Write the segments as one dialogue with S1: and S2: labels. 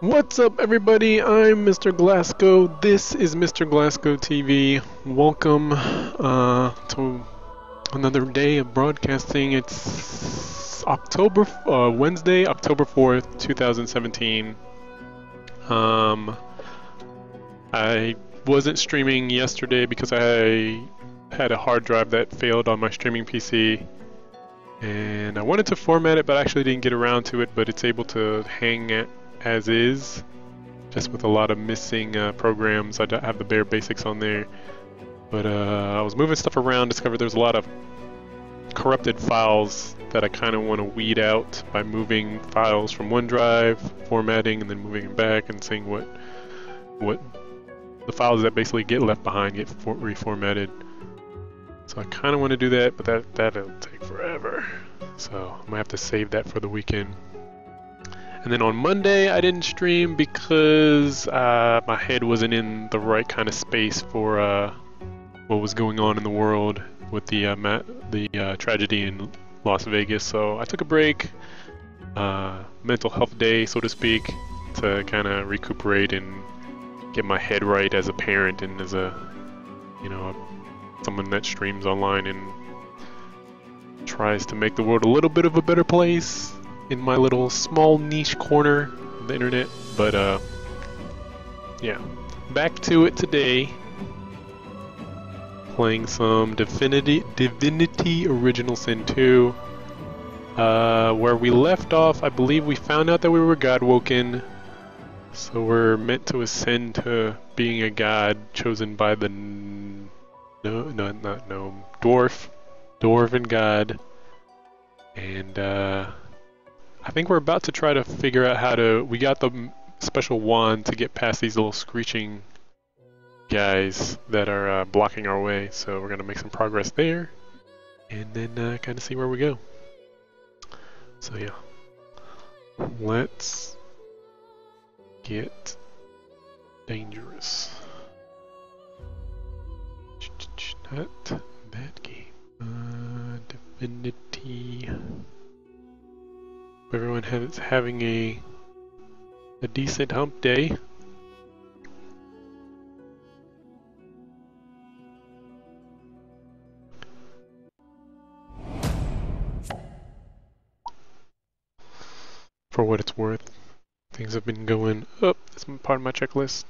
S1: What's up, everybody? I'm MrGlasco. This is MrGlasco TV. Welcome to another day of broadcasting. It's Wednesday, October 4th, 2017. I wasn't streaming yesterday because I had a hard drive that failed on my streaming PC. And I wanted to format it, but I actually didn't get around to it, but it's able to hang as is, just with a lot of missing programs. I have the bare basics on there, but I was moving stuff around, discovered there's a lot of corrupted files that I kind of want to weed out by moving files from OneDrive, formatting, and then moving them back and seeing what the files that basically get left behind get reformatted. So I kind of want to do that, but that'll take forever. So I might have to save that for the weekend. And then on Monday I didn't stream because my head wasn't in the right kind of space for what was going on in the world with the tragedy in Las Vegas. So I took a break, mental health day, so to speak, to kind of recuperate and get my head right as a parent and as a, someone that streams online and tries to make the world a little bit of a better place in my little small niche corner of the internet. But yeah, back to it today. Playing some Divinity Original Sin 2. Where we left off, I believe we found out that we were Godwoken. So we're meant to ascend to being a god chosen by the dwarven god. And I think we're about to try to figure out how to... We got the special wand to get past these little screeching guys that are blocking our way. So we're going to make some progress there. And then kind of see where we go. So yeah. Let's get dangerous. Not that game. Divinity. Everyone is having a decent hump day. For what it's worth, things have been going up. That's part of my checklist.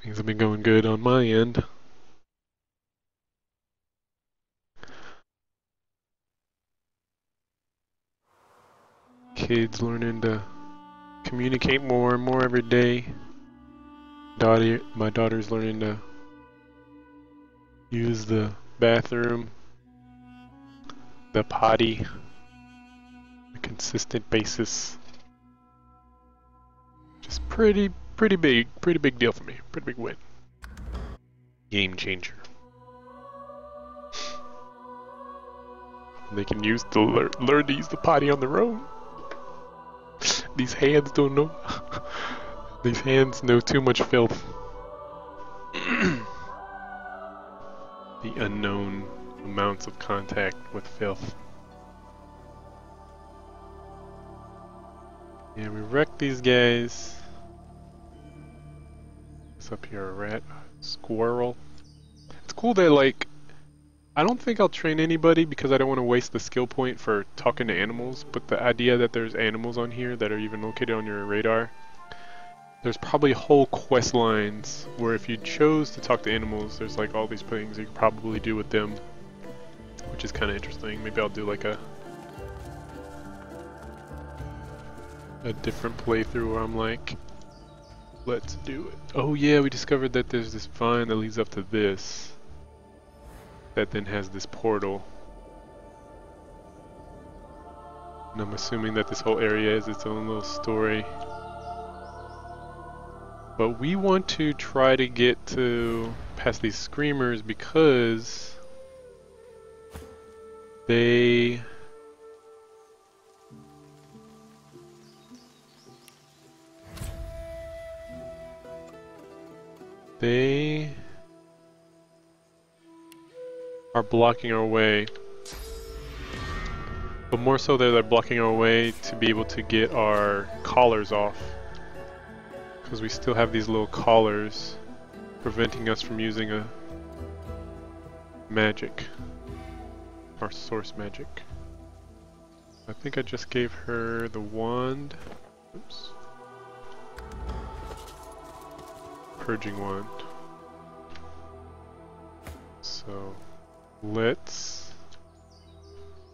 S1: Things have been going good on my end. Kids learning to communicate more and more every day. My daughter's learning to use the bathroom, the potty, on a consistent basis. Just pretty big deal for me. Pretty big win. Game changer. They can use to learn to use the potty on their own. These hands don't know. These hands know too much filth. The unknown amounts of contact with filth. Yeah, we wrecked these guys. What's up here? A rat? A squirrel? It's cool that, like, I don't think I'll train anybody because I don't want to waste the skill point for talking to animals, but the idea that there's animals on here that are even located on your radar, there's probably whole quest lines where if you chose to talk to animals, there's like all these things you could probably do with them, which is kind of interesting. Maybe I'll do like a different playthrough where I'm like, let's do it. Oh yeah, we discovered that there's this vine that leads up to this. That then has this portal. And I'm assuming that this whole area is its own little story. But we want to try to get to past these screamers because they are blocking our way. But more so they're blocking our way to be able to get our collars off. because we still have these little collars preventing us from using a magic, our source magic. I think I just gave her the wand. Oops. Purging wand. So let's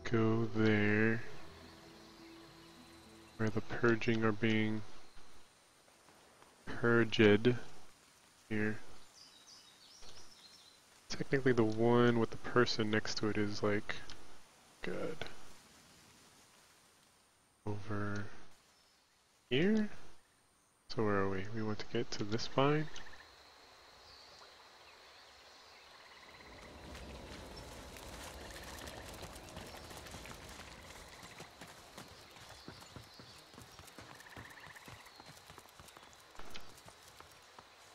S1: go there where the purging are being purged here. Technically the one with the person next to it is like good. Over here? So where are we? We want to get to this vine?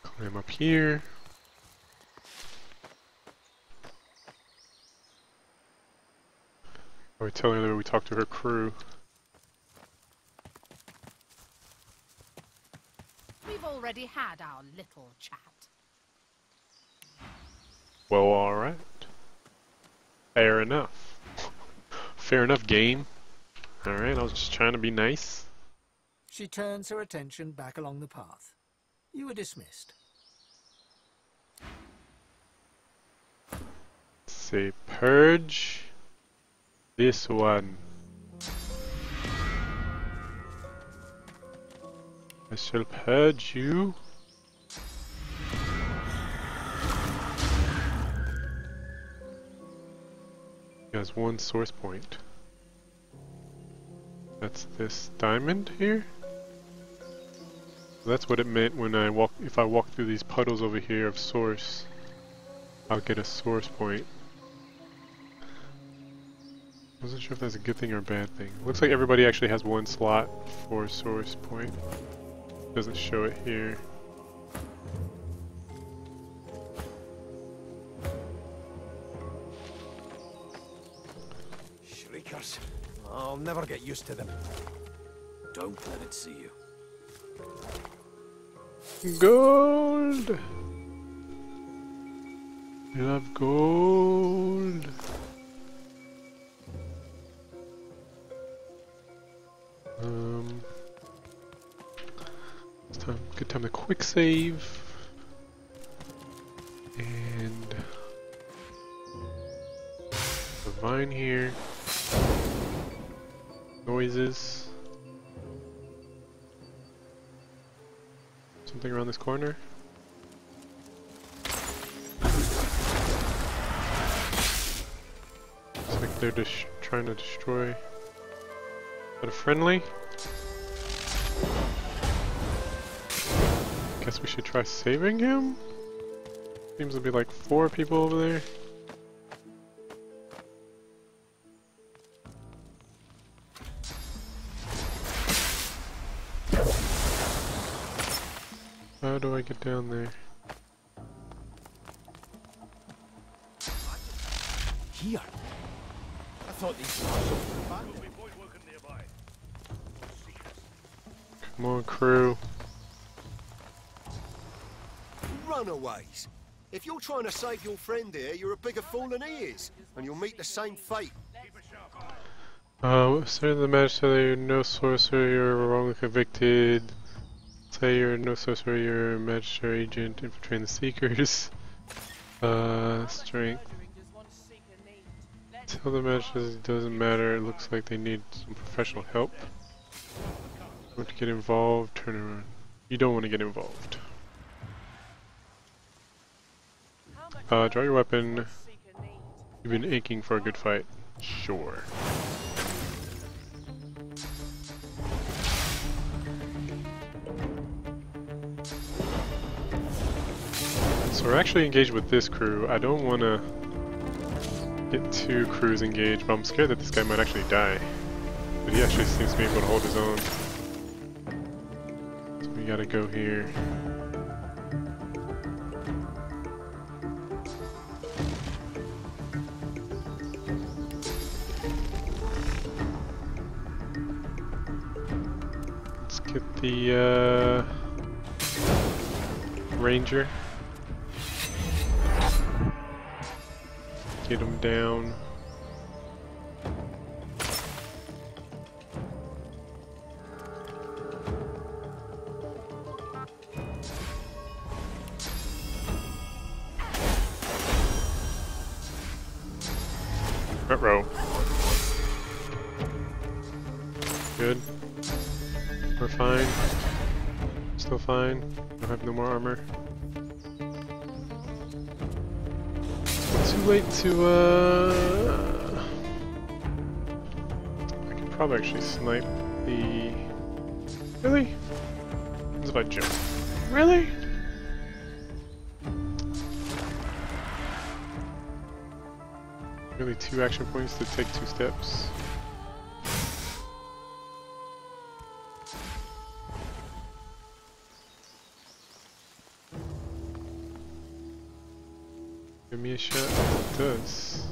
S1: Climb up here. Are we telling her we talked to her crew?
S2: We've already had our little chat.
S1: Well, alright. Fair enough. Fair enough, game. Alright, I was just trying to be nice.
S3: She turns her attention back along the path. You are dismissed.
S1: Let's see, purge this one. I shall purge you. He has one source point. That's this diamond here. That's what it meant when I walk. If I walk through these puddles over here of source, I'll get a source point. Wasn't sure if that's a good thing or a bad thing. Looks like everybody actually has one slot for source point. Doesn't show it here.
S4: Shriekers. I'll never get used to them. Don't let it see you.
S1: Gold! I love gold! It's time, good time to quick save. And the vine here. Noises. Something around this corner. Looks like they're just trying to destroy. Is that a friendly? Guess we should try saving him? Seems to be like 4 people over there. How do I get down there?
S4: Here? I thought these were
S1: Come on, crew.
S5: Runaways. If you're trying to save your friend here, you're a bigger fool than he is, and you'll meet the same fate.
S1: Say the magistrate that you're no sorcerer, you're wrongly convicted. Say you're no sorcerer, you're a magistrate agent infiltrating the Seekers. Strength. Tell the magistrate it doesn't matter, it looks like they need some professional help. Want to get involved, turn around. You don't want to get involved. Draw your weapon. You've been aching for a good fight. Sure. So we're actually engaged with this crew. I don't want to get 2 crews engaged, but I'm scared that this guy might actually die. But he actually seems to be able to hold his own. So we gotta go here. Let's get the ranger. Get him down. Front row. Good. We're fine. Still fine. I have no more armor. Too late to I could probably actually snipe the... Really? What if I jump? Really? Really 2 action points to take 2 steps. Give me a shot. It does.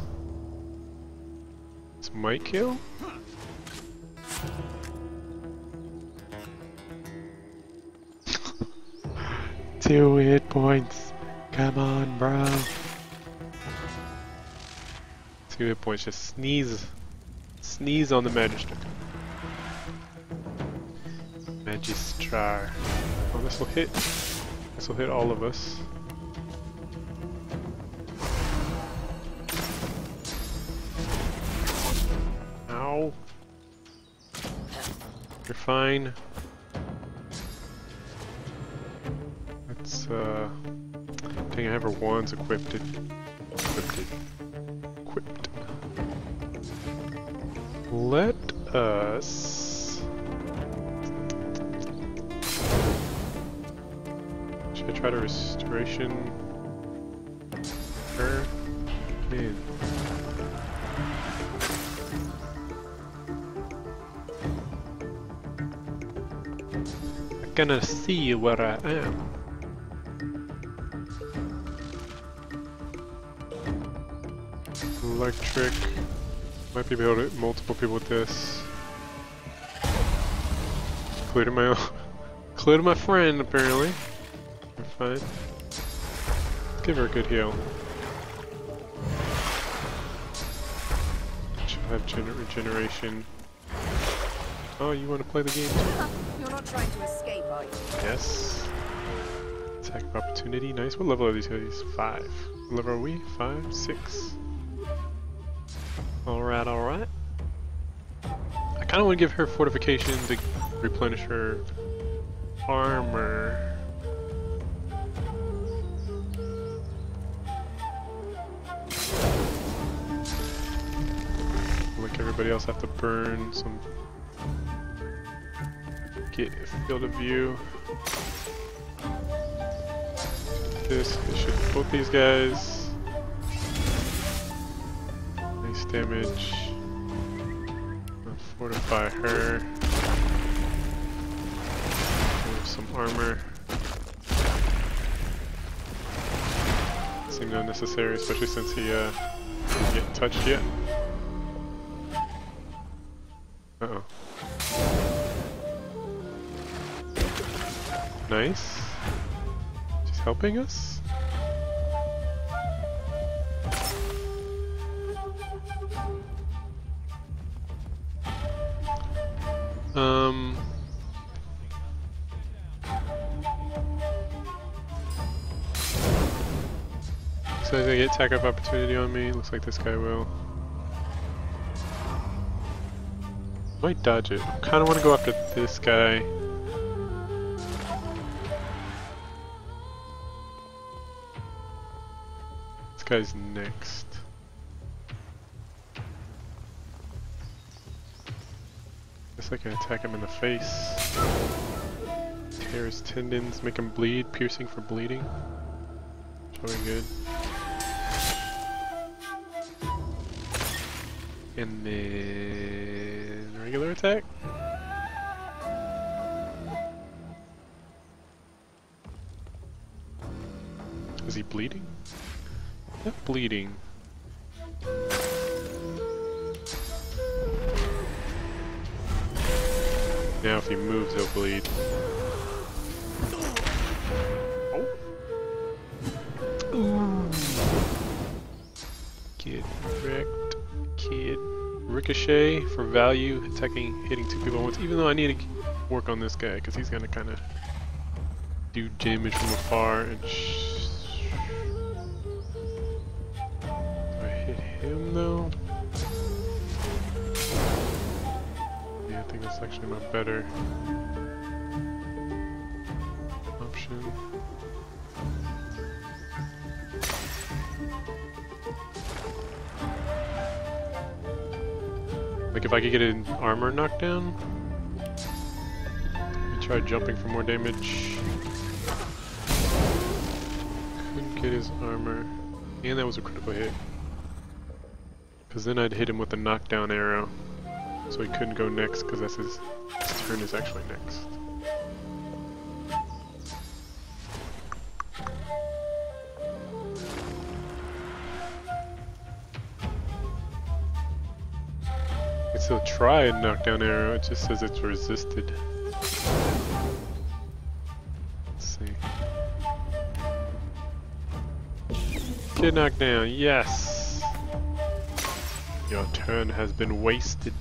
S1: This might kill? Two hit points. Come on, bro. 2 hit points. Just sneeze. Sneeze on the Magister. Magistrar. Oh, this will hit. This will hit all of us. Ow. You're fine. Let's, dang, I have her wands equipped. Equipped. Let us... Should I try to restoration her? Man. I'm gonna see where I am. Electric. Might be able to hit multiple people with this. Including my own, including my friend apparently. We're fine. Let's give her a good heal. She'll have regeneration. Oh, you want to play the game too?
S2: You're not trying to escape, are you?
S1: Yes. Attack of opportunity. Nice. What level are these guys? 5. What level are we? 5? 6? Alright, alright. I kind of want to give her fortification to replenish her armor. Like everybody else, have to burn some. Get a field of view. This should both these guys. Nice damage. I'll fortify her. Give some armor. Seemed unnecessary, especially since he didn't get touched yet. Uh-oh. Nice. She's helping us? So I get attack of opportunity on me. Looks like this guy will. Might dodge it. I kind of want to go after this guy. This guy's next. Guess I can attack him in the face. Tear his tendons, make him bleed, piercing for bleeding. Probably good. And then regular attack. Is he bleeding? Not bleeding. Now if he moves, he'll bleed. Oh. kid. Ricochet for value, hitting 2 people at once. Even though I need to work on this guy because he's gonna kind of do damage from afar. And do I hit him though? Yeah, I think that's actually my better option. Like if I could get an armor knockdown, and try jumping for more damage. Couldn't get his armor, and that was a critical hit. Because then I'd hit him with a knockdown arrow, so he couldn't go next because that's his turn is actually next. I can still try a knockdown arrow, it just says it's resisted. Let's see. Get knocked down, yes! Your turn has been wasted.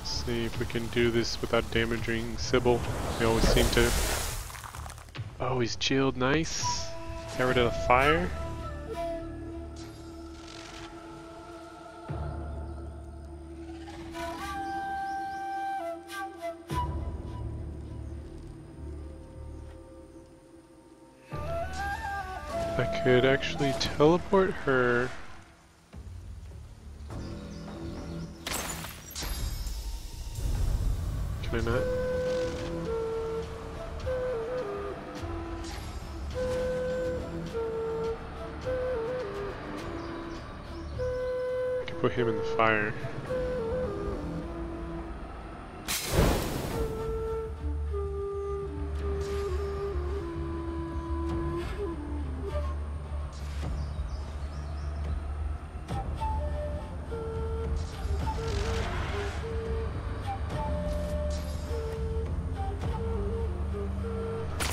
S1: See if we can do this without damaging Sybil. We always seem to. Oh, he's chilled, nice. Got rid of the fire. I could actually teleport her. Can I not? I could put him in the fire.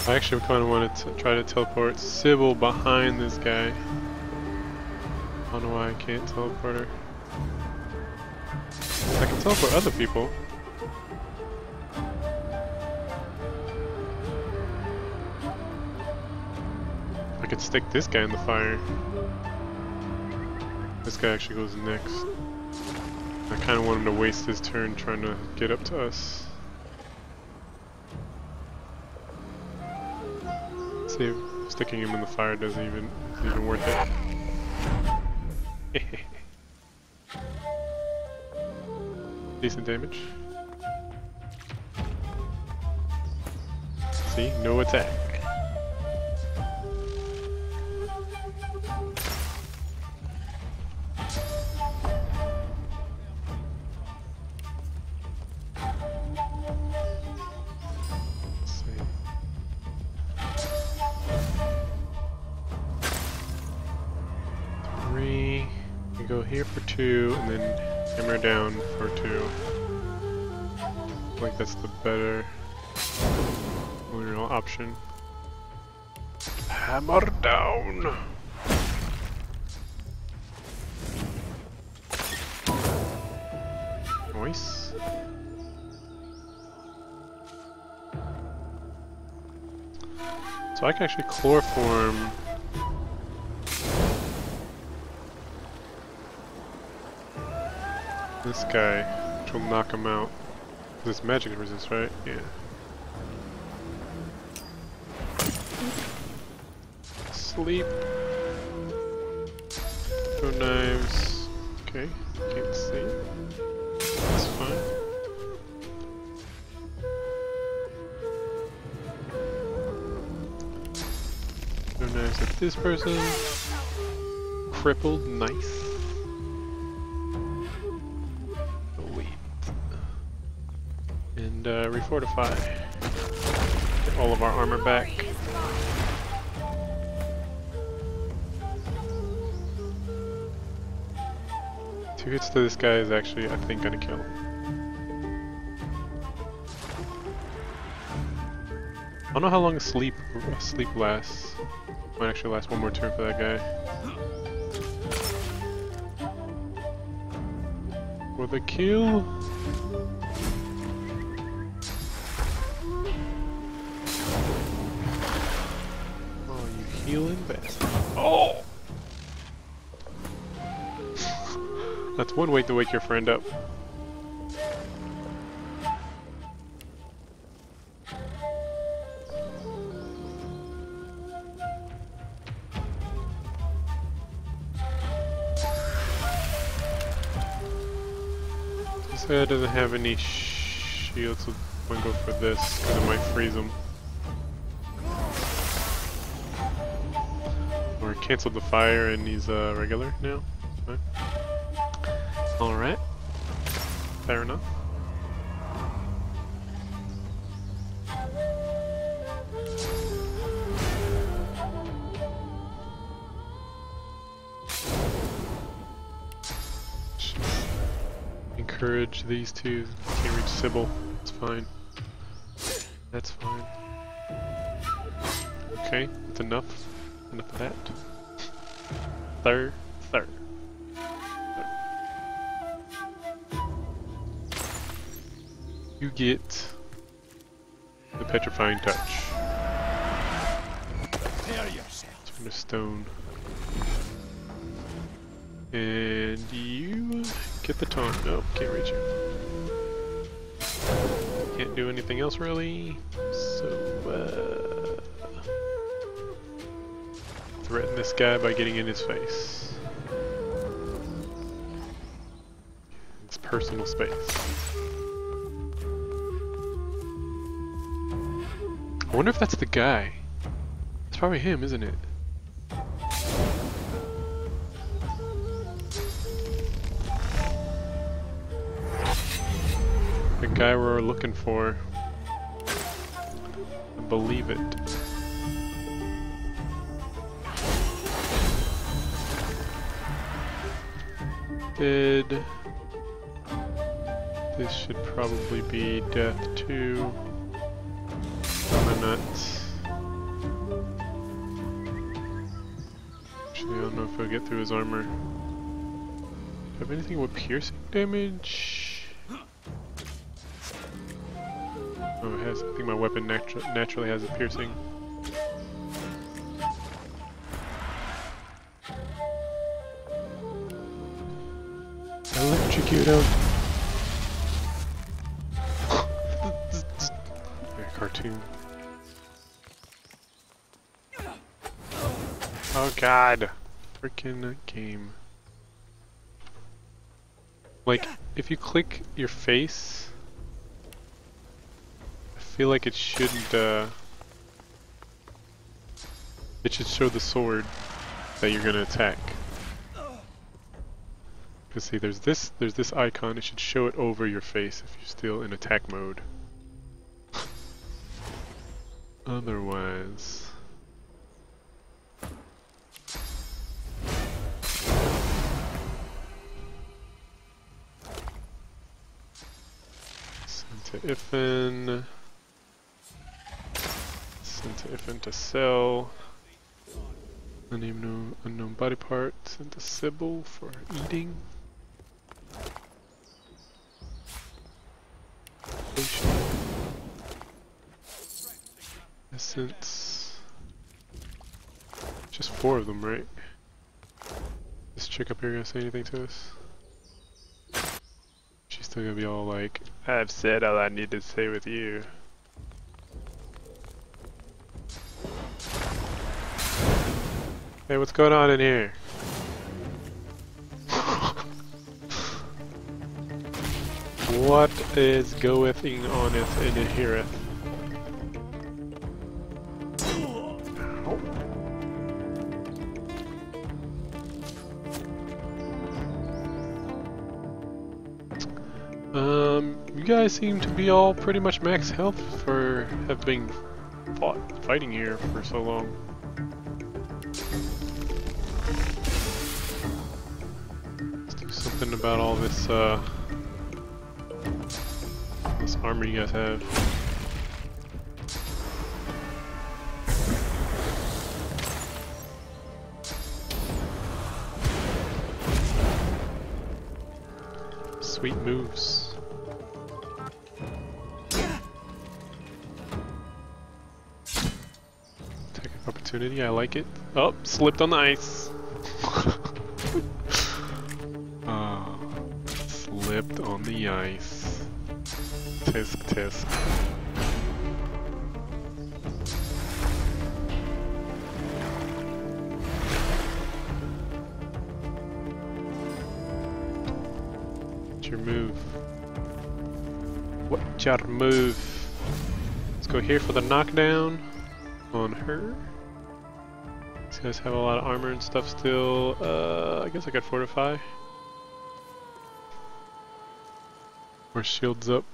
S1: I actually kind of wanted to try to teleport Sybil behind this guy. I don't know why I can't teleport her. I can teleport other people. I could stick this guy in the fire. This guy actually goes next. I kind of want him to waste his turn trying to get up to us. See if sticking him in the fire doesn't even worth it. Decent damage. See, no attack. Go here for 2 and then hammer down for 2. I think that's the better overall option. Hammer down! Nice. So I can actually chloroform this guy, which will knock him out. This magic resist, right? Yeah. Sleep. Throw knives. Okay, can't see. That's fine. Throw knives at this person. Crippled, nice. And refortify. Get all of our armor back. 2 hits to this guy is actually, I think, gonna kill. I don't know how long a sleep lasts. Might actually last one more turn for that guy. For the kill. Oh, you healing bastard. Oh! That's one way to wake your friend up. This guy doesn't have any shields, so I'm gonna go for this because it might freeze him. Or canceled the fire and he's regular now. Fine. Alright. Fair enough. Encourage these two. Can't reach Sybil. It's fine. That's fine. Okay, that's enough. Enough of that. Third. You get the petrifying touch.
S4: Prepare yourself.
S1: Turn to stone. And you get the taunt. Nope, can't reach you. Can't do anything else really. So, threaten this guy by getting in his face. It's personal space. I wonder if that's the guy. It's probably him, isn't it? The guy we're looking for. I believe it. Dead. This should probably be death too. I'm nuts. Actually, I don't know if he'll get through his armor. Do I have anything with piercing damage? Oh, it has. I think my weapon naturally has a piercing. Electrocute him. Cartoon. Oh god. Freaking game. Like, if you click your face, I feel like it shouldn't, it should show the sword that you're gonna attack. Cause see, there's this icon, it should show it over your face if you're still in attack mode. Otherwise... Send to Ifin. Send to Ifin to sell. Unknown body part. Send to Sybil for eating. Essence. Just 4 of them, right? This chick up here gonna say anything to us? She's still gonna be all like, I've said all I need to say with you. Hey, what's going on in here? What is goething oneth in here? You guys seem to be all pretty much max health for having fighting here for so long. Let's do some something about all this this armor you guys have. Sweet moves. Take an opportunity, I like it. Oh, slipped on the ice. Oh, slipped on the ice. Tisk tisk. What's your move? What's your move? Let's go here for the knockdown on her. These guys have a lot of armor and stuff still. I guess I could fortify. Or shields up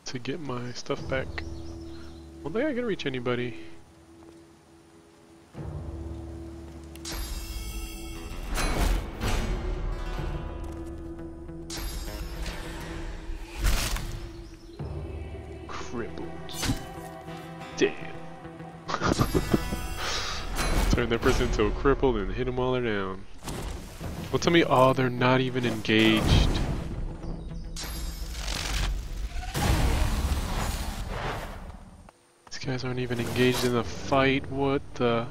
S1: to get my stuff back. I don't think I can reach anybody. Crippled. Damn. Turn that person into a cripple and hit them while they're down. Well, tell me, oh, they're not even engaged. These guys aren't even engaged in the fight. What the?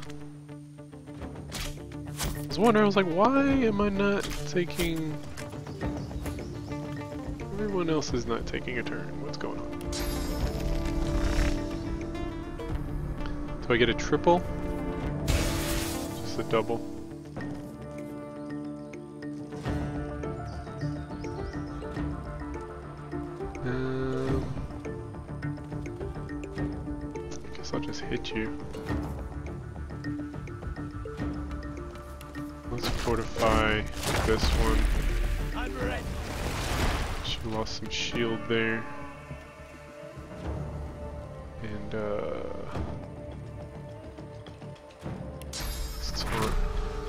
S1: I was wondering, I was like, why am I not taking... Everyone else is not taking a turn. What's going on? Do I get a triple? Just a double. Guess I'll just hit you. Let's fortify this one.
S4: I'm ready.
S1: She lost some shield there. And let's taunt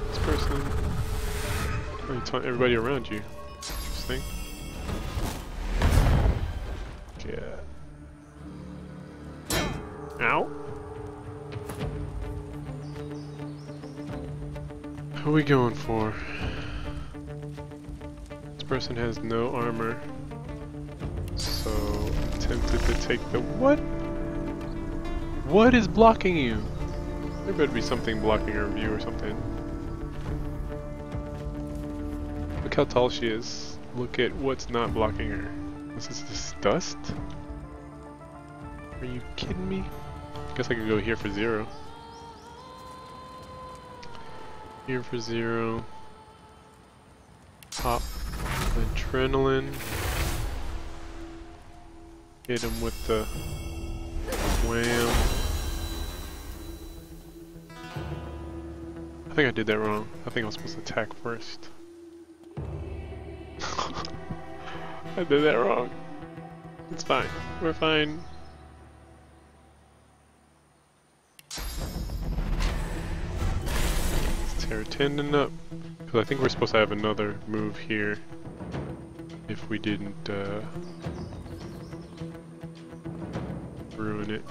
S1: this person. Oh, you taunt everybody around you. Interesting. Yeah. Ow. Who are we going for? This person has no armor. So, I'm tempted to take the... What? What is blocking you? There better be something blocking her view or something. Look how tall she is. Look at what's not blocking her. This is this dust? Are you kidding me? I guess I could go here for 0. Here for 0. Pop adrenaline. Hit him with the wham. I think I did that wrong. I think I was supposed to attack first. I did that wrong. It's fine. We're fine. Let's tear a tendon up. Because I think we're supposed to have another move here. If we didn't ruin it.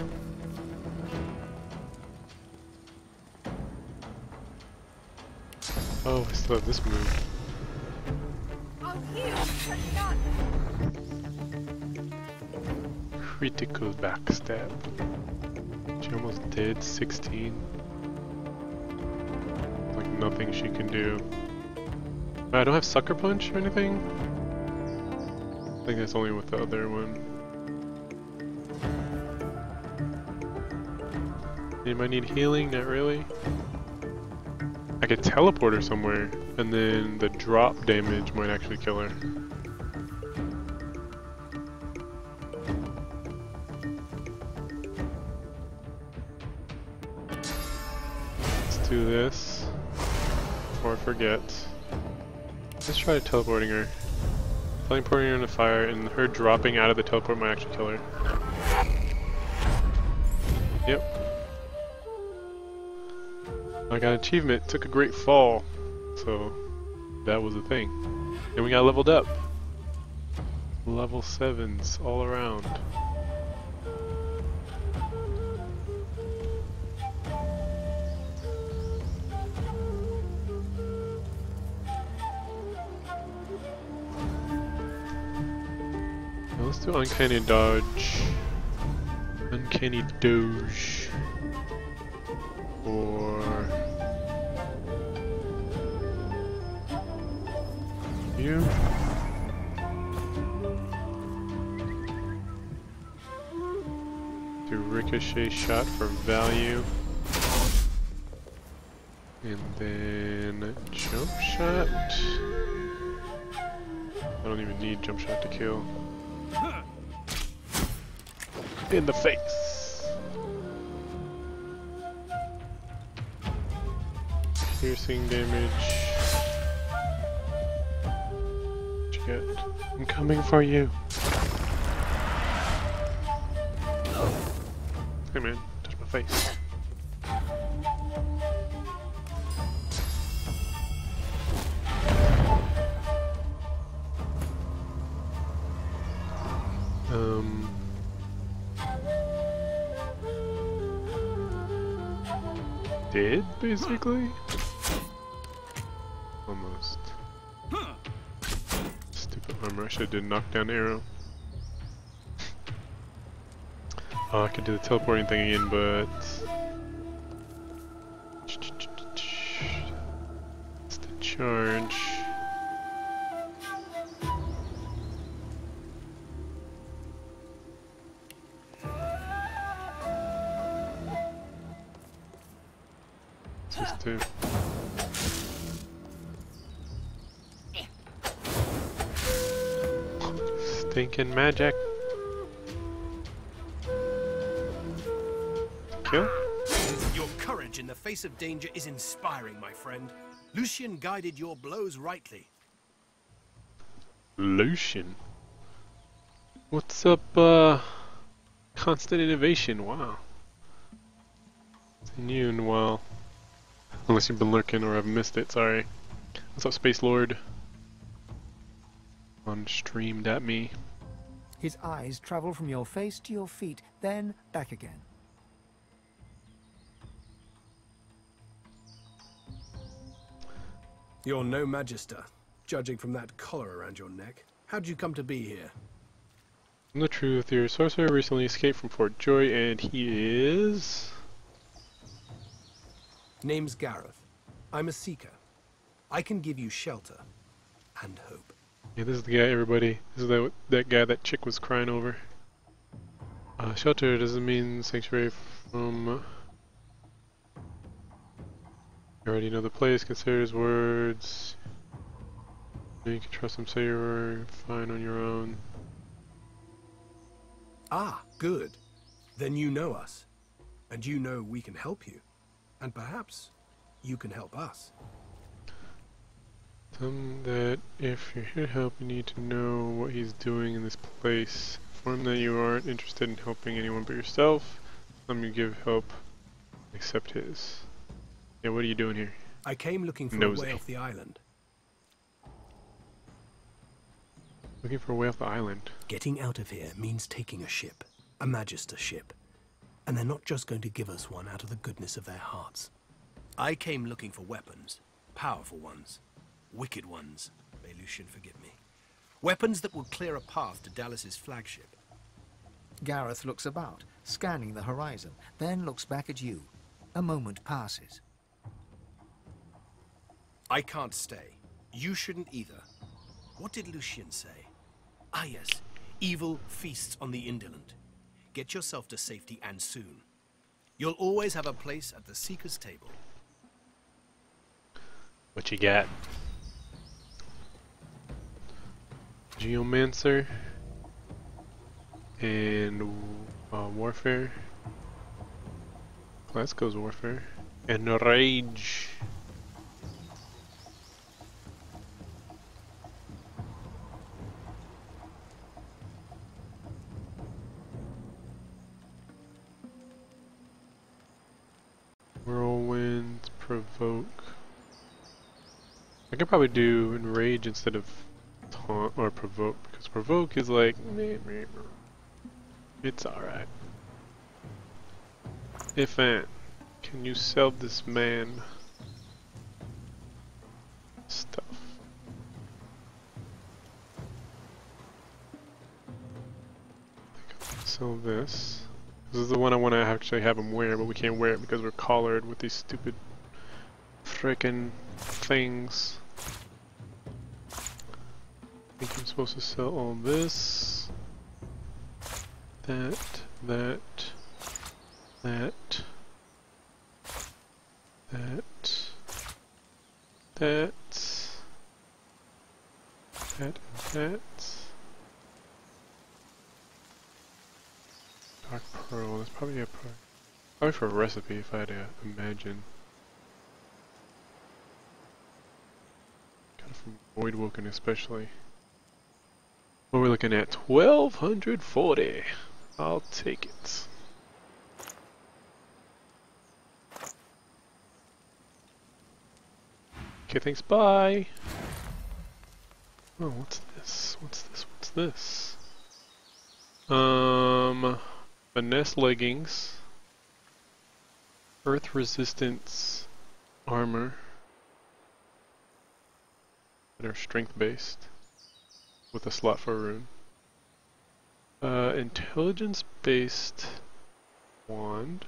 S1: Oh, I still have this move.
S2: I'll heal, but not.
S1: Critical backstab. She almost did 16. Like nothing she can do. I don't have sucker punch or anything. I think that's only with the other one. Anybody need healing? Not really. I could teleport her somewhere, and then the drop damage might actually kill her. Let's do this before I forget. Let's try teleporting her. Teleporting her in the fire, and her dropping out of the teleport might actually kill her. Yep. I got an achievement, took a great fall, so that was a thing. And we got leveled up. Level 7s all around. Now let's do Uncanny Dodge. Uncanny Doge. Or you. Do ricochet shot for value. And then jump shot. I don't even need jump shot to kill. In the face. Piercing damage. What you get? I'm coming for you. Hey man, touch my face. Dead, basically? Almost. Stupid armor, I should have did knockdown arrow. Oh, I could do the teleporting thing again, but... It's the charge. Just two. Stinking magic. Kill?
S4: Your courage in the face of danger is inspiring, my friend. Lucian guided your blows rightly.
S1: Lucian? What's up, constant innovation? Wow. Seen you in a while. Unless you've been lurking or I've missed it, sorry. What's up, Space Lord? On streamed at me.
S3: His eyes travel from your face to your feet, then back again.
S4: You're no magister, judging from that collar around your neck. How'd you come to be here?
S1: The truth, your sorcerer recently escaped from Fort Joy, and he is...
S4: Name's Gareth. I'm a seeker. I can give you shelter and hope.
S1: Yeah, this is the guy, everybody. This is that guy that chick was crying over. Shelter doesn't mean sanctuary from... You already know the place, consider his words. You can trust him, say you're fine on your own.
S4: Ah, good. Then you know us. And you know we can help you. And perhaps you can help us.
S1: Tell him that if you're here to help, you need to know what he's doing in this place. Inform him that you aren't interested in helping anyone but yourself. Tell him you give help, accept his. Yeah, what are you doing here?
S4: I came looking for
S1: Nosy.
S4: a way off the island.
S1: Looking for a way off the island.
S4: Getting out of here means taking a ship. A magister ship. And they're not just going to give us one out of the goodness of their hearts. I came looking for weapons. Powerful ones. Wicked ones. May Lucian forgive me. Weapons that will clear a path to Dallas's flagship.
S3: Gareth looks about, scanning the horizon, then looks back at you. A moment passes.
S4: I can't stay. You shouldn't either. What did Lucian say? Ah yes, evil feasts on the indolent. Get yourself to safety and soon. You'll always have a place at the Seeker's table.
S1: What you got? Geomancer and Warfare. Glasgow's Warfare and Rage. Whirlwind, Provoke. I could probably do Enrage instead of or provoke, because provoke is like, meh, meh, meh. It's alright. If Aunt, can you sell this man stuff? Sell this. This is the one I want to actually have him wear, but we can't wear it because we're collared with these stupid frickin' things. I think I'm supposed to sell all this, that, that, that, that, that, and that. Dark pearl, that's probably a pearl. Probably for a recipe if I had to imagine. Kind of from Voidwoken especially. What we're looking at, 1240. I'll take it. Okay, thanks, bye. Oh, what's this? What's this? What's this? Finesse leggings. Earth resistance armor. That are strength based. With a slot for a rune. Intelligence based wand.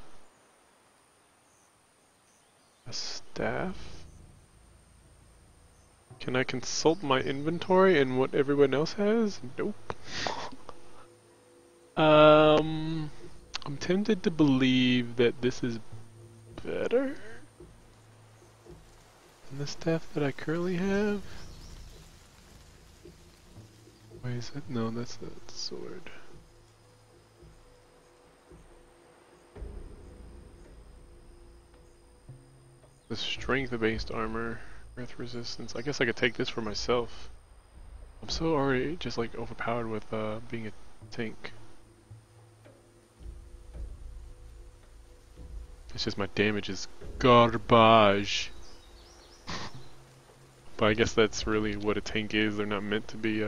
S1: A staff. Can I consult my inventory and what everyone else has? Nope. I'm tempted to believe that this is better than the staff that I currently have. Why is it? No, that's a sword. The strength-based armor, earth resistance. I guess I could take this for myself. I'm so already just like overpowered with being a tank. It's just my damage is garbage. But I guess that's really what a tank is. They're not meant to be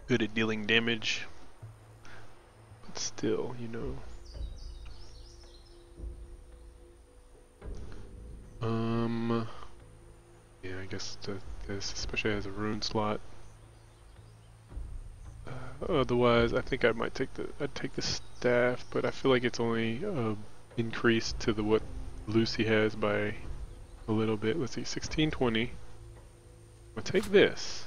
S1: good at dealing damage. But still, you know. Yeah, I guess this especially has a rune slot. Otherwise, I think I might I'd take the staff, but I feel like it's only increased to the what Lucy has by a little bit. Let's see, 1620. I'll take this.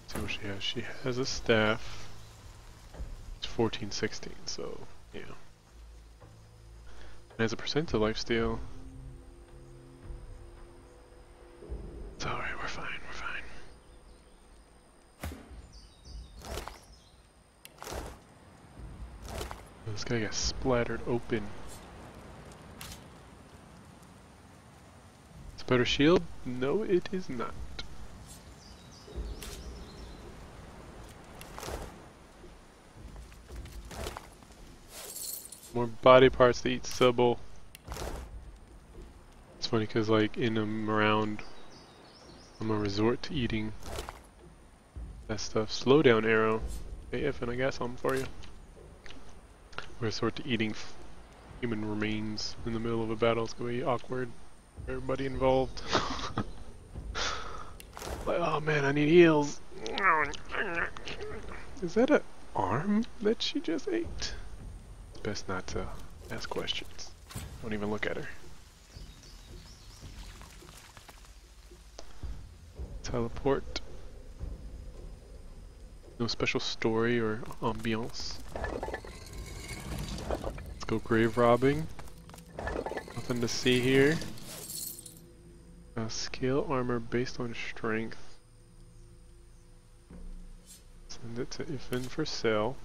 S1: Let's see what she has. She has a staff. It's 1416, so yeah. It has a percent to lifesteal. It's alright, we're fine, we're fine. This guy got splattered open. It's a better shield? No, it is not. More body parts to eat Sybil. It's funny because like in and around, I'm a resort to eating that stuff. Slow down arrow. AF, and I got something for you. Resort to eating human remains in the middle of a battle. It's gonna be awkward for everybody involved. Like, oh man, I need heals. Is that an arm that she just ate? Best not to ask questions. Don't even look at her. Teleport. No special story or ambiance. Let's go grave robbing. Nothing to see here. Scale armor based on strength. Send it to Ifin for sale.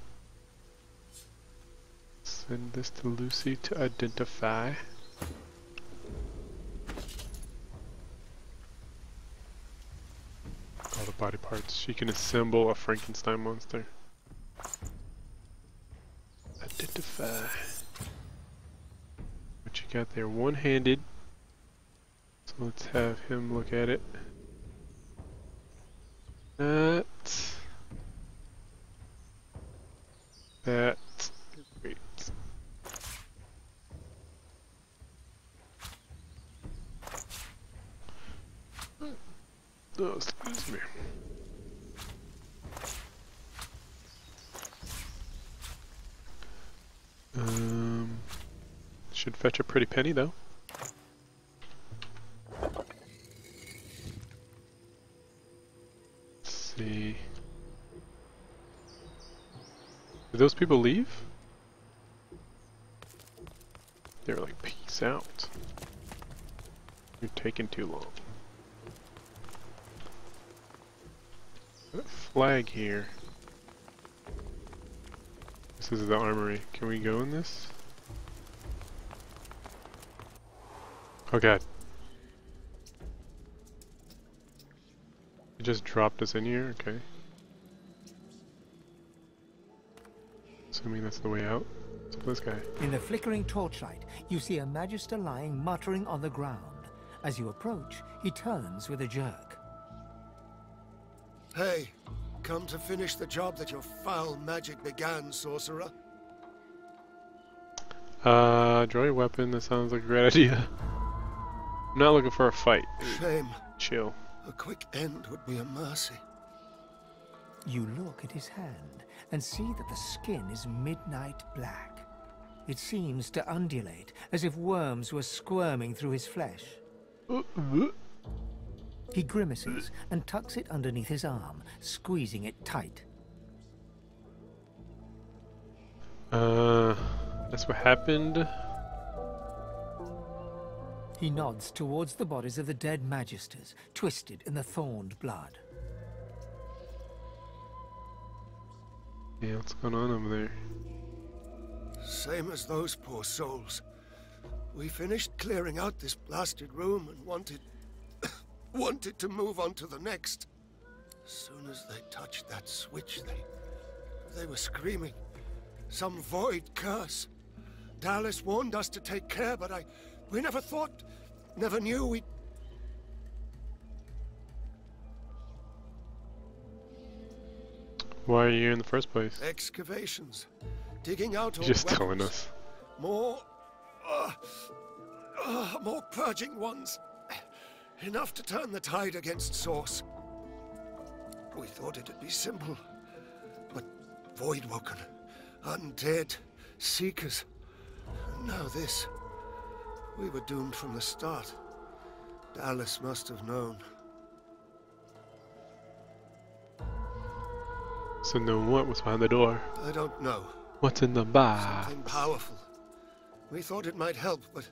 S1: Send this to Lucy to identify. All the body parts. She can assemble a Frankenstein monster. Identify. What you got there? One-handed. So Let's have him look at it. That. Wait. Oh, excuse me. Should fetch a pretty penny though. Let's see. Did those people leave? They were like, peace out. You're taking too long. Got a flag here. This is the armory. Can we go in this? Oh god. It just dropped us in here? Okay. Assuming that's the way out. So this guy.
S3: In the flickering torchlight, you see a Magister lying muttering on the ground. As you approach, he turns with a jerk.
S5: Hey, come to finish the job that your foul magic began, sorcerer?
S1: Draw your weapon. That sounds like a great idea. I'm not looking for a fight.
S5: Shame.
S1: Chill.
S5: A quick end would be a mercy.
S3: You look at his hand and see that the skin is midnight black. It seems to undulate, as if worms were squirming through his flesh. He grimaces and tucks it underneath his arm, squeezing it tight.
S1: That's what happened.
S3: He nods towards the bodies of the dead Magisters, twisted in the thorned blood.
S1: Yeah, what's going on over there?
S5: Same as those poor souls. We finished clearing out this blasted room and wanted to move on to the next. As soon as they touched that switch, they were screaming. Some void curse. Dallas warned us to take care, but we never knew we'd...
S1: Why are you here in the first place?
S5: Excavations. Digging out
S1: You're
S5: old
S1: just telling
S5: weapons.
S1: us.
S5: More purging ones. Enough to turn the tide against Source. We thought it'd be simple. But Voidwoken, undead, seekers. And now this. We were doomed from the start. Dallas must have known.
S1: So no, what was behind the door?
S5: I don't know.
S1: What's in the box?
S5: Something powerful. We thought it might help, but...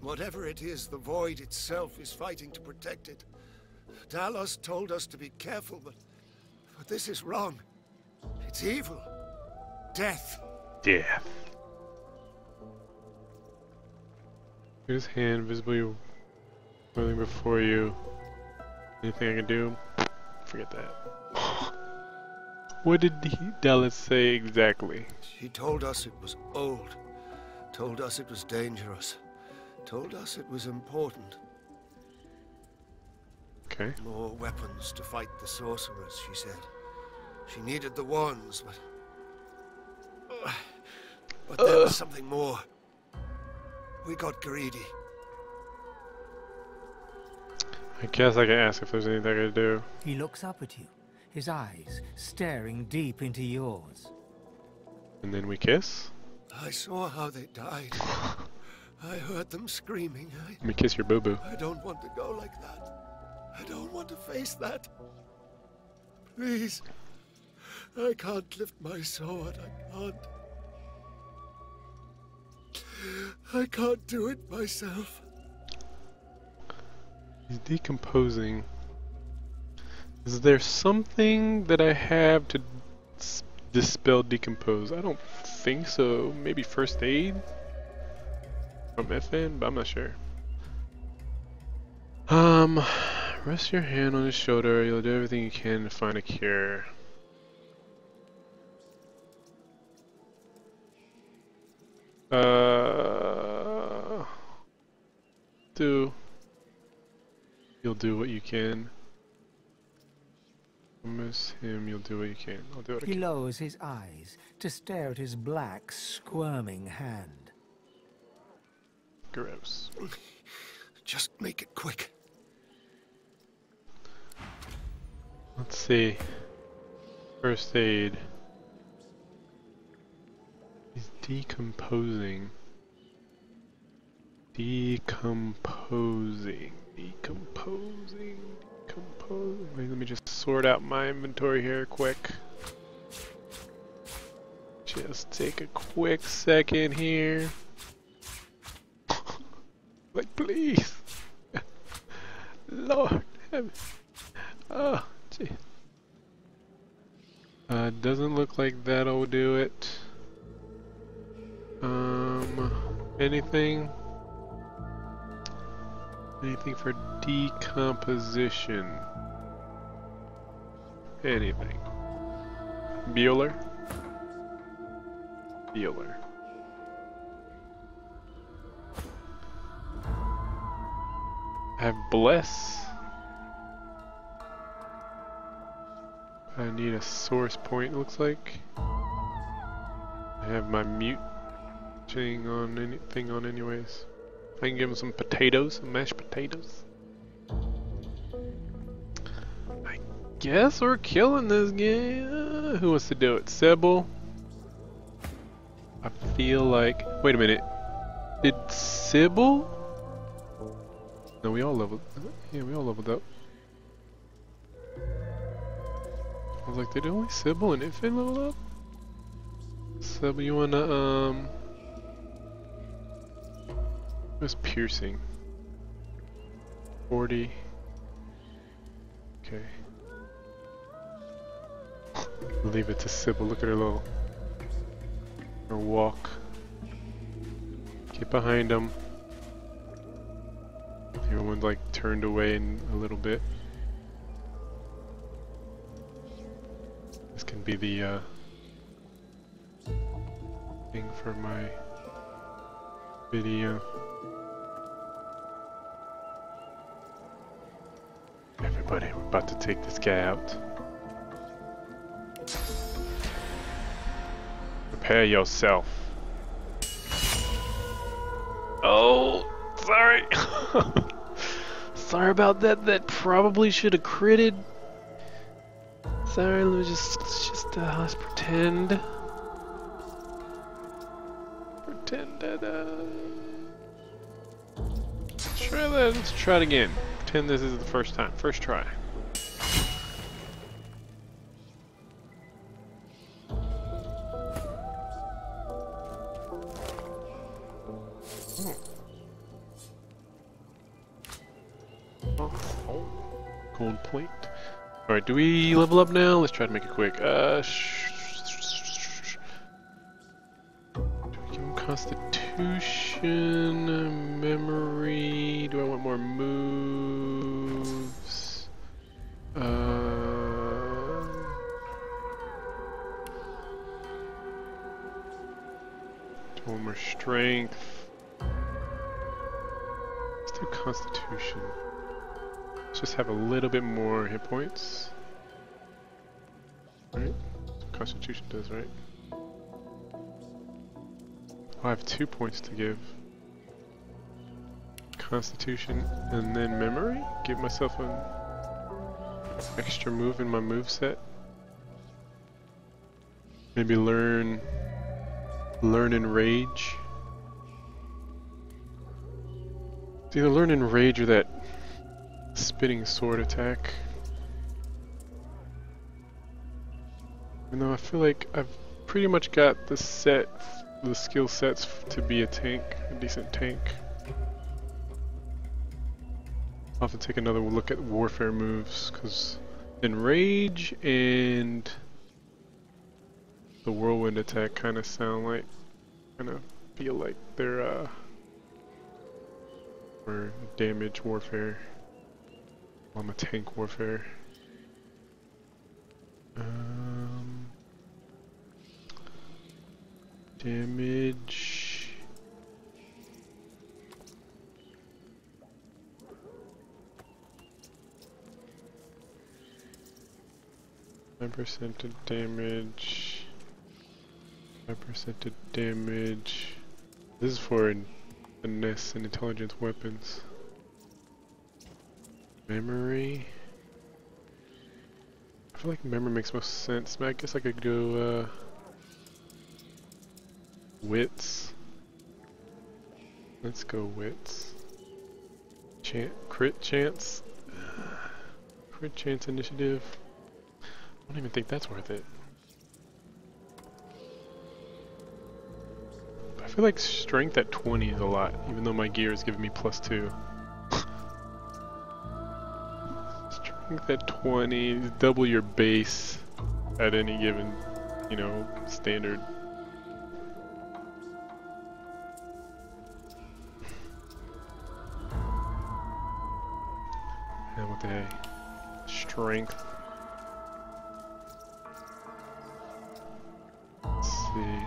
S5: whatever it is, the Void itself is fighting to protect it. Talos told us to be careful, but this is wrong. It's evil. Death.
S1: Death. His hand visibly whirling before you. Anything I can do? Forget that. What did Dallas say exactly?
S5: She told us it was old. Told us it was dangerous. Told us it was important.
S1: Okay.
S5: More weapons to fight the sorcerers, she said. She needed the wands, but there was something more. We got greedy.
S1: I guess I can ask if there's anything I can do.
S3: He looks up at you, his eyes staring deep into yours.
S1: And then we kiss?
S5: I saw how they died. I heard them screaming.
S1: Let me kiss your boo-boo.
S5: I don't want to go like that. I don't want to face that. Please. I can't lift my sword. I can't do it myself.
S1: He's decomposing. Is there something that I have to dispel decompose? I don't think so. Maybe first aid from FN, but I'm not sure. Rest your hand on his shoulder. You'll do everything you can to find a cure. Do you'll do what you can. Promise him you'll do what you can. I'll do what I
S3: He
S1: can.
S3: lowers his eyes to stare at his black, squirming hand.
S1: Gross.
S5: Just make it quick.
S1: Let's see. First aid. He's decomposing. Decomposing. Wait, let me just sort out my inventory here quick. Just take a quick second here. Like, please. Lord heaven. Oh, gee. Doesn't look like that'll do it. Anything? Anything for decomposition? Anything? Bueller? Bueller. I have bless. I need a source point, it looks like. I have my mute thing on anyways. I can give him some potatoes, some mashed potatoes. I guess we're killing this guy. Who wants to do it? Sybil? I feel like... Wait a minute. Did Sybil? No, we all leveled... Yeah, we all leveled up. I was like, did only Sybil and Infant level up? Sybil, you wanna, what's piercing? 40. Okay. Leave it to Sybil. Look at her her walk. Get behind him. Everyone's like turned away in a little bit. This can be the thing for my video. Everybody, we're about to take this guy out. Prepare yourself. Oh, sorry. Sorry about that. That probably should have critted. Sorry, let me let's pretend. Pretend that, try that, let's try it again. Pretend this is the first time, first try. Gold plate. Alright, do we level up now? Let's try to make it quick. Do we give him Constitution, memory? Do I want more moves? Do I want more strength? Let's do Constitution. Let's just have a little bit more hit points. Right? That's what Constitution does, right? Oh, I have 2 points to give. Constitution and then memory? Give myself an extra move in my moveset. Maybe learn Enrage. It's either learn Enrage or that spitting sword attack. Even though I feel like I've pretty much got the skill sets to be a tank, a decent tank. I'll have to take another look at warfare moves, because Enrage and the whirlwind attack kind of sound like, feel like they're for damage warfare. I'm a tank warfare. Damage. 5% of damage. 5% of damage. This is for finesse and intelligence weapons. Memory. I feel like memory makes most sense. I guess I could go wits. Let's go wits. Crit chance. Crit chance initiative. I don't even think that's worth it. I feel like strength at 20 is a lot, even though my gear is giving me +2. Strength at 20 is double your base at any given, you know, standard. And with a strength. Let's see.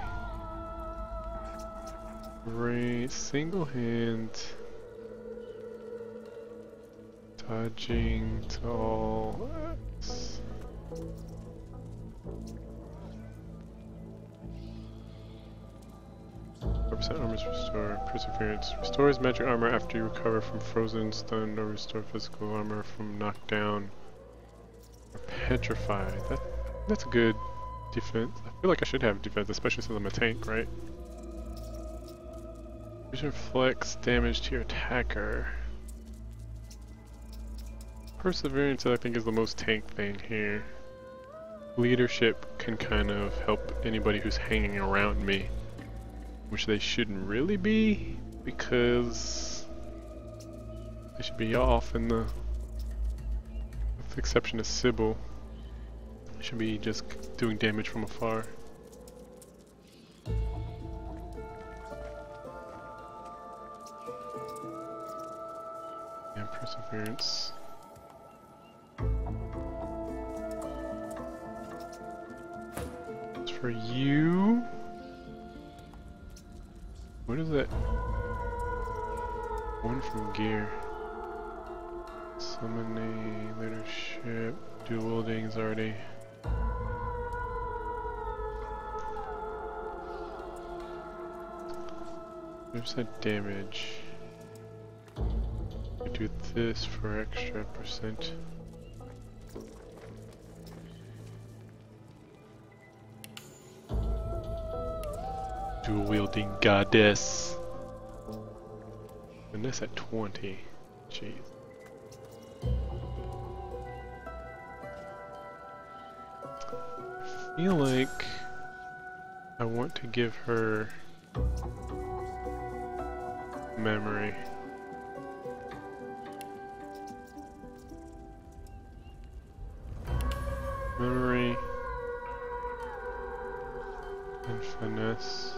S1: Right, single hand. Dodging to all X. % armors restore. Perseverance. Restores magic armor after you recover from frozen, stunned, or restore physical armor from knockdown or petrified. That's a good defense. I feel like I should have defense, especially since I'm a tank, right? Reflex damage to your attacker. Perseverance, I think, is the most tank thing here. Leadership can kind of help anybody who's hanging around me, which they shouldn't really be, because they should be off in the, with the exception of Sybil, they should be just doing damage from afar. And perseverance. As for you, what is that? One from gear. Summon a leadership. Dual wielding is already. There's that damage. I do this for extra %. Dual wielding goddess. And that's at 20. Jeez. I feel like I want to give her memory. Memory and finesse.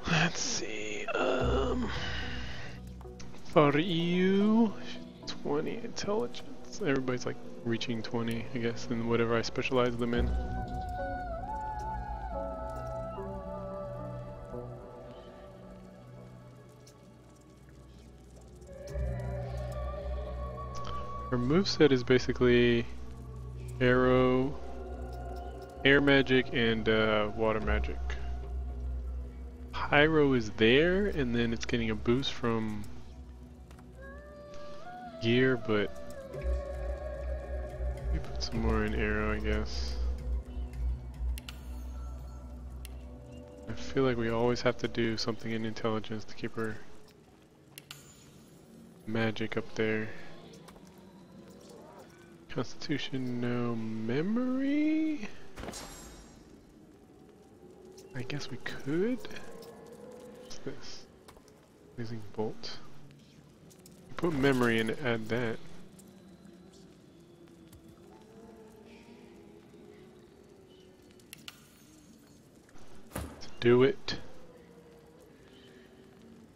S1: Let's see, for you, 20 intelligence. Everybody's like reaching 20, I guess, in whatever I specialize them in. Her moveset is basically arrow, air magic, and water magic. Pyro is there, and then it's getting a boost from gear, but we put some more in arrow, I guess. I feel like we always have to do something in intelligence to keep her magic up there. Constitution, no. Memory? I guess we could. What's this? Blazing bolt. Put memory in and add that. Let's do it.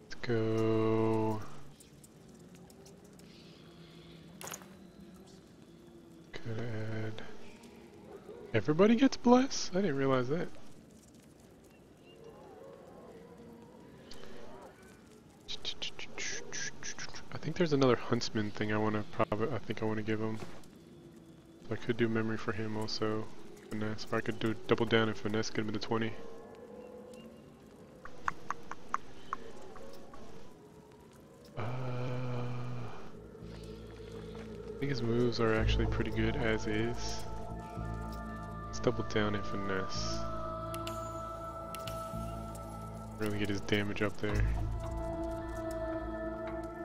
S1: Let's go. Could add. Everybody gets bless? I didn't realize that. think there's another huntsman thing I want to give him. So I could do memory for him also. Finesse, or I could do double down and finesse, get him to 20. I think his moves are actually pretty good as is. Let's double down and finesse. Really get his damage up there.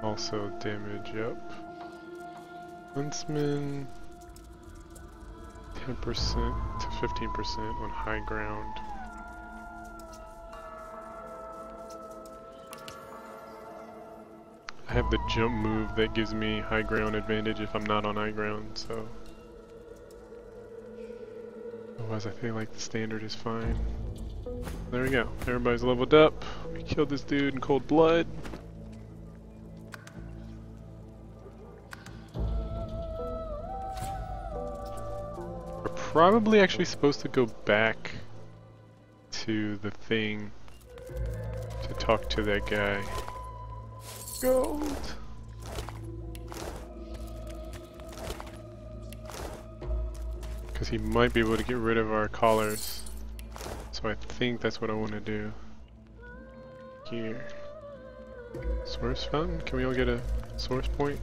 S1: Also damage up. Huntsman 10% to 15% on high ground. I have the jump move that gives me high ground advantage if I'm not on high ground, so otherwise I feel like the standard is fine. There we go. Everybody's leveled up. We killed this dude in cold blood. We're probably actually supposed to go back to the thing to talk to that guy. Gold! Because he might be able to get rid of our collars. So I think that's what I want to do. Here. Source fountain? Can we all get a source point?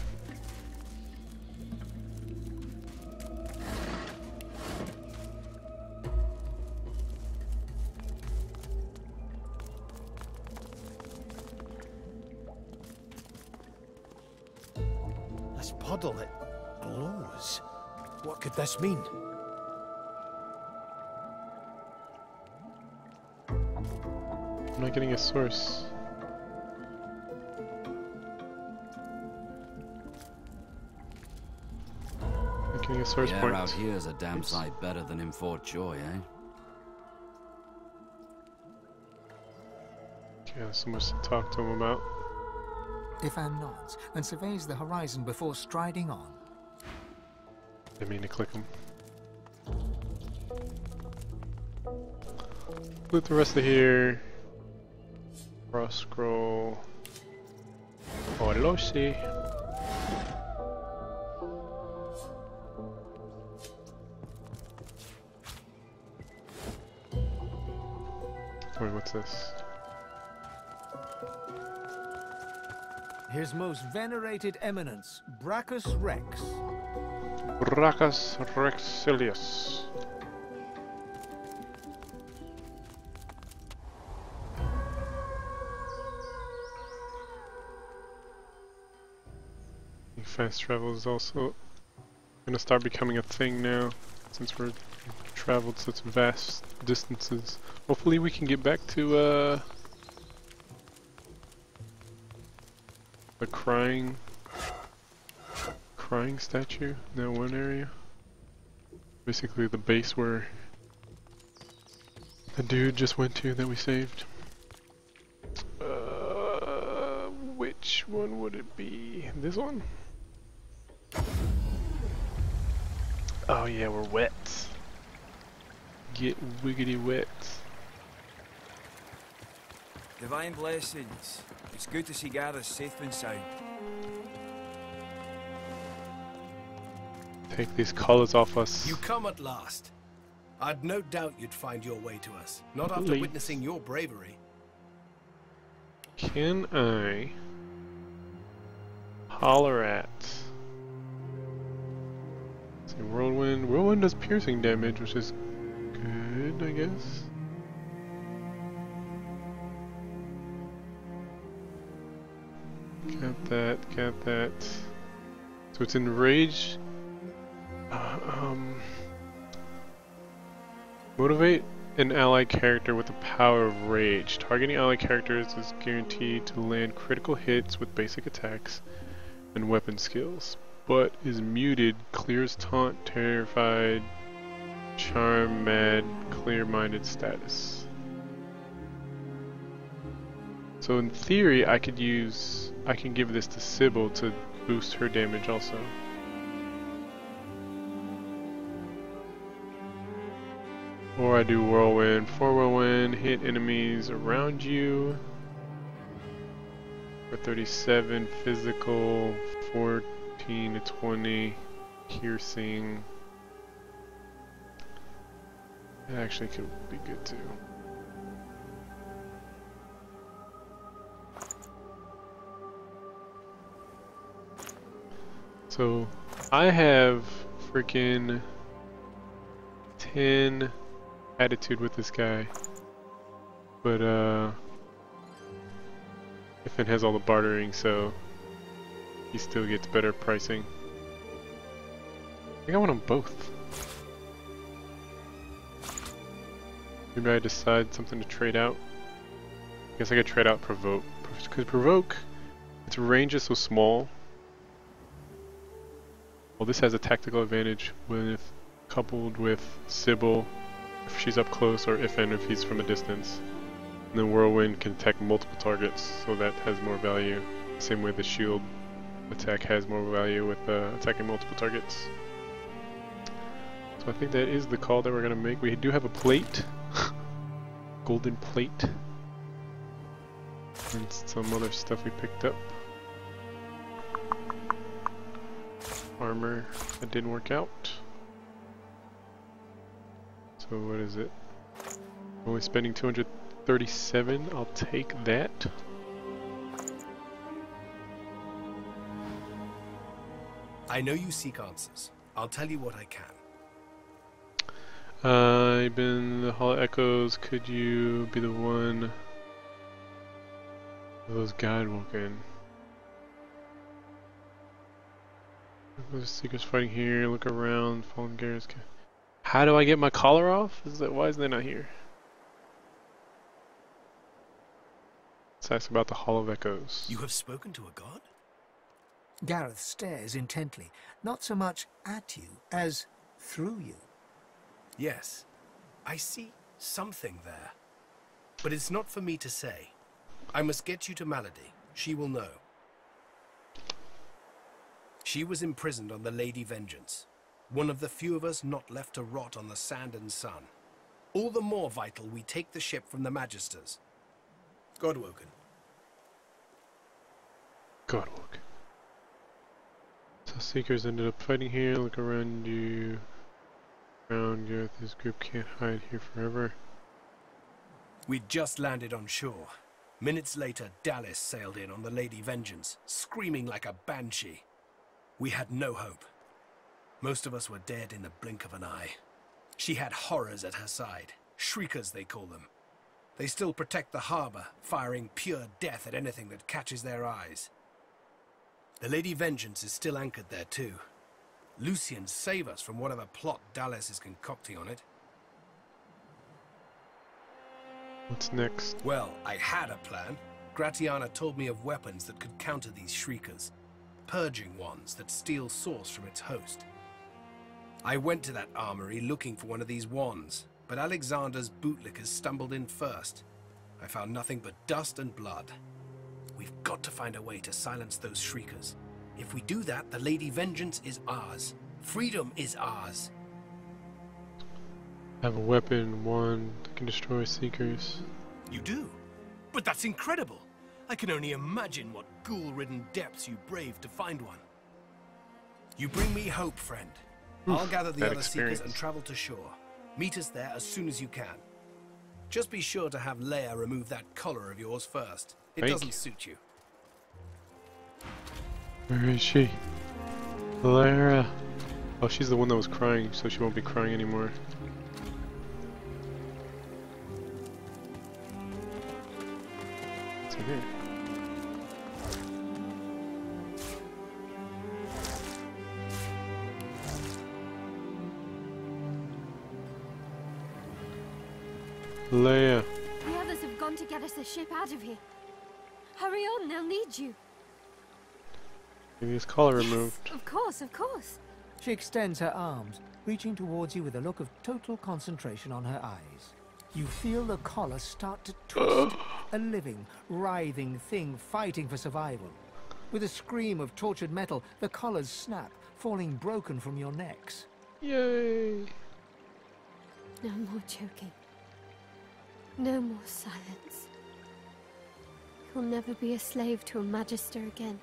S4: This puddle, it glows. What could this mean?
S1: I'm not getting a source. I'm not getting a source point.
S6: Out here's a damn sight better than in Fort Joy, eh?
S1: Yeah, so much to talk to him about.
S3: Ivan nods and surveys the horizon before striding on.
S1: I mean to click him. Loot the rest of here. Cross scroll. Olosi. Wait, what's this?
S3: His most venerated eminence, Brachus Rex.
S1: Brachus Rexilius. Fast travel is also gonna start becoming a thing now, since we're traveled such vast distances. Hopefully we can get back to the crying statue in that one area. Basically the base where the dude just went to that we saved. Which one would it be? This one? Oh yeah, we're wet. Get wiggity wet.
S7: Divine blessings. It's good to see Gareth safe and sound.
S1: Take these collars off us.
S4: You come at last. I'd no doubt you'd find your way to us. Not after
S1: Please.
S4: witnessing your bravery.
S1: Can I holler at? Let's see, whirlwind. Whirlwind does piercing damage, which is good, I guess. Got that, got that. So it's enraged. Motivate an allied character with the power of rage. Targeting allied characters is guaranteed to land critical hits with basic attacks and weapon skills, but is muted, clears taunt, terrified, charm, mad, clear-minded status. So in theory, I can give this to Sybil to boost her damage also. Or I do whirlwind. For whirlwind, hit enemies around you for 37, physical 14 to 20, piercing. That actually could be good too. So I have freaking 10 attitude with this guy, but Ifin has all the bartering, so he still gets better pricing. I think I want them both. Maybe I decide something to trade out. I guess I could trade out Provoke. Because Provoke, its range is so small. Well, this has a tactical advantage with coupled with Sybil if she's up close, or Ifin if he's from a distance. And then Whirlwind can attack multiple targets, so that has more value. Same way the shield attack has more value with attacking multiple targets. So I think that is the call that we're gonna make. We do have a plate, golden plate, and some other stuff we picked up. Armor that didn't work out. So what is it? Only spending 237. I'll take that.
S4: I know you seek answers. I'll tell you what I can.
S1: I've been the Hall of Echoes. Could you be the one of those Godwoken? There's seekers fighting here. Look around. Fallen Garrus. How do I get my collar off? Why is they not here? Let's ask about the Hall of Echoes.
S4: You have spoken to a god?
S3: Gareth stares intently, not so much at you as through you.
S4: Yes, I see something there. But it's not for me to say. I must get you to Malady. She will know. She was imprisoned on the Lady Vengeance, one of the few of us not left to rot on the sand and sun. All the more vital we take the ship from the Magisters. Godwoken.
S1: Godwoken. So Seekers ended up fighting here. Look around you. Around Gareth, this group can't hide here forever.
S4: We'd just landed on shore. Minutes later, Dallas sailed in on the Lady Vengeance, screaming like a banshee. We had no hope. Most of us were dead in the blink of an eye. She had horrors at her side. Shriekers, they call them. They still protect the harbor, firing pure death at anything that catches their eyes. The Lady Vengeance is still anchored there too. Lucian, save us from whatever plot Dallas is concocting on it.
S1: What's next?
S4: Well, I had a plan. Gratiana told me of weapons that could counter these shriekers. Purging ones that steal source from its host. I went to that armory looking for one of these wands, but Alexander's bootlickers stumbled in first. I found nothing but dust and blood. We've got to find a way to silence those shriekers. If we do that, the Lady Vengeance is ours. Freedom is ours.
S1: I have a weapon, one that can destroy Seekers.
S4: You do? But that's incredible! I can only imagine what ghoul-ridden depths you braved to find one. You bring me hope, friend. I'll gather the other Seekers and travel to shore. Meet us there as soon as you can. Just be sure to have Leia remove that collar of yours first. It doesn't suit you.
S1: Where is she? Lara. Oh, she's the one that was crying, so she won't be crying anymore. What's in here? Leia.
S2: The others have gone to get us the ship out of here. Hurry on, they'll need you.
S1: Maybe his collar removed.
S2: Of course, of course.
S3: She extends her arms, reaching towards you with a look of total concentration on her eyes. You feel the collar start to twist, a living, writhing thing fighting for survival. With a scream of tortured metal, the collars snap, falling broken from your necks.
S1: Yay!
S2: No more choking. No more silence. He'll never be a slave to a magister again.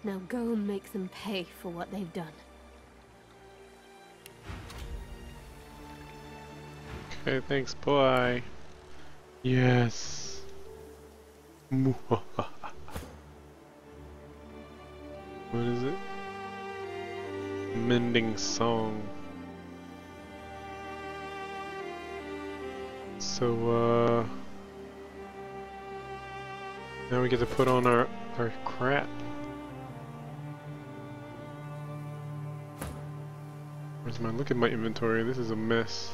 S2: Now go and make them pay for what they've done.
S1: Okay, thanks, bye. Yes. What is it? Mending song. So, now we get to put on our crap. Where's my, look at my inventory, this is a mess.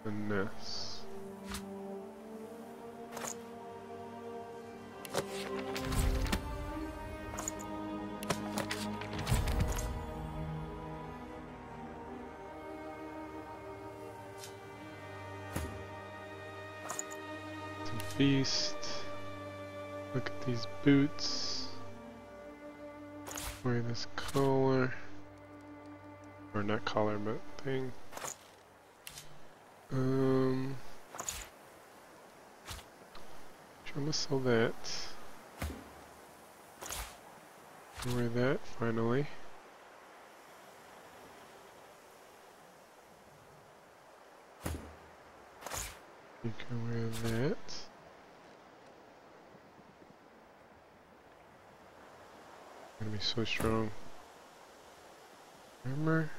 S1: A mess. Beast. Look at these boots. Wear this collar. Or not collar, but thing. I'm gonna sell that. Wear that finally. You can wear that. Gonna be so strong. Armor.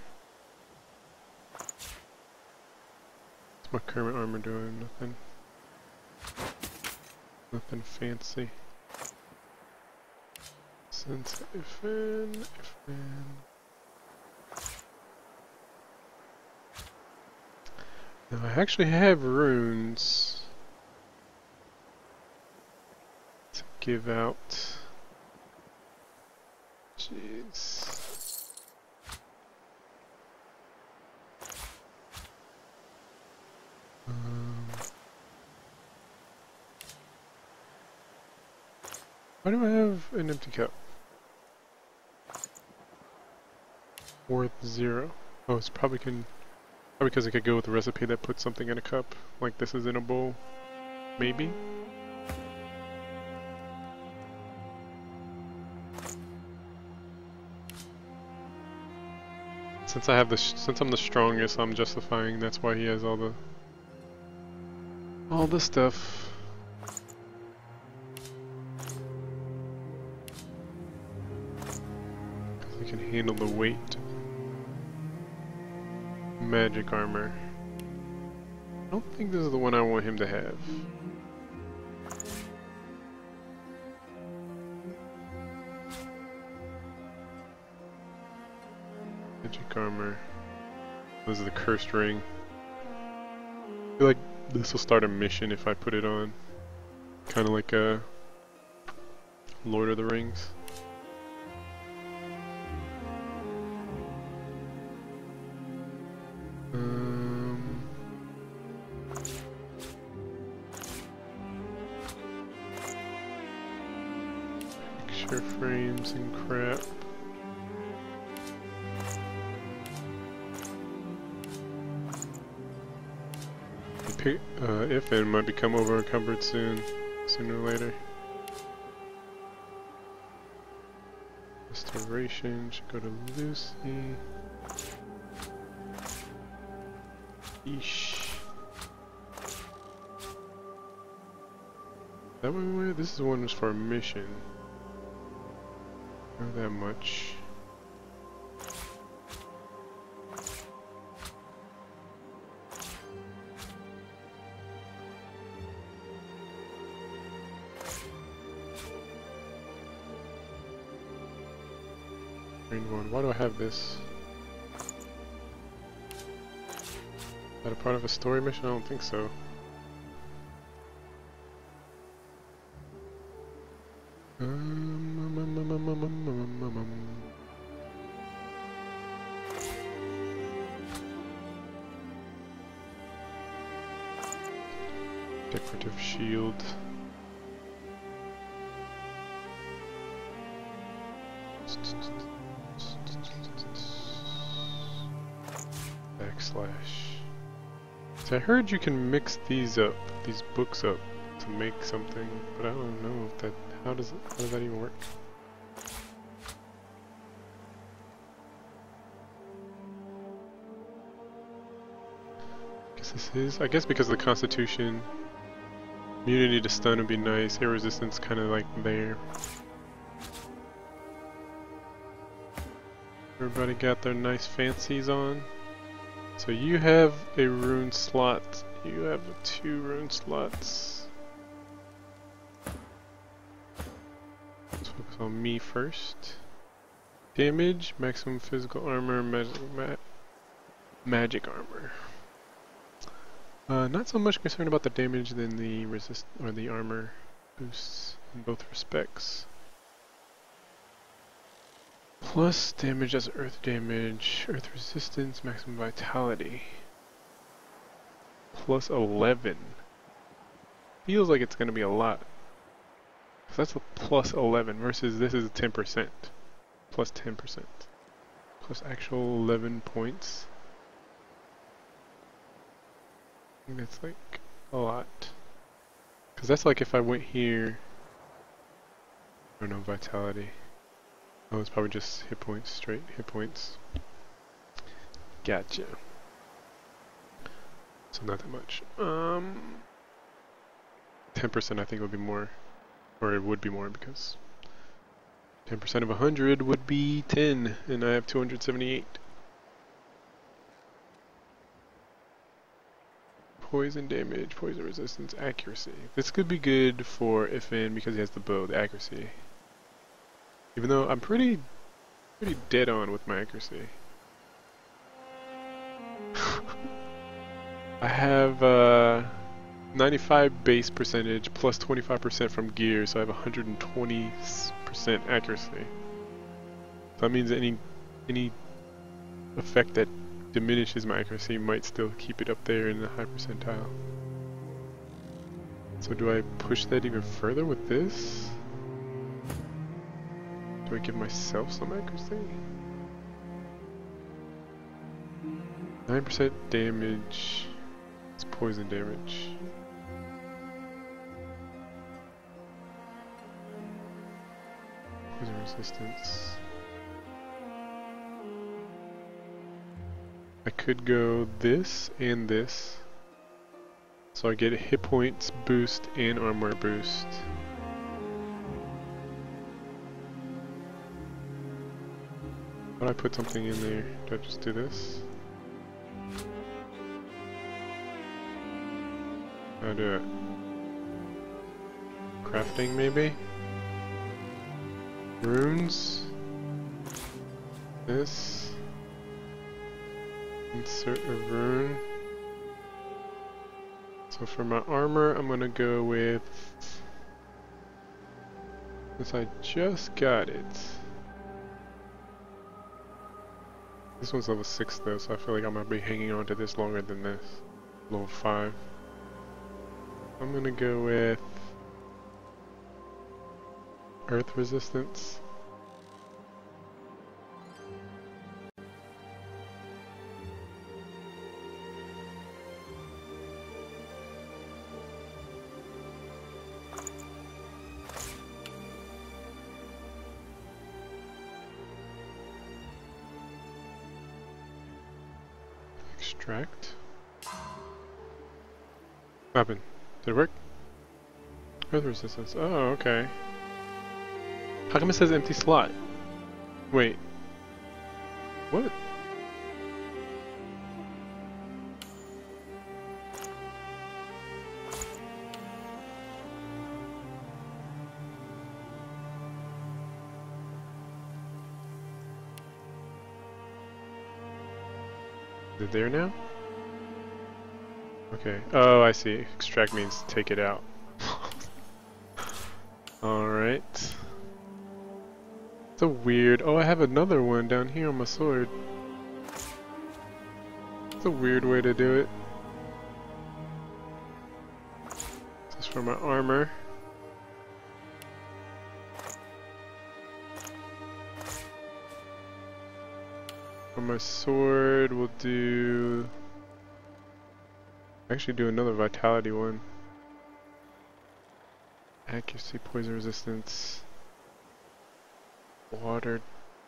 S1: What's my current armor doing? Nothing. Nothing fancy. Since if now I actually have runes to give out. Jeez. Why do I have an empty cup? Worth 0. Oh, it's probably because I could go with a recipe that puts something in a cup, like this is in a bowl. Maybe? Since I have since I'm the strongest, I'm justifying. That's why he has all the stuff. Because he can handle the weight. Magic armor. I don't think this is the one I want him to have. Magic armor. This is the cursed ring. I feel like this will start a mission if I put it on. Kind of like a Lord of the Rings. Picture frames and crap. If it might become over encumbered sooner or later. Restoration should go to Lucy. Eesh. That one, this is the one that's for a mission. Not that much. Why do I have this? Is that a part of a story mission? I don't think so. Decorative shield. slash. So I heard you can mix these up, these books up, to make something, but I don't know if that. How does that even work? I guess because of the Constitution, immunity to stun would be nice, air resistance kind of like there. Everybody got their nice fancies on. So you have a rune slot, you have 2 rune slots. Let's focus on me first. Damage, maximum physical armor, magic armor. Not so much concerned about the damage than the the armor boosts in both respects. Plus damage as earth damage, earth resistance, maximum vitality. Plus 11. Feels like it's gonna be a lot. So that's a plus 11 versus this is 10%. Plus 10%. Plus actual 11 points. I think that's like a lot. Because that's like if I went here. I don't know, vitality. Oh, it's probably just hit points, straight hit points. Gotcha. So not that much. 10% I think would be more. Or it would be more because 10% of 100 would be 10, and I have 278. Poison damage, poison resistance, accuracy. This could be good for FN because he has the bow, the accuracy. Even though I'm pretty dead on with my accuracy. I have 95 base percentage plus 25% from gear, so I have 120% accuracy. So that means any effect that diminishes my accuracy might still keep it up there in the high percentile. So do I push that even further with this? Do I give myself some accuracy? 9% damage. It's poison damage. Poison resistance. I could go this and this. So I get a hit points boost and armor boost. Why do I put something in there? Do I just do this? How do I do it? Crafting maybe? Runes? This? Insert a rune. So for my armor, I'm gonna go with, since I just got it. This one's level 6 though, so I feel like I'm gonna be hanging on to this longer than this. Level 5. I'm gonna go with earth resistance. Extract. What happened? Did it work? Earth resistance. Oh, okay. How come it says empty slot? Wait. What? Is it there now? Okay. Oh, I see. Extract means take it out. Alright. It's a weird... Oh, I have another one down here on my sword. It's a weird way to do it. This is for my armor. For my sword, we'll do Actually do another vitality one. Accuracy, poison resistance, water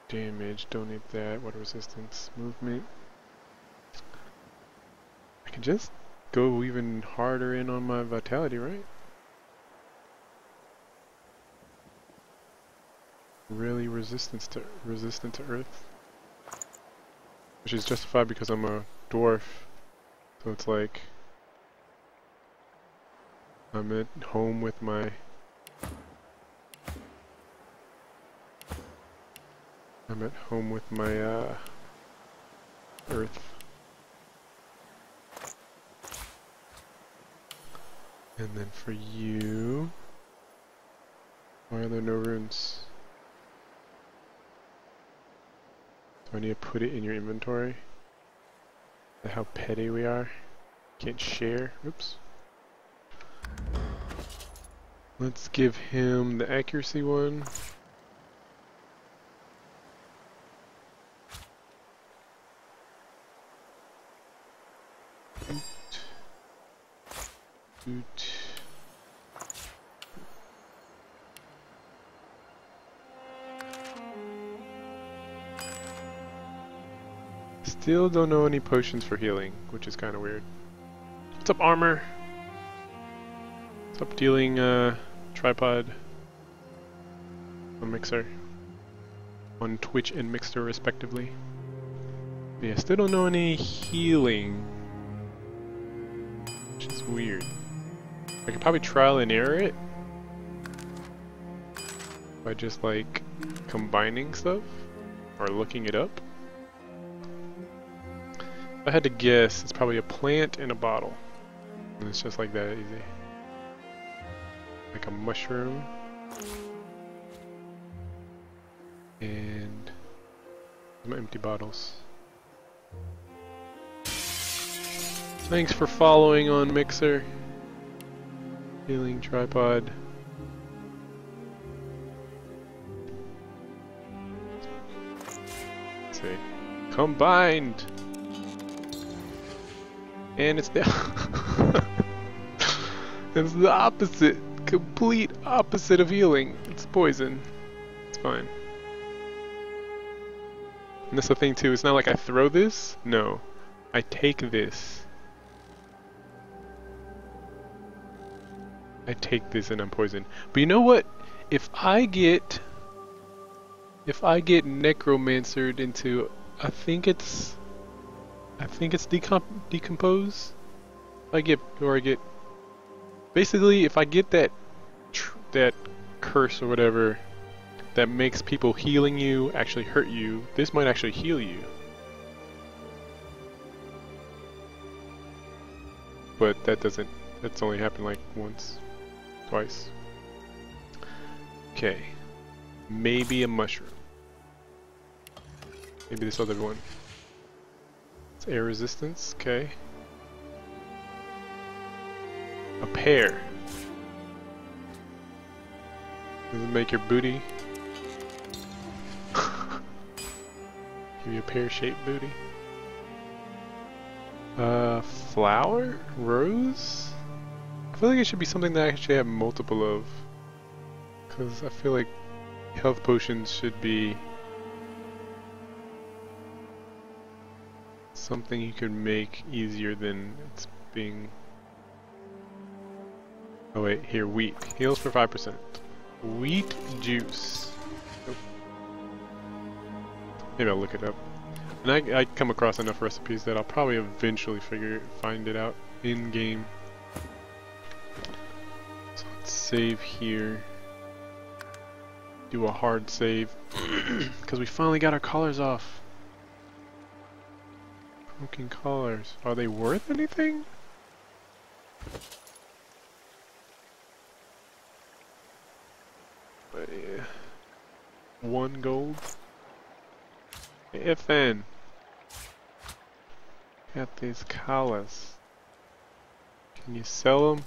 S1: damage, don't need that, water resistance, movement. I can just go even harder in on my vitality, right? Really resistant to earth. Which is justified because I'm a dwarf. So it's like I'm at home with my earth. And then for you, why are there no runes? Do I need to put it in your inventory? How petty we are. Can't share. Oops. Let's give him the accuracy one. Boot. Still don't know any potions for healing, which is kind of weird. What's up, armor? What's up, dealing tripod on Mixer? On Twitch and Mixer, respectively. But yeah, still don't know any healing, which is weird. I could probably trial and error it by just like combining stuff or looking it up. If I had to guess, it's probably a plant in a bottle. And it's just like that easy. Like a mushroom. And some empty bottles. Thanks for following on Mixer. Healing tripod. Let's see. Combined! And it's the it's the opposite, complete opposite of healing. It's poison. It's fine. And that's the thing too, it's not like I throw this. No. I take this. I take this and I'm poisoned. But you know what? If I get necromancered into, I think it's decompose. Basically, if I get that curse or whatever that makes people healing you actually hurt you, this might actually heal you. But that's only happened like once, twice. Okay, maybe a mushroom. Maybe this other one. Air resistance, okay. A pear. Does it make your booty? Give you a pear-shaped booty. Flower? Rose? I feel like it should be something that I actually have multiple of. Because I feel like health potions should be something you could make easier than it's being... Oh wait, here, wheat. Heals for 5%. Wheat juice. Nope. Maybe I'll look it up. And I come across enough recipes that I'll probably eventually find it out in game. So let's save here. Do a hard save. Because we finally got our collars off. Pumpkin collars. Are they worth anything? But yeah. 1 gold. If then. Got these collars. Can you sell them?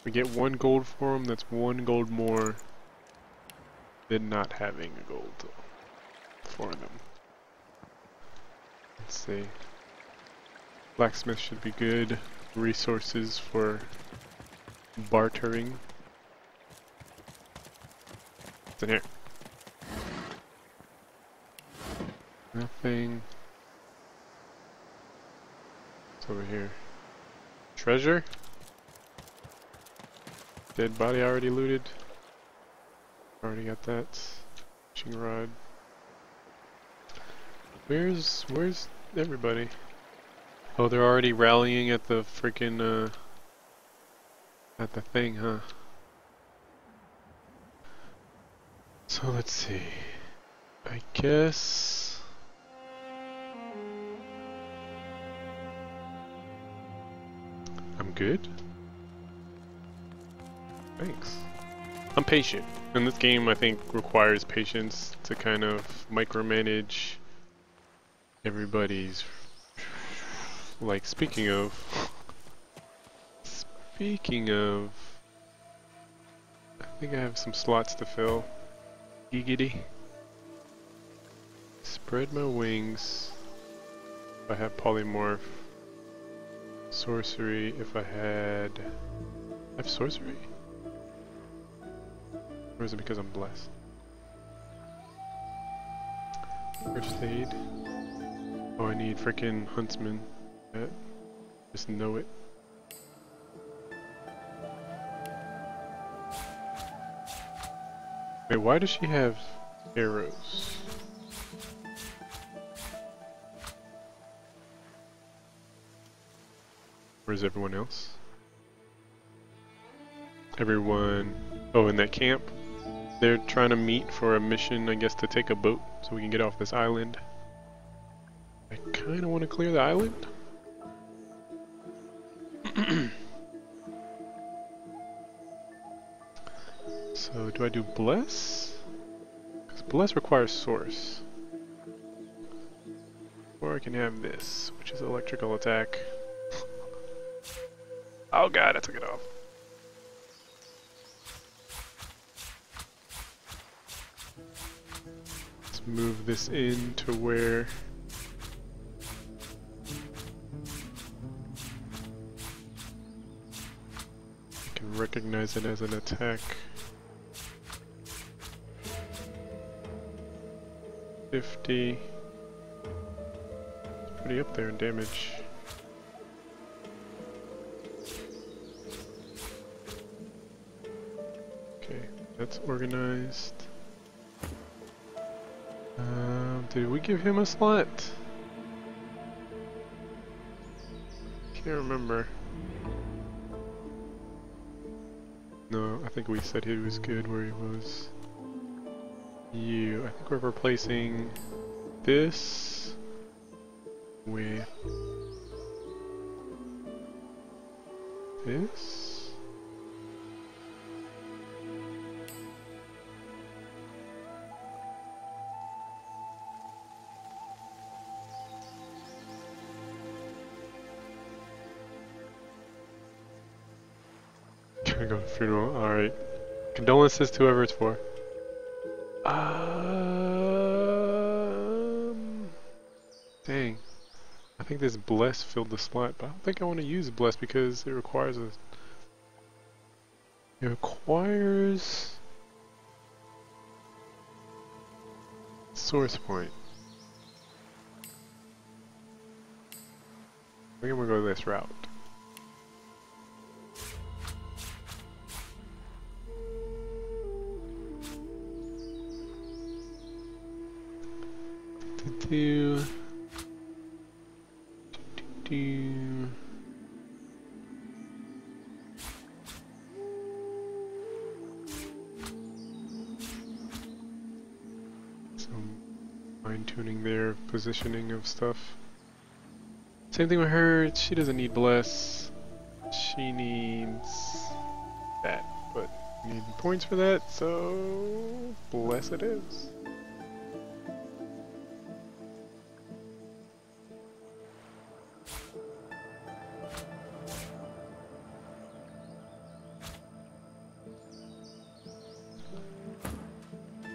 S1: We get 1 gold for them, that's 1 gold more than not having a gold. for them. Let's see. Blacksmith should be good. Resources for bartering. What's in here? Nothing. What's over here? Treasure? Dead body already looted. Already got that. Fishing rod. Where's everybody? Oh, they're already rallying at the freaking at the thing, huh? So let's see. I guess I'm good. Thanks. I'm patient. And this game, I think, requires patience to kind of micromanage everybody's. Like, speaking of, I think I have some slots to fill. Giggity. Spread my wings. If I have polymorph. Sorcery, if I had... I have sorcery? Or is it because I'm blessed? First aid. Oh, I need freaking huntsman. Just know it. Wait, why does she have arrows? Where's everyone else? Everyone... Oh, in that camp? They're trying to meet for a mission, I guess, to take a boat so we can get off this island. I kind of want to clear the island. So, do I do Bless? Because Bless requires Source. Or I can have this, which is electrical attack. Oh god, I took it off. Let's move this in to where... I can recognize it as an attack. 50. Pretty up there in damage. Okay, that's organized. Did we give him a slot? Can't remember. No, I think we said he was good where he was. You, I think we're replacing this with this. Can I go to the funeral? Alright. Condolences to whoever it's for. Dang. I think this Bless filled the slot, but I don't think I want to use Bless because it requires a... It requires... Source point. I think I'm gonna go this route. Do some fine-tuning there, positioning of stuff. Same thing with her, she doesn't need Bless. She needs that, but we need points for that, so Bless it is.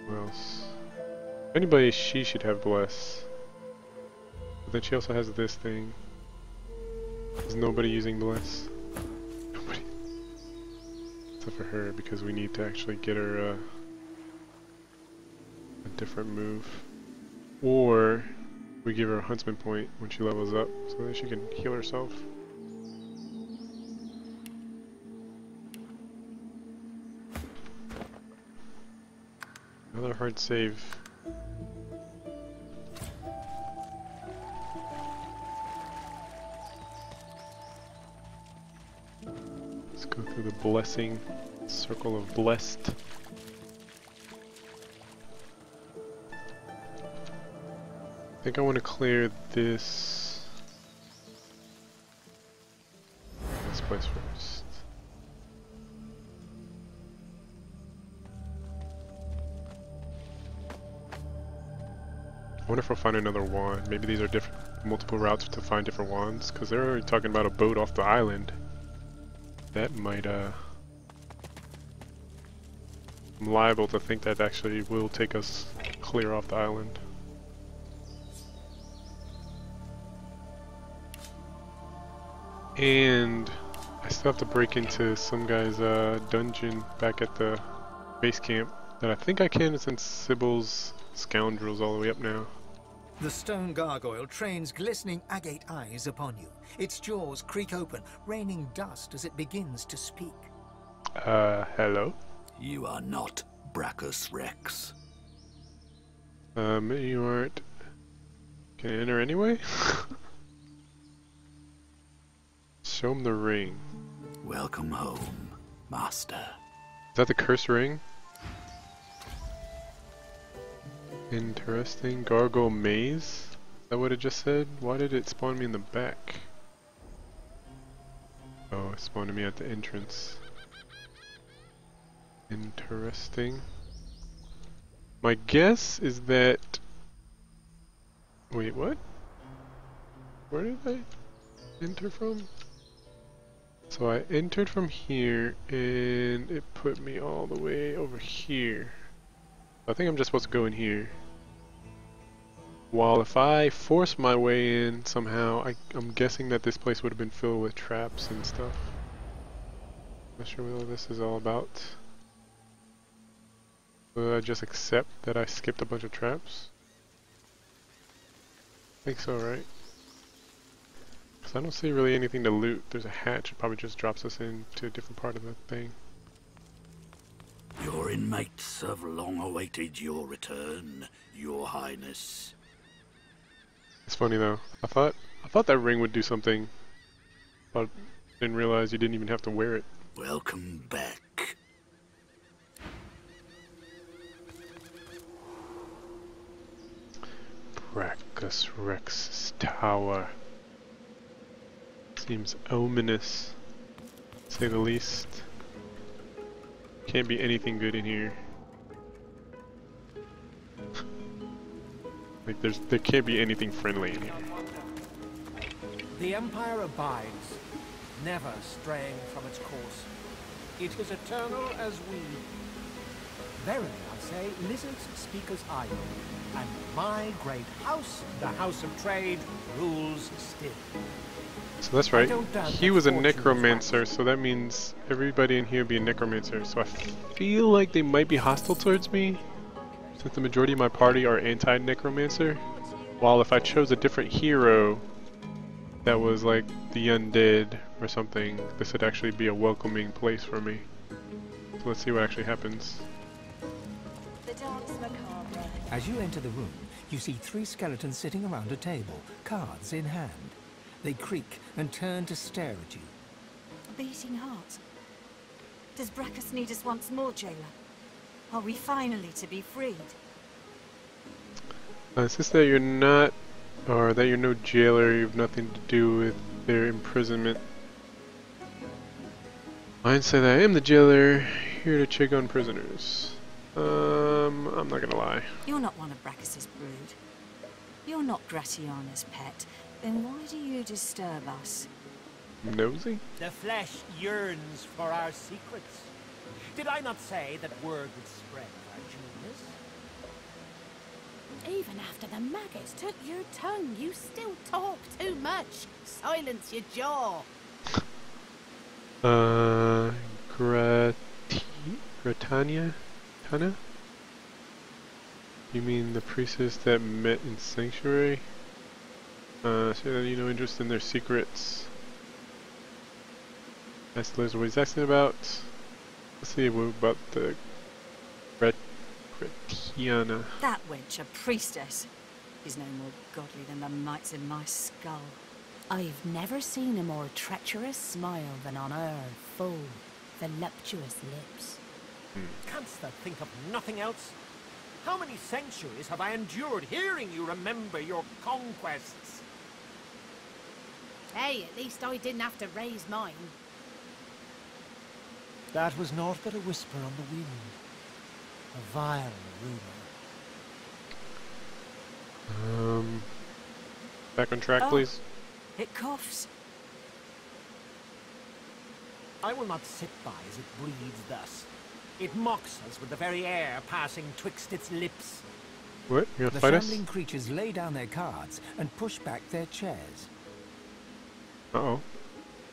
S1: Who else? Anybody, she should have bless. But then she also has this thing. There's nobody using bless. Nobody. Except for her, because we need to actually get her a different move. Or we give her a huntsman point when she levels up so that she can heal herself. Another hard save. Let's go through the blessing circle of blessed. I think I want to clear this place first. I wonder if we'll find another wand. Maybe these are different, multiple routes to find different wands, because they're already talking about a boat off the island. That might, I'm liable to think that actually will take us clear off the island. And I still have to break into some guy's dungeon back at the base camp that I think I can since Sybil's scoundrel's all the way up now.
S3: The stone gargoyle trains glistening agate eyes upon you. Its jaws creak open, raining dust as it begins to speak.
S1: Hello?
S4: You are not Brachus Rex.
S1: You aren't... Can I enter anyway? Show him the ring.
S4: Welcome home, master.
S1: Is that the cursed ring? Interesting. Gargoyle maze? Is that what it just said? Why did it spawn me in the back? Oh, it spawned me at the entrance. Interesting. My guess is that... Wait, what? Where did I enter from? So I entered from here and it put me all the way over here. I think I'm just supposed to go in here. While if I force my way in somehow, I'm guessing that this place would have been filled with traps and stuff. Not sure what this is all about. Will I just accept that I skipped a bunch of traps? I think so, right? Because I don't see really anything to loot. There's a hatch, it probably just drops us into a different part of the thing.
S8: Your inmates have long awaited your return, Your Highness.
S1: It's funny though. I thought that ring would do something, but didn't realize you didn't even have to wear it.
S8: Welcome back.
S1: Brachus Rex's tower. Seems ominous, to say the least. Can't be anything good in here. Like there can't be anything friendly in here.
S3: The Empire abides, never straying from its course. It is eternal as we. Verily, I say, lizards speak as I do, and my great house, the House of Trade, rules still.
S1: So that's right. He was a necromancer, so that means everybody in here would be a necromancer. So I feel like they might be hostile towards me, since the majority of my party are anti-necromancer. While if I chose a different hero that was like the undead or something, this would actually be a welcoming place for me. So let's see what actually happens.
S3: As you enter the room, you see 3 skeletons sitting around a table, cards in hand. They creak and turn to stare at you.
S9: A beating heart. Does Brachus need us once more, jailer? Are we finally to be freed?
S1: It's just that you're not, or that you're no jailer, you have nothing to do with their imprisonment. Mine say that I am the jailer, here to check on prisoners. I'm not gonna lie.
S9: You're not one of Brachus's brood. You're not Gratiana's pet. Then why do you disturb us?
S1: Nosy?
S10: The flesh yearns for our secrets. Did I not say that word would spread of our genius?
S11: Even after the maggots took your tongue, you still talk too much. Silence your jaw.
S1: Gratania? Tana? You mean the priestess that met in Sanctuary? So that you know interest in their secrets. Ask Liz what he's asking about. Let's see what about the Gratiana.
S9: That wench, a priestess, is no more godly than the mites in my skull.
S11: I've never seen a more treacherous smile than on her full, voluptuous lips.
S10: Canst thou think of nothing else? How many centuries have I endured hearing you remember your conquests?
S11: Hey, at least I didn't have to raise mine.
S3: That was naught but a whisper on the wind. A vile rumor.
S1: Back on track, please.
S9: It coughs.
S10: I will not sit by as it breathes thus. It mocks us with the very air passing twixt its lips.
S1: What? You're
S3: The
S1: gonna fight us?
S3: shambling creatures lay down their cards and push back their chairs.
S1: Uh-oh.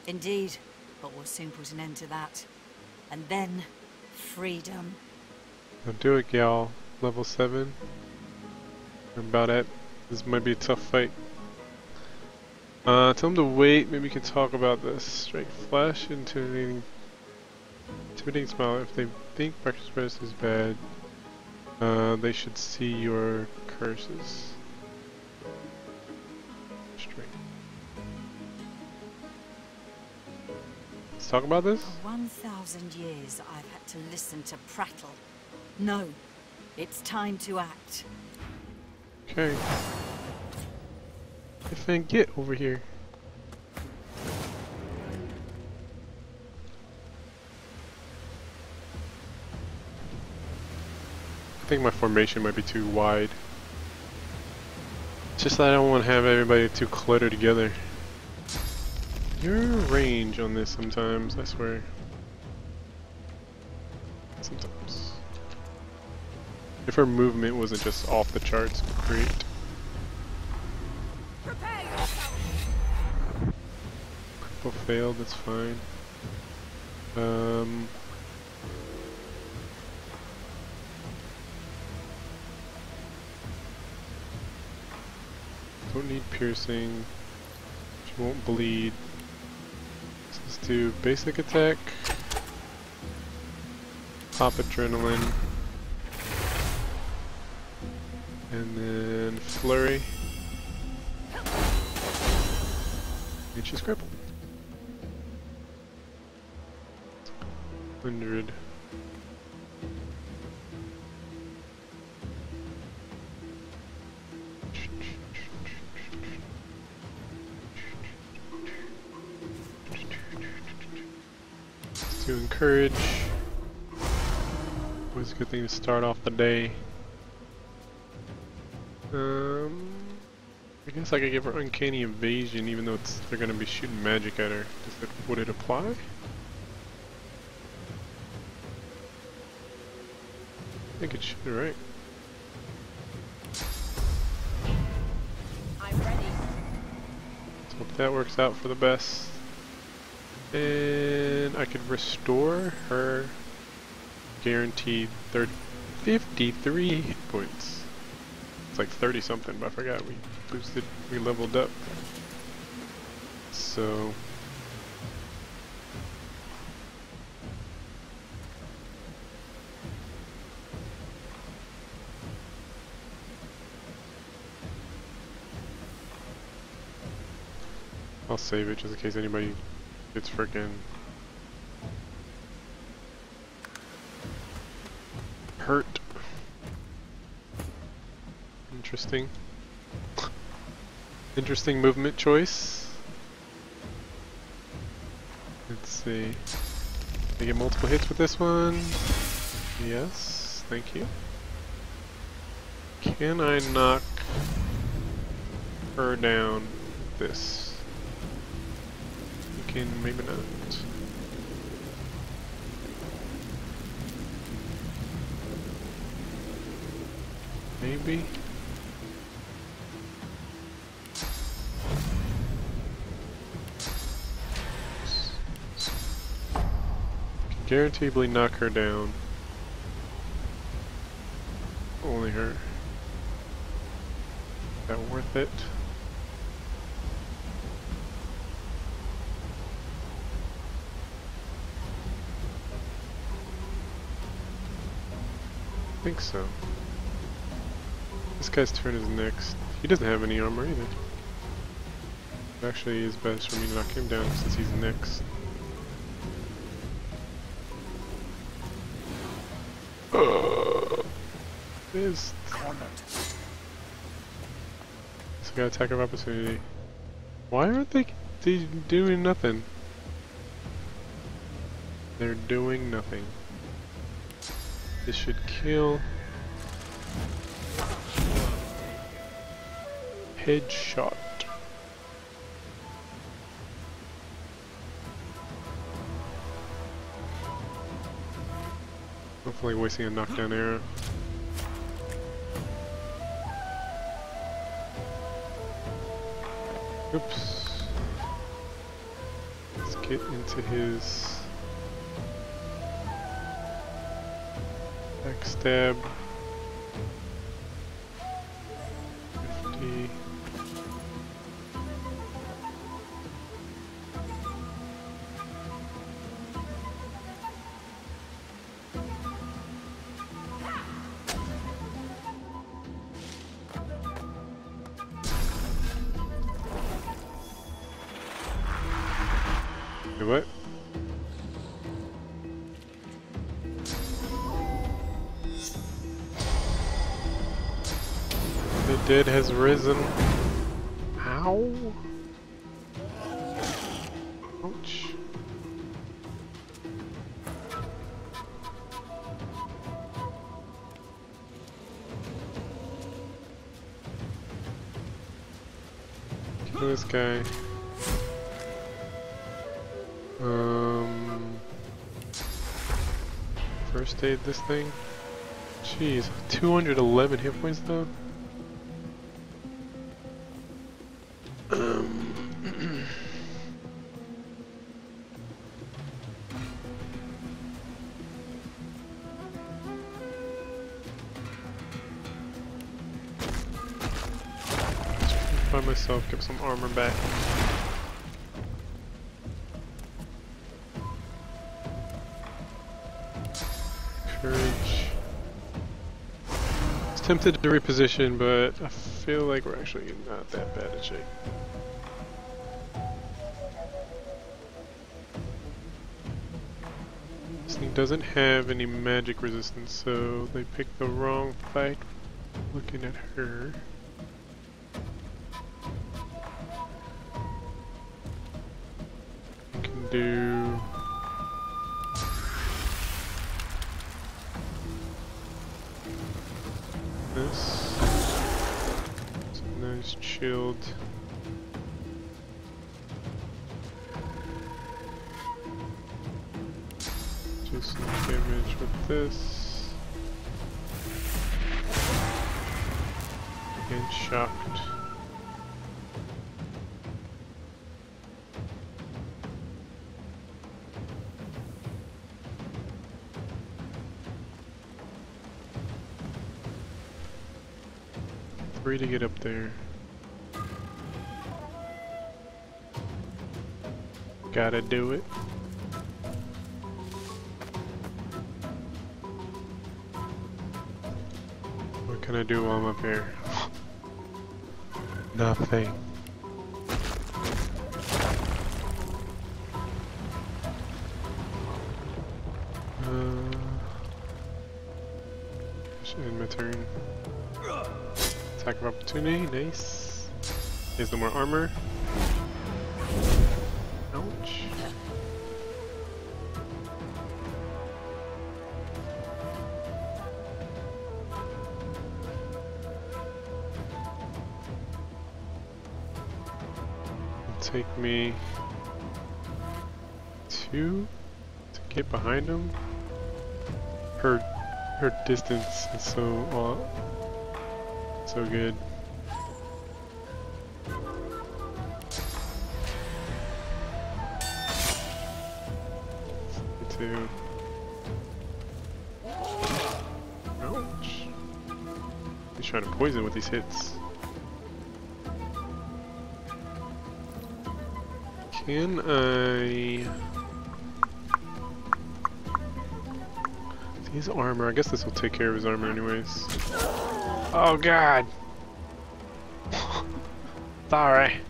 S9: Indeed, but we'll soon put an end to that. And then, freedom.
S1: Now do it, gal. Level 7. I'm about at. This might be a tough fight. Tell them to wait. Maybe we can talk about this. Strike flash, intimidating smile. If they think breakfast breast is bad, they should see your curses. Strike. Let's talk about this.
S9: For 1,000 years, I've had to listen to prattle. No, it's time to act.
S1: Okay. If I get over here. I think my formation might be too wide. It's just that I don't want to have everybody too cluttered together. Your range on this sometimes, I swear. Sometimes. If her movement wasn't just off the charts, great. Cripple failed, that's fine. Don't need piercing. She won't bleed. So let's do basic attack. Pop adrenaline. And then flurry. And she's crippled. 100. To encourage. Always a good thing to start off the day. I guess I could give her uncanny evasion even though they're gonna be shooting magic at her. Would it apply? I think it should, right?
S11: I'm ready.
S1: Let's hope that works out for the best. And I could restore her guaranteed 53 hit points. It's like 30 something, but I forgot we boosted, we leveled up. So I'll save it just in case anybody gets frickin' hurt. Interesting. Interesting movement choice. Let's see. Can I get multiple hits with this one? Yes, thank you. Can I knock her down with this? Can maybe not. Maybe. guaranteedly knock her down. Only her. Is that worth it? I think so. This guy's turn is next. He doesn't have any armor either. It actually is best for me to knock him down since he's next. Is this guy attack of opportunity? Why aren't they doing nothing? They're doing nothing. This should kill. Headshot. Hopefully wasting a knockdown arrow. Oops. Let's get into his backstab. 50. What? The dead has risen. Ow! Ouch. Kill this guy. First aid this thing. Jeez, 211 hit points though. Find myself, get some armor back. Courage. I was tempted to reposition, but I feel like we're actually not that bad a shape. This thing doesn't have any magic resistance, so they picked the wrong fight. Looking at her. You can do this. It's a nice chilled. Do some damage with this. And shocked. Free to get up there. Gotta do it. What can I do while I'm up here? Nothing. Should end my turn. Attack of opportunity, nice. He has no more armor. Ouch. It'll take me 2 to get behind him. Her distance is so good. 2. trying to poison with these hits. Can I... His armor, I guess this will take care of his armor anyways. Oh god! Sorry.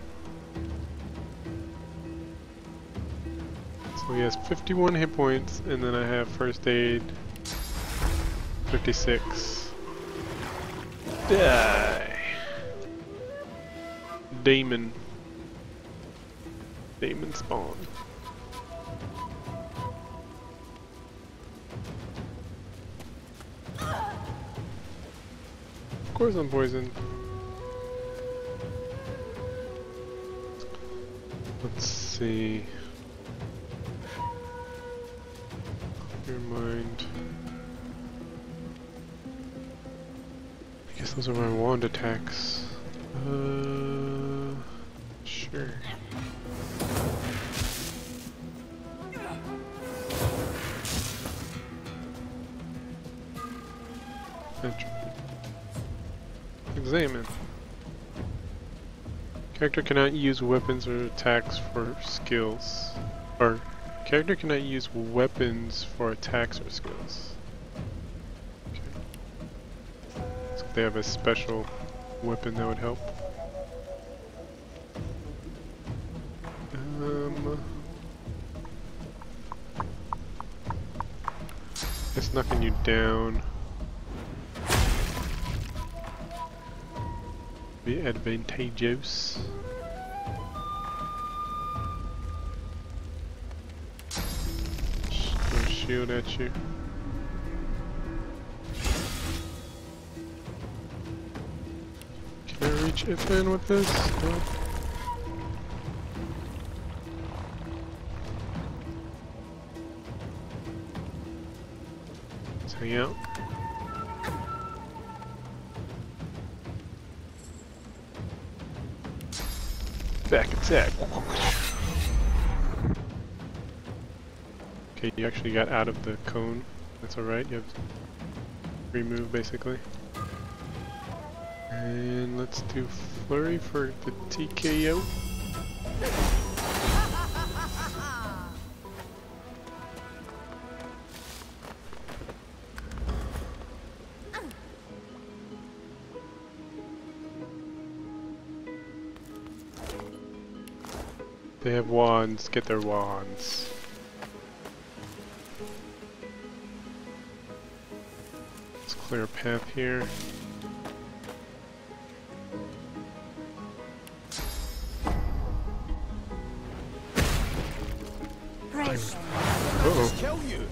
S1: So he has 51 hit points, and then I have first aid 56. Die! Demon. Demon spawn. Of course I'm poisoned. Let's see. Your mind. I guess those are my wand attacks. Sure. Examine. Character cannot use weapons or attacks for skills. Or, character cannot use weapons for attacks or skills. Okay. So they have a special weapon that would help. It's knocking you down. Be advantageous. Throw a shield at you. Can I reach FN with this? No. Let's hang out. Back attack. Okay, you actually got out of the cone. That's alright, you have free move basically. And let's do flurry for the TKO. They have wands, get their wands. Let's clear a path here. Uh-oh.
S10: Kill you.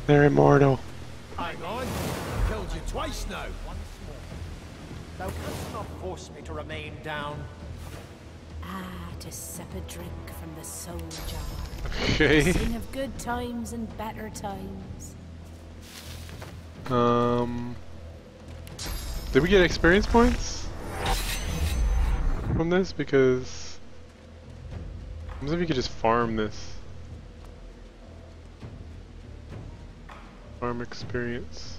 S1: They're immortal.
S10: Hang on. Killed you twice now. Thou canst not force me to remain down.
S11: Ah, to sip a drink from the soul jar.
S1: Okay.
S11: Sing of good times and better times.
S1: Did we get experience points from this? Because I wonder if you could just farm this. Farm experience.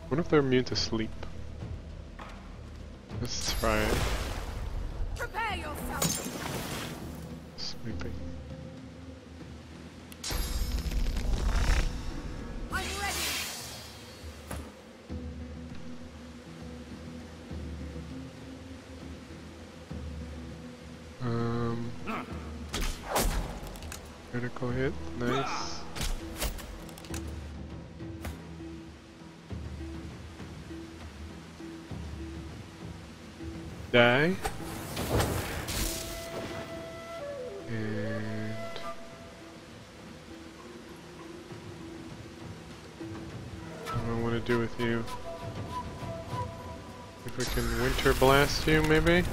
S1: What if they're immune to sleep? Let's try it.
S2: Prepare yourself.
S1: Sleeping.
S2: I'm ready.
S1: Critical hit, nice. Die. And what do I want to do with you? If we can winter blast you, maybe?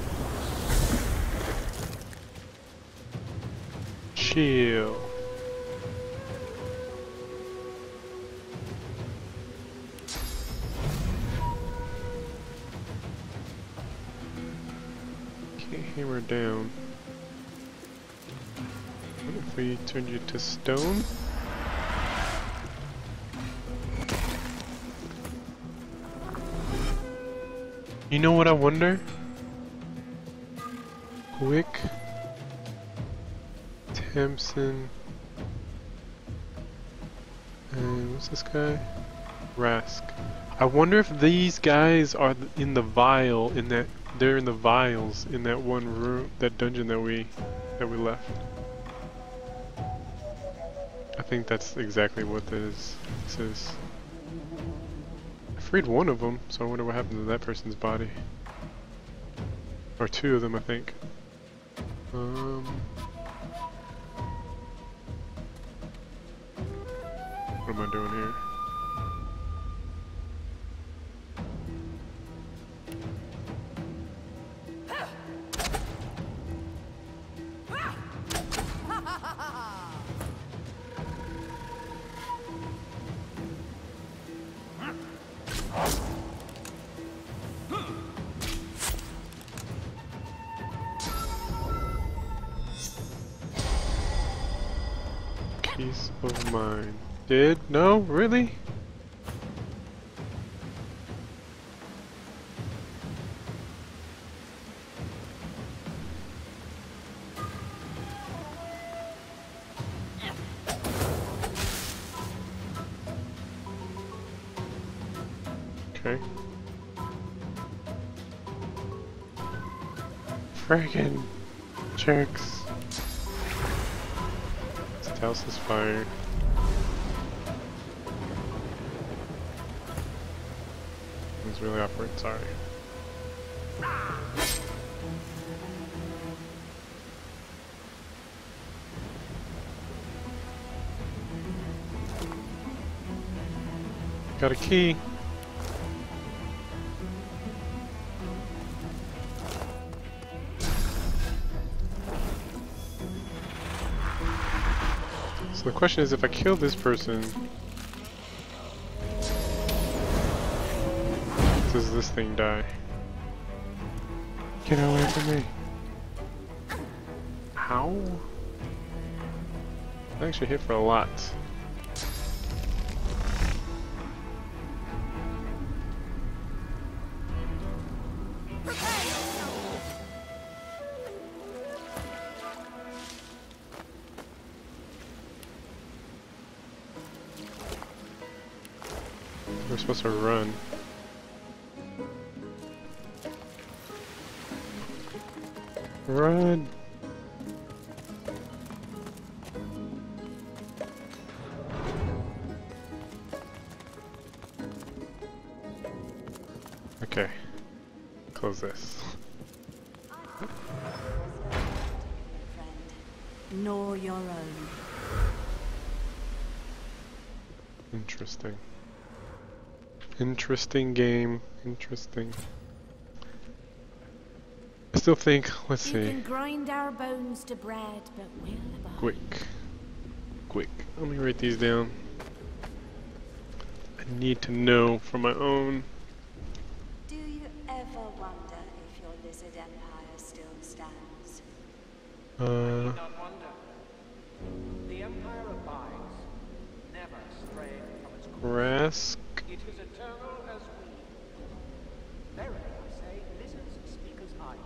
S1: Chill. Hammer down. What if we turned you to stone? You know what I wonder? Quick. Tamsin. And what's this guy? Rask. I wonder if these guys are in the vial in that they're in the vials in that one room, that dungeon that we left. I think that's exactly what this is. I freed one of them, so I wonder what happened to that person's body. Or two of them, I think. What am I doing here? Peace of mind. Did? No? Really? Okay. Friggin' jerks. This house is fire. It's really awkward, sorry. Got a key. So the question is, if I kill this person, does this thing die? Get away from me. Ow. I actually hit for a lot. We're supposed to run. Run! Okay. Close this.
S9: Nor your own.
S1: Interesting. Interesting game. Interesting. I still think, let's see.
S11: You can grind our bones to bread, but we'll abide.
S1: Quick. Quick. Let me write these down. I need to know for my own.
S9: Do you ever wonder if your lizard empire still stands?
S10: I do not wonder. The empire abides, never straying from its course.
S1: Rask.
S10: It is eternal as we. Verily, I say, lizards speak as I do,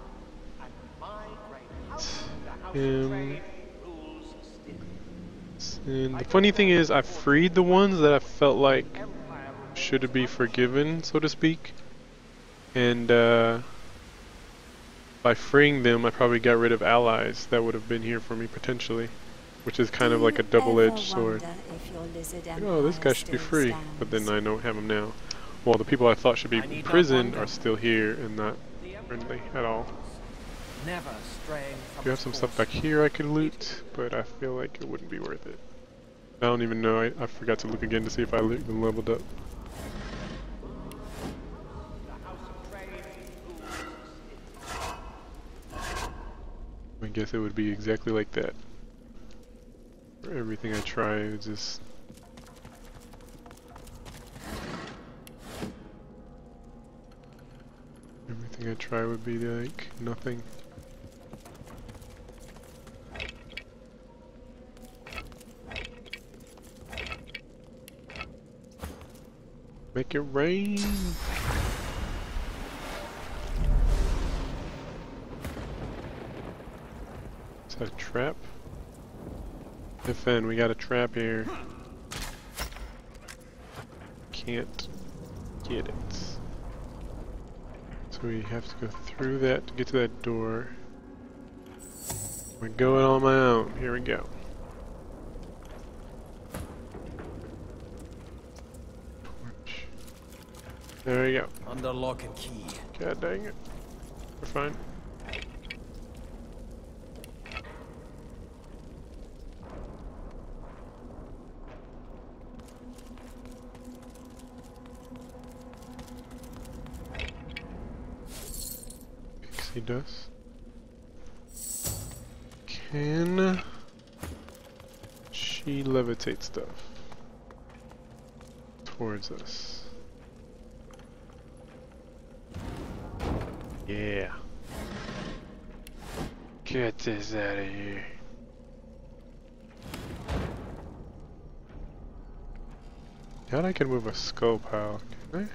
S10: and my great house, the house of trade, rules still.
S1: And the funny thing is, I freed the ones that I felt like should be forgiven, so to speak. And by freeing them, I probably got rid of allies that would have been here for me potentially, which is kind of like a double-edged sword. Like, oh, this guy should be free, but then I don't have him now. Well, the people I thought should be imprisoned are still here and not friendly at all.
S10: Never straying from
S1: Do have some stuff back here I could loot, but I feel like it wouldn't be worth it. I don't even know. I forgot to look again to see if I leveled up. I guess it would be exactly like that. For everything I try, it's just... Everything I try would be like nothing. Make it rain. Is that a trap? FN, we got a trap here. Can't get it. So we have to go through that to get to that door. We're going on my own. Here we go. Torch. There we go.
S7: Under lock and key.
S1: God dang it. We're fine. Pixie dust. Can she levitate stuff towards us? Yeah. Get this out of here. Doubt I can move a skull pile, can I?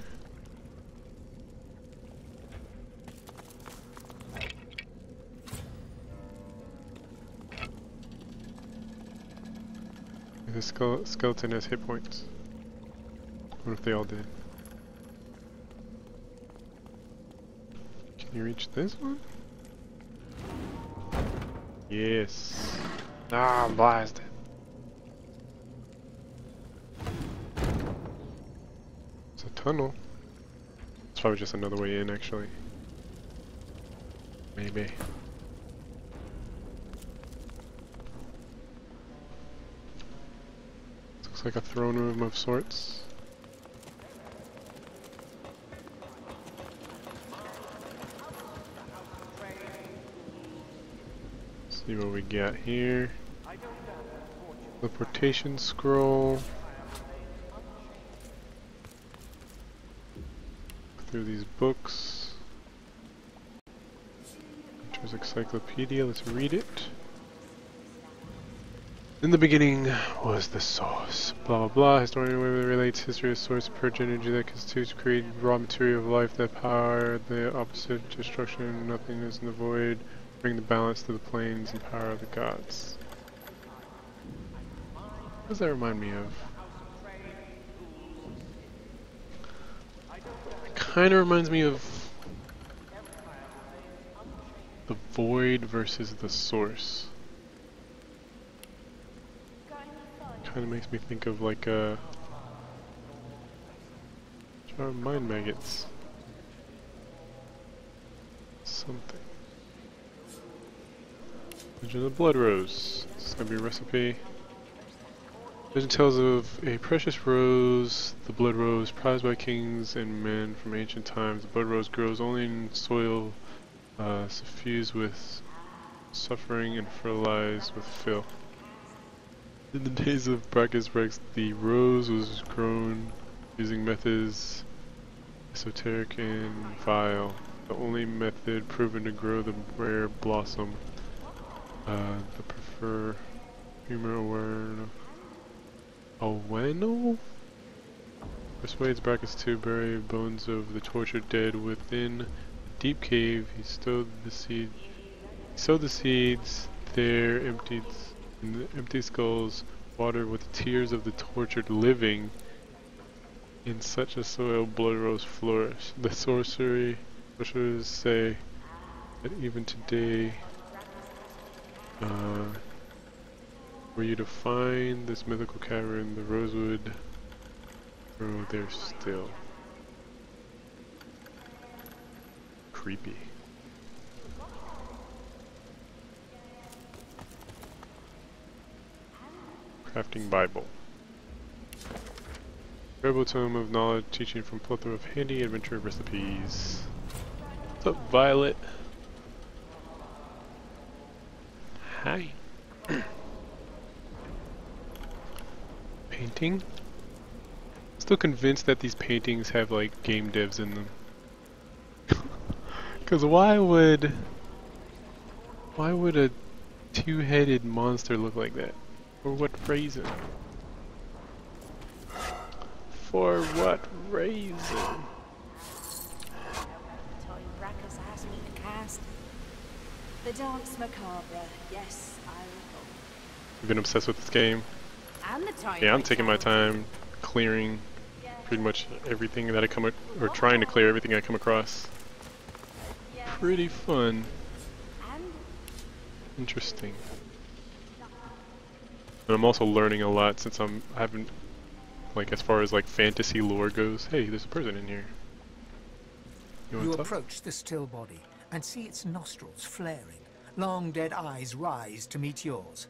S1: The skeleton has hit points. What if they all did? Can you reach this one? Yes. Ah, I'm blasted. It's a tunnel. It's probably just another way in, actually. Maybe. Looks like a throne room of sorts. See what we got here. Teleportation scroll. Through these books. There's encyclopedia, let's read it. In the beginning was the source. Blah blah blah. Historian relates history of source, purge energy that constitutes create raw material of life that power the opposite destruction, nothingness in the void, bring the balance to the planes and power of the gods. What does that remind me of? It kinda reminds me of the void versus the source. Kind of makes me think of like a jar of mind maggots. Something. Legend of the Blood Rose. This is gonna be a recipe. Legend tells of a precious rose, the blood rose, prized by kings and men from ancient times. The blood rose grows only in soil suffused with suffering and fertilized with filth. In the days of Brachus Rex, the rose was grown using methods esoteric and vile. The only method proven to grow the rare blossom. The prefer humor Oweno persuades Brachus to bury bones of the tortured dead within a deep cave. He sowed the seeds there, emptied in the empty skulls, watered with tears of the tortured living. In such a soil, blood rose flourish. The sorcerers say that even today, were you to find this mythical cavern, the rose would grow there still. Creepy. Crafting Bible. Rebel tome of knowledge, teaching from plethora of handy adventure recipes. What's up, Violet? Hi. Painting? Still convinced that these paintings have like game devs in them. Cause why would a two-headed monster look like that? For what reason? For what reason?
S9: Time Brackus asked me to cast. The Dance Macabre, yes, I recall.
S1: I've been obsessed with this game.
S9: And the time
S1: Yeah, I'm taking my time clearing pretty much everything that I come or trying to clear everything I come across. Pretty fun. Interesting. And I'm also learning a lot since I haven't, like, as far as like fantasy lore goes. Hey, there's a person in here.
S3: You approach the still body and see its nostrils flaring. Long dead eyes rise to meet yours.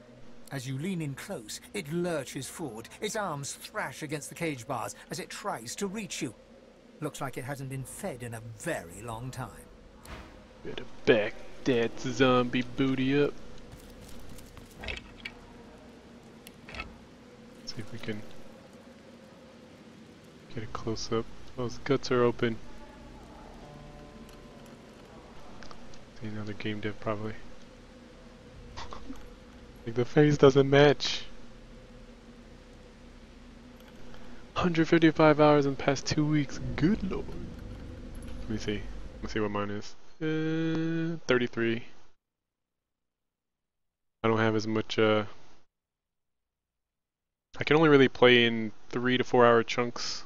S3: As you lean in close, it lurches forward. Its arms thrash against the cage bars as it tries to reach you. Looks like it hasn't been fed in a very long time.
S1: Better back that zombie booty up. See if we can get a close up. Those guts are open. See another game dev probably. Like the face doesn't match. 155 hours in the past 2 weeks. Good lord. Let me see. Let's see what mine is. 33. I don't have as much. I can only really play in 3 to 4 hour chunks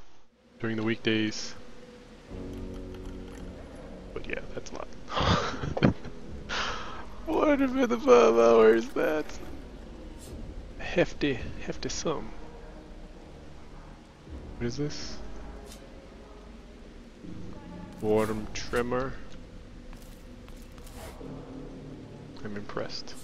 S1: during the weekdays. But yeah, that's a lot. 455 hours. That's hefty sum. What is this? Worm trimmer. I'm impressed.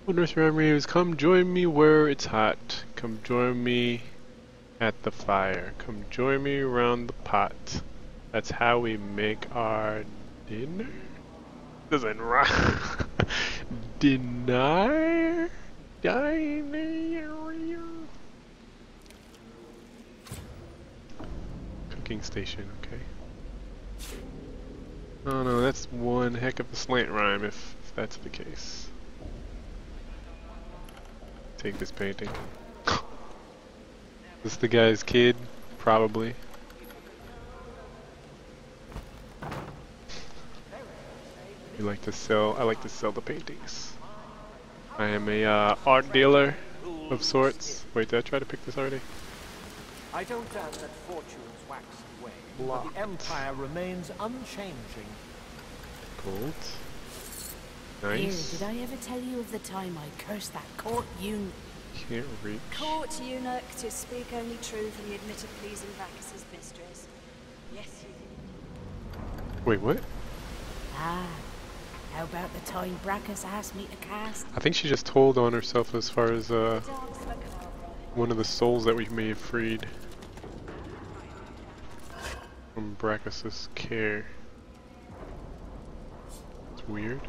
S1: Well, Nurse Ramirez, come join me where it's hot. Come join me at the fire. Come join me around the pot. That's how we make our dinner. Doesn't rhyme. Diner? Diner? Cooking station, okay. Oh no, that's one heck of a slant rhyme if that's the case. Take this painting. This the guy's kid? Probably. I like to sell the paintings. I am a art dealer of sorts. Wait, did I try to pick this already?
S10: I don't doubt that fortunes wax and wane, but the Empire remains unchanging.
S1: Gold.
S11: Here,
S1: Nice.
S11: did I ever tell you of the time I cursed that court eunuch?
S1: Can't reach.
S9: Court eunuch to speak only truth and admitted pleasing Bacchus's mistress. Yes, you did.
S1: Wait, what?
S11: Ah, how about the time Brackus asked me to cast?
S1: I think she just told on herself as far as
S9: Dance Macabre.
S1: one of the souls that we may have freed from Brackus's care. It's weird.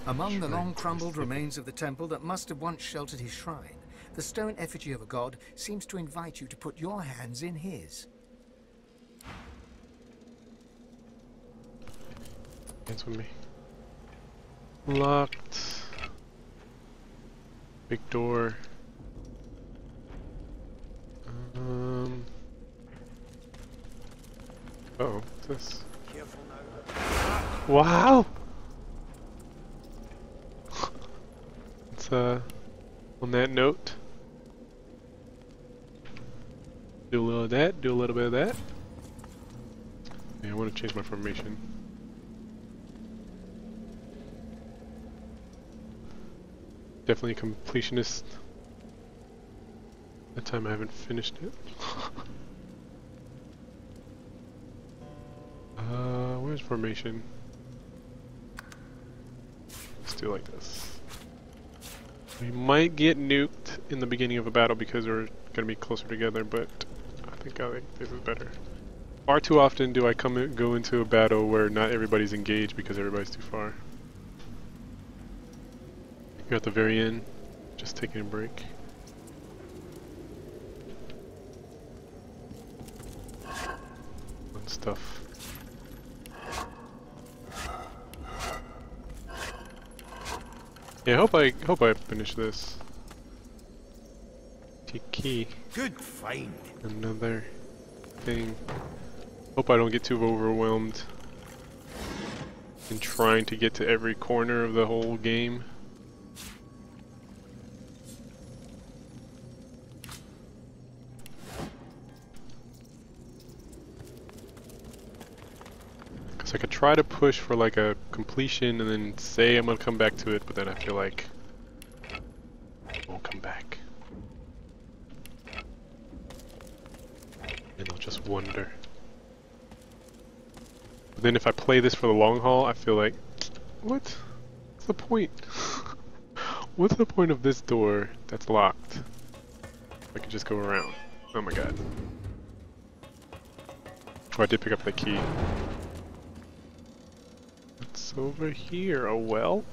S3: Among the long crumbled remains of the temple that must have once sheltered his shrine, the stone effigy of a god seems to invite you to put your hands in his.
S1: Dance with me. Locked. Big door. Uh-oh, what's this?
S5: Careful now.
S1: Wow! It's on that note, do a little of that, do a little bit of that. Yeah, I want to change my formation. Definitely a completionist. That time I haven't finished it. Where's formation? Let's do it like this. We might get nuked in the beginning of a battle because we're gonna be closer together, but I think this is better. Far too often do I go into a battle where not everybody's engaged because everybody's too far. You're at the very end, just taking a break. stuff. Yeah, I hope I finish this. Tiki.
S8: Good find.
S1: Another thing. Hope I don't get too overwhelmed in trying to get to every corner of the whole game. I could try to push for like a completion and then say I'm gonna come back to it, but then I feel like I won't come back. And I'll just wonder. But then if I play this for the long haul, I feel like, what's the point? What's the point of this door that's locked? I could just go around. Oh my god. Oh, I did pick up the key. Over here, a well?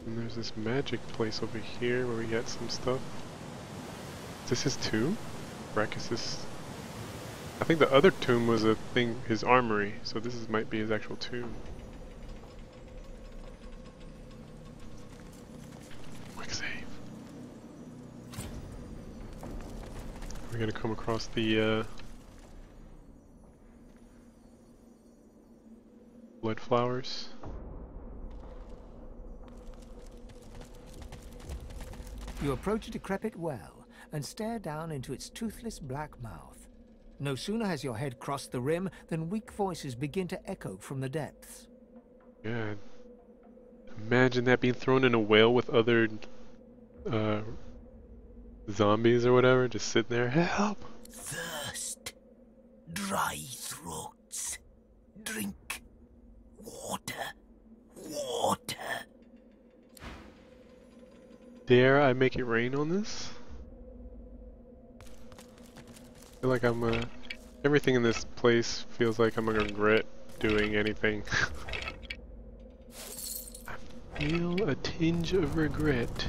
S1: And there's this magic place over here where we got some stuff. Is this his tomb? Brachus's... I think the other tomb was a thing, his armory, so this might be his actual tomb. Quick save. We're gonna come across the blood flowers.
S3: You approach a decrepit well and stare down into its toothless black mouth. No sooner has your head crossed the rim than weak voices begin to echo from the depths.
S1: Yeah. Imagine that being thrown in a well with other zombies or whatever, just sitting there. Help!
S8: Thirst. Dry throats. Drink. Water. Water.
S1: Dare I make it rain on this? I feel like I'm everything in this place feels like I'm gonna regret doing anything. I feel a tinge of regret.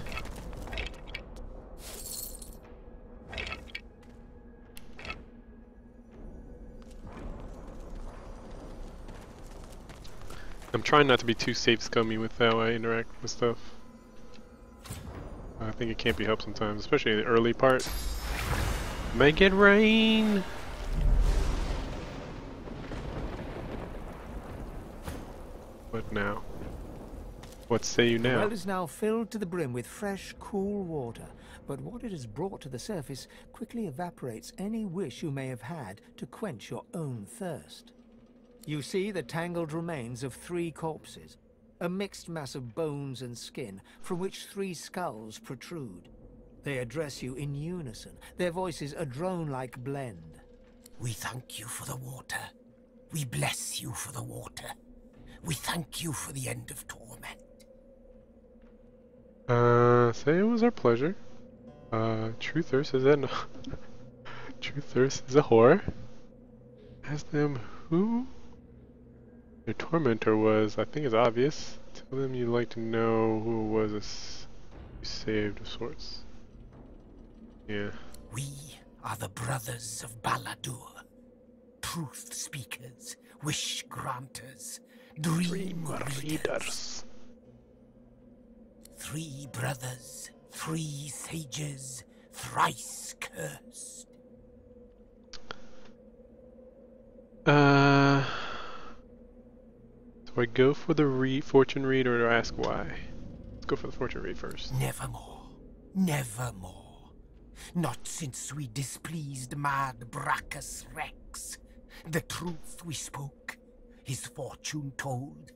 S1: I'm trying not to be too safe scummy with how I interact with stuff. I think it can't be helped sometimes, especially in the early part. Make it rain! What now? What say you now?
S3: The well is now filled to the brim with fresh, cool water, but what it has brought to the surface quickly evaporates any wish you may have had to quench your own thirst. You see the tangled remains of 3 corpses, a mixed mass of bones and skin from which 3 skulls protrude. They address you in unison, their voices a drone-like blend.
S8: We thank you for the water. We bless you for the water. We thank you for the end of torment.
S1: Say it was our pleasure. True thirst is a True thirst is a whore. Ask them who their tormentor was. I think it's obvious. Tell them you'd like to know who it was you saved of sorts. Yeah.
S8: We are the brothers of Baladur. Truth speakers, wish granters, dream readers. 3 brothers, 3 sages, thrice cursed.
S1: Do I go for the fortune read or do I ask why? Let's go for the fortune read first.
S8: Nevermore, nevermore. Not since we displeased mad Brachus Rex. The truth we spoke, his fortune told.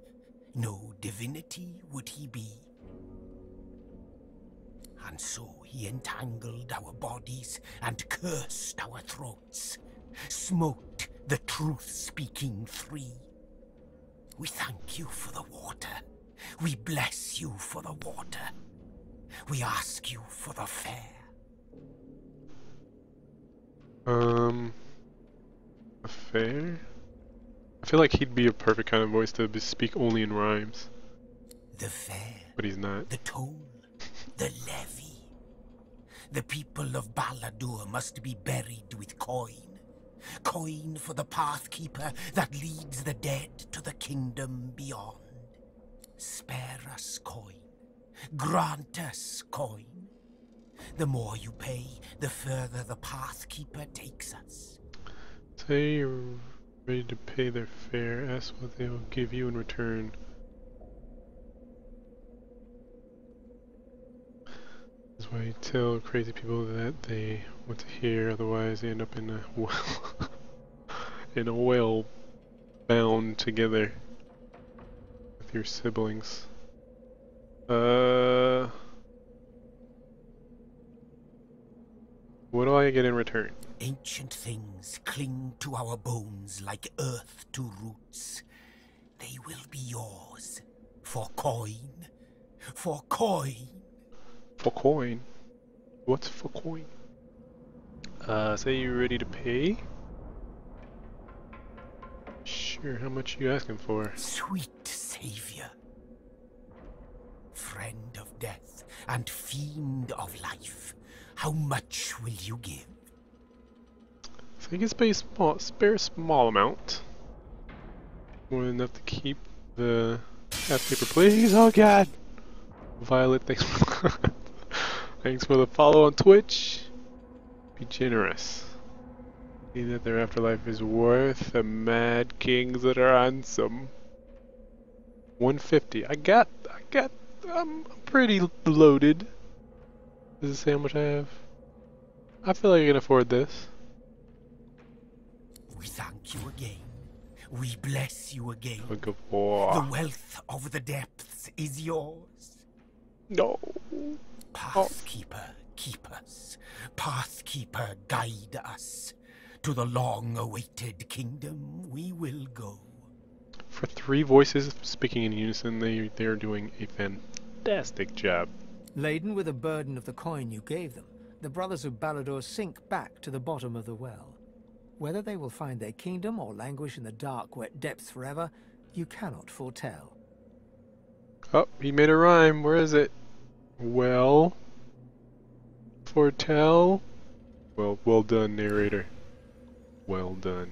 S8: No divinity would he be. And so he entangled our bodies and cursed our throats. Smote the truth-speaking 3. We thank you for the water. We bless you for the water. We ask you for the fair.
S1: A fair? I feel like he'd be a perfect kind of voice to speak only in rhymes.
S8: The fair.
S1: But he's not.
S8: The toll. The levy. The people of Baladur must be buried with coin. Coin for the Pathkeeper that leads the dead to the kingdom beyond. Spare us coin. Grant us coin. The more you pay, the further the Pathkeeper takes us.
S1: Say you're ready to pay their fare. Ask what they will give you in return. That's why you tell crazy people that they want to hear, otherwise they end up in a well, in a well bound together with your siblings. What do I get in return?
S8: Ancient things cling to our bones like earth to roots. They will be yours. For coin. For coin.
S1: For coin? What's for coin? Say you're ready to pay? Sure, how much are you asking for?
S8: Sweet savior. Friend of death and fiend of life. How much will you give?
S1: So you can spare a small amount. More than enough to keep the half paper, please. Oh god! Violet, thanks for thanks for the follow on Twitch. Be generous. See that their afterlife is worth the Mad King's ransom. 150. I'm pretty loaded. Does it say how much I have? I feel like I can afford this.
S8: We thank you again. We bless you again.
S1: Look of war.
S8: The wealth of the depths is yours.
S1: No.
S8: Pathkeeper, keep us. Pathkeeper, guide us. To the long-awaited kingdom we will go.
S1: For 3 voices speaking in unison, they're doing a fantastic job.
S3: Laden with the burden of the coin you gave them, the Brothers of Balador sink back to the bottom of the well. Whether they will find their kingdom or languish in the dark, wet depths forever, you cannot foretell.
S1: Oh, he made a rhyme. Where is it? Well, foretell. Well done, narrator. Well done.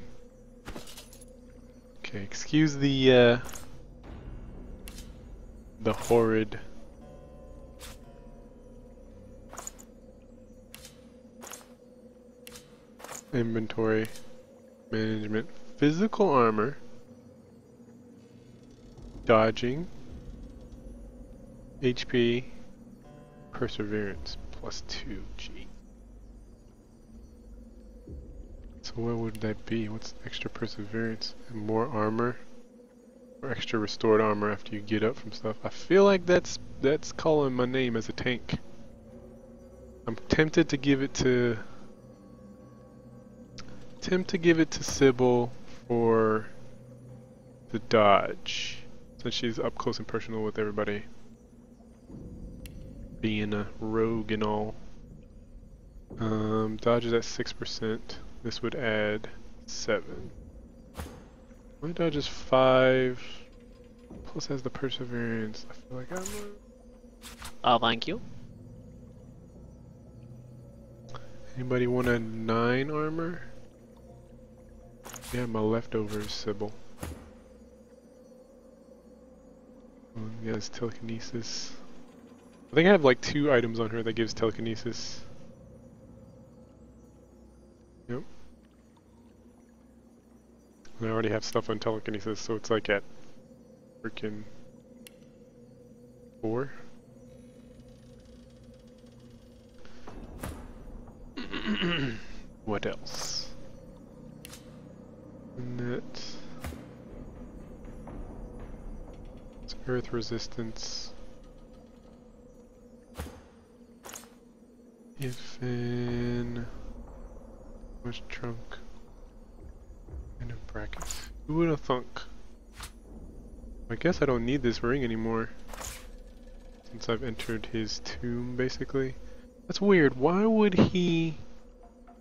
S1: Okay, excuse the horrid inventory management. Physical armor, dodging, HP, perseverance +2. Gee. So what would that be? What's extra perseverance and more armor, or extra restored armor after you get up from stuff? I feel like that's calling my name as a tank. I'm tempted to give it to Sybil for the dodge, since she's up close and personal with everybody, being a rogue and all. Dodge is at 6%. This would add 7. My dodge is 5. Plus has the perseverance. I feel like I'm. Oh, thank you. Anybody want a 9 armor? Yeah, my leftovers, Sybil. Yeah, it's telekinesis. I think I have like 2 items on her that gives telekinesis. Yep. And I already have stuff on telekinesis, so it's like at freaking 4. What else? Net. It's earth resistance. If in much trunk and a bracket. Who would have thunk? I guess I don't need this ring anymore, since I've entered his tomb basically. That's weird. Why would he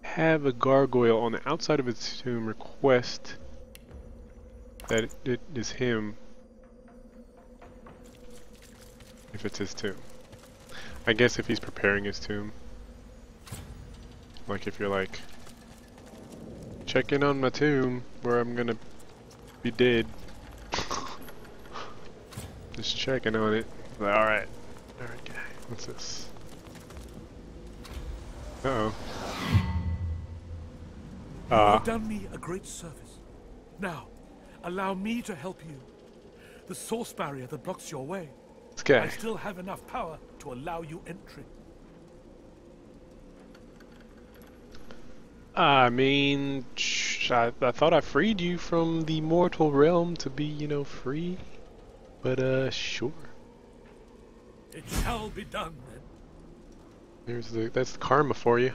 S1: have a gargoyle on the outside of his tomb request that it is him if it's his tomb? I guess if he's preparing his tomb. Like if you're like check in on my tomb where I'm gonna be dead. Just checking on it. Alright. Alright, guy. What's this? Uh-oh.
S12: You have done me a great service. Now, allow me to help you. The source barrier that blocks your way.
S1: This guy.
S12: I still have enough power to allow you entry.
S1: I mean, I thought I freed you from the mortal realm to be, you know, free. But, sure.
S12: It shall be done, then.
S1: That's the karma for you.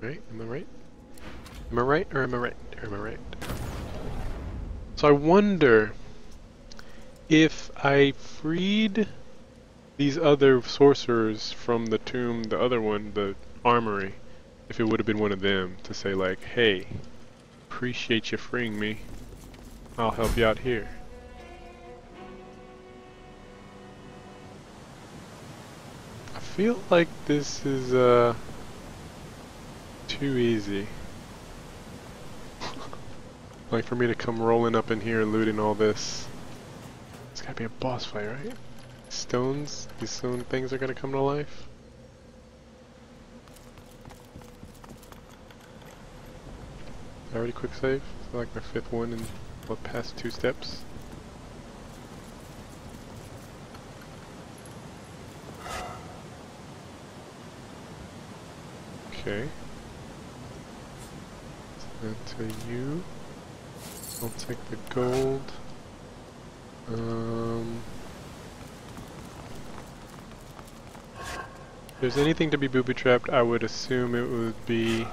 S1: Right? Am I right? Am I right or am I right? Or am I right? So I wonder if I freed these other sorcerers from the tomb, the other one, the armory, if it would have been one of them to say like, hey, appreciate you freeing me. I'll help you out here. I feel like this is too easy. Like for me to come rolling up in here looting all this. It's gotta be a boss fight, right? Stones? These stone things are gonna come to life? Already quick save? It's like my 5th one in what, past 2 steps? Okay. Send that to you. I'll take the gold. If there's anything to be booby-trapped, I would assume it would be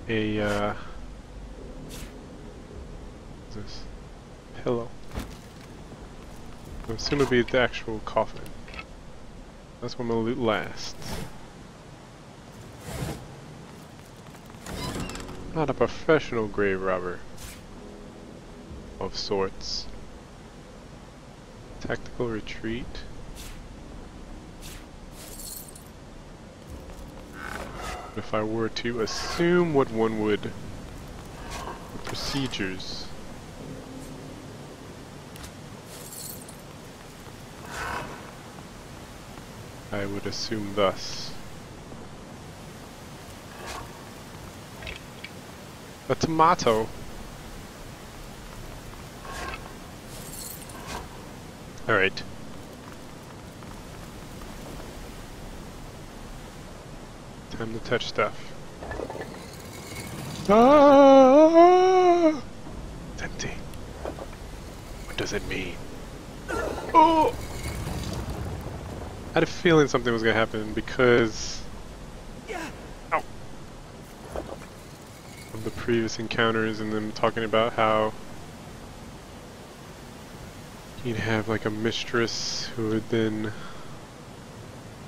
S1: a, what's this? Pillow. I assume it would be the actual coffin. That's what I'm gonna loot last. Not a professional grave robber. Of sorts. Tactical retreat. If I were to assume what one would, the procedures. I would assume thus. A tomato. Alright. Time to touch stuff. Ah! It's empty. What does it mean? Oh! I had a feeling something was gonna happen because ow, of the previous encounters and them talking about how you'd have like a mistress who would then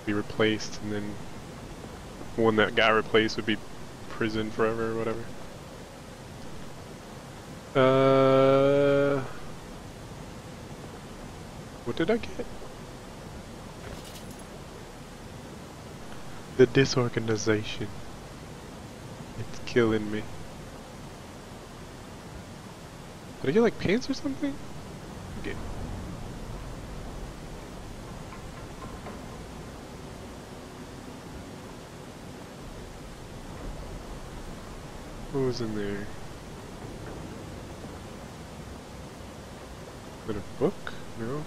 S1: be replaced, and then one that got replaced would be prison forever or whatever. What did I get? The disorganization. It's killing me. Did I get like pants or something? Okay. What was in there? Is it a book? No.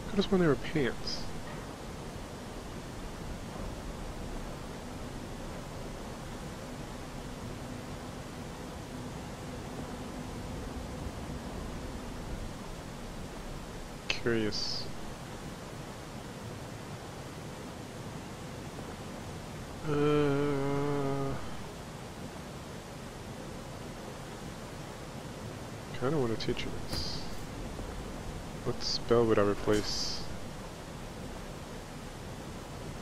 S1: I could have sworn they were pants. Curious. Kinda want to teach her this. What spell would I replace?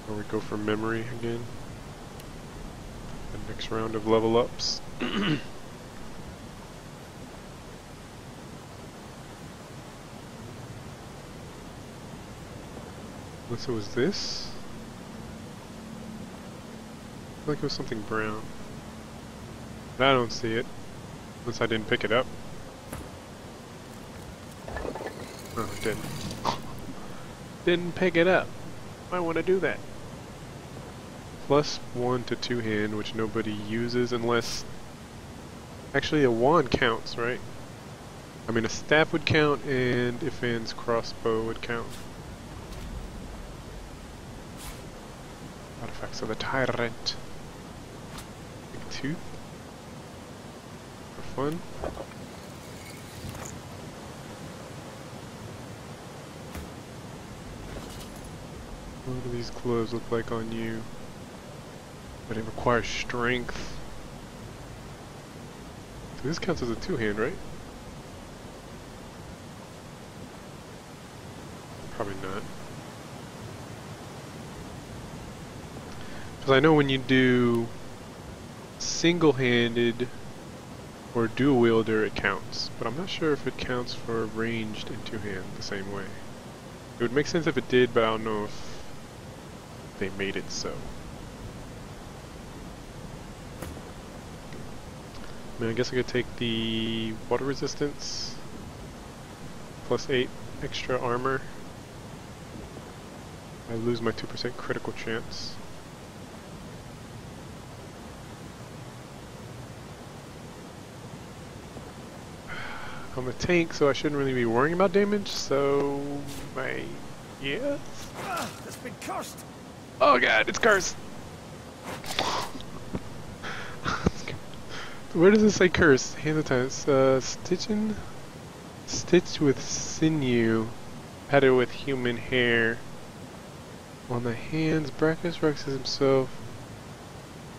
S1: Or we go for memory again? The next round of level ups. Unless it was this? feel like it was something brown. But I don't see it. Unless I didn't pick it up. Oh, I didn't. Didn't pick it up. I want to do that. +1 to two-hand, which nobody uses unless... Actually, a wand counts, right? I mean, a staff would count, and Ifan's crossbow would count. Artifacts of the Tyrant. Big tooth. For fun. What do these gloves look like on you? But it requires strength. So this counts as a two-hand, right? Probably not. Because I know when you do single-handed or dual-wielder, it counts. But I'm not sure if it counts for ranged and two-hand the same way. It would make sense if it did, but I don't know if they made it so. I mean, I guess I could take the water resistance, +8 extra armor. I lose my 2% critical chance. I'm a tank, so I shouldn't really be worrying about damage, so yeah.
S8: It's been cursed!
S1: Oh god, it's cursed! Where does it say curse? Hand of time. Stitching? Stitched with sinew. Padded with human hair. On the hands, Brachus Rexes himself.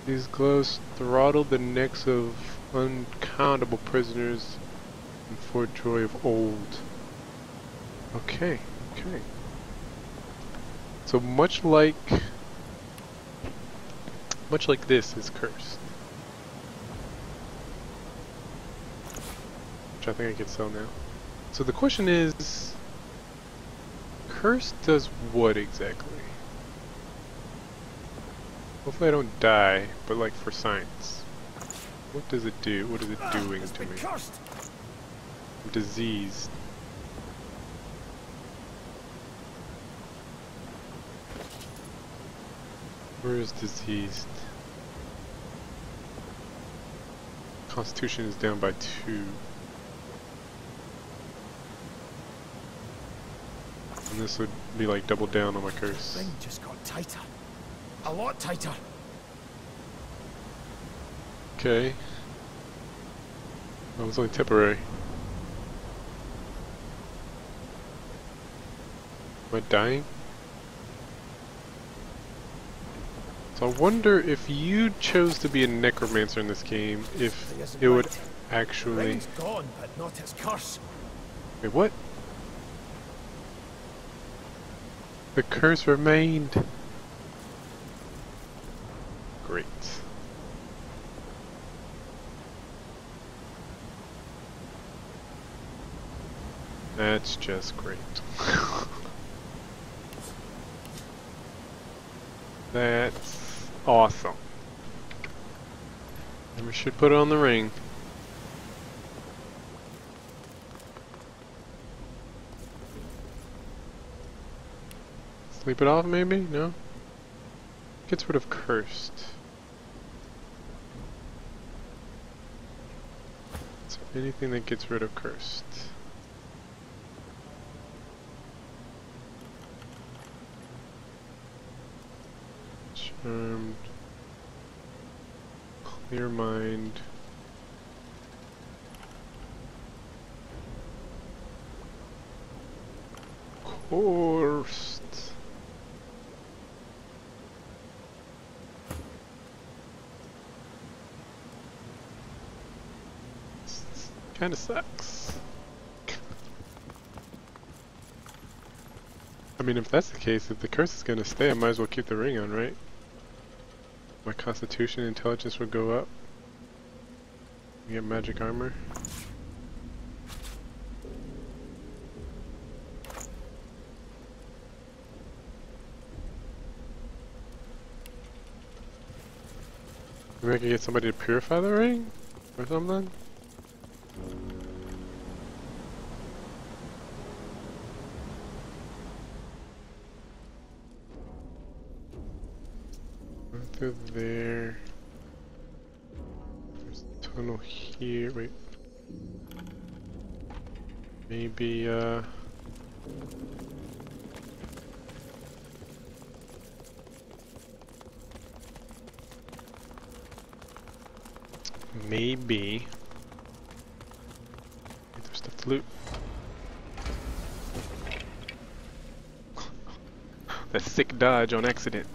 S1: These gloves throttled the necks of uncountable prisoners in Fort Joy of old. Okay, okay. So much like this is cursed. Which I think I can sell now. So the question is, curse does what exactly? Hopefully I don't die, but like for science. What does it do? What is it doing to me? I'm diseased. Where is diseased? Constitution is down by 2. And this would be like double down on my curse.
S8: The thing just got tighter. A lot tighter.
S1: Okay. That was only temporary. Am I dying? So I wonder if you chose to be a necromancer in this game, if it would actually...
S8: Rain's gone, but not his curse.
S1: Wait, what? The curse remained. Great. That's just great. That's awesome. And we should put it on the ring. Sleep it off maybe? No? Gets rid of cursed. Is there anything that gets rid of cursed? Charmed. Clear mind. Cursed. Kinda sucks. I mean, if that's the case, if the curse is gonna stay, I might as well keep the ring on, right? My constitution and intelligence would go up. I get magic armor. Maybe I could get somebody to purify the ring? Or something? Go through there. There's a tunnel here. Wait. Maybe, maybe there's stuff to loot. That sick dodge on accident.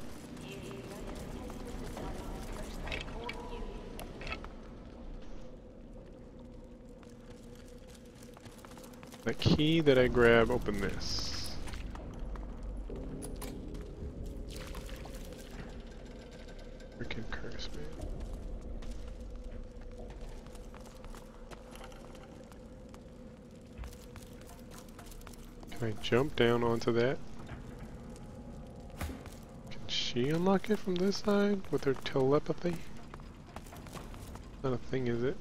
S1: The key that I grab, open this. Freaking curse, man. Can I jump down onto that? Can she unlock it from this side with her telepathy? Not a thing, is it?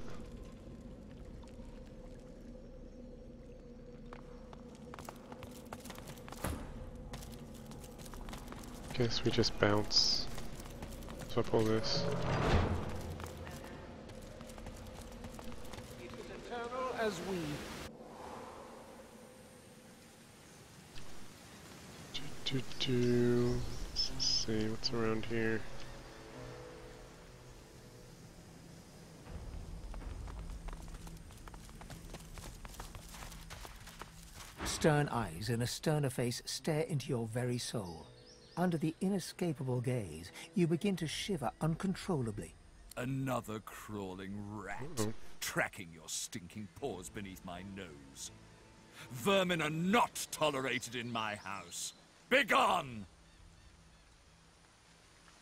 S1: Guess we just bounce. So I pull this.
S10: It is eternal as we.
S1: Let's see what's around here.
S3: Stern eyes and a sterner face stare into your very soul. Under the inescapable gaze, you begin to shiver uncontrollably.
S13: Another crawling rat, tracking your stinking paws beneath my nose. Vermin are not tolerated in my house. Begone!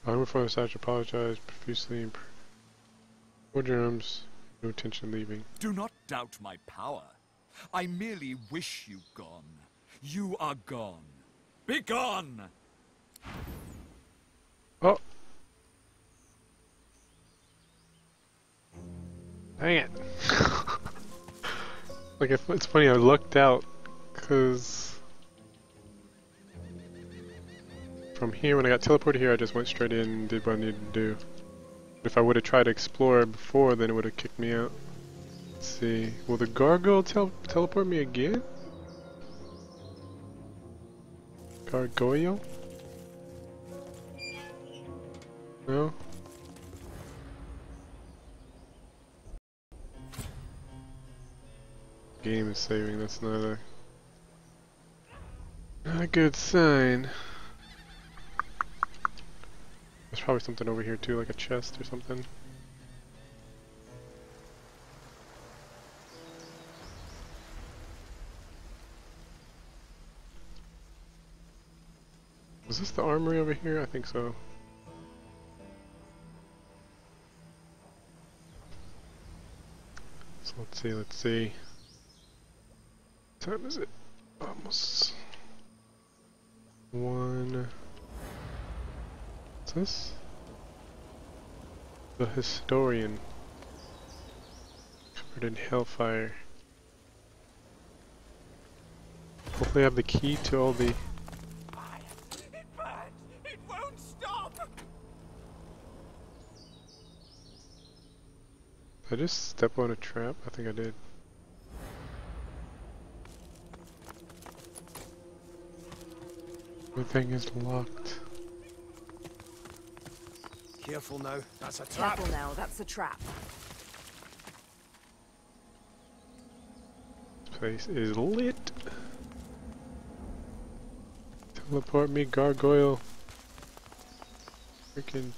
S1: Before Sasha apologized profusely and four drums, no tension leaving.
S13: Do not doubt my power. I merely wish you gone. You are gone. Begone!
S1: Oh! Dang it! Like, it's funny, I lucked out, because from here, when I got teleported here, I just went straight in and did what I needed to do. If I would have tried to explore before, then it would have kicked me out. Let's see, will the gargoyle teleport me again? Gargoyle? No? Game is saving, that's not a good sign. There's probably something over here too, like a chest or something. Was this the armory over here? I think so. So let's see. What time is it? Almost 1. What's this? The Historian. Covered in hellfire. Hopefully I have the key to all the...
S10: It burns! It won't stop!
S1: Did I just step on a trap? I think I did. Everything is locked.
S8: Careful now, that's a trap.
S9: Careful now, that's a trap.
S1: This place is lit. Teleport me, gargoyle. Freaking.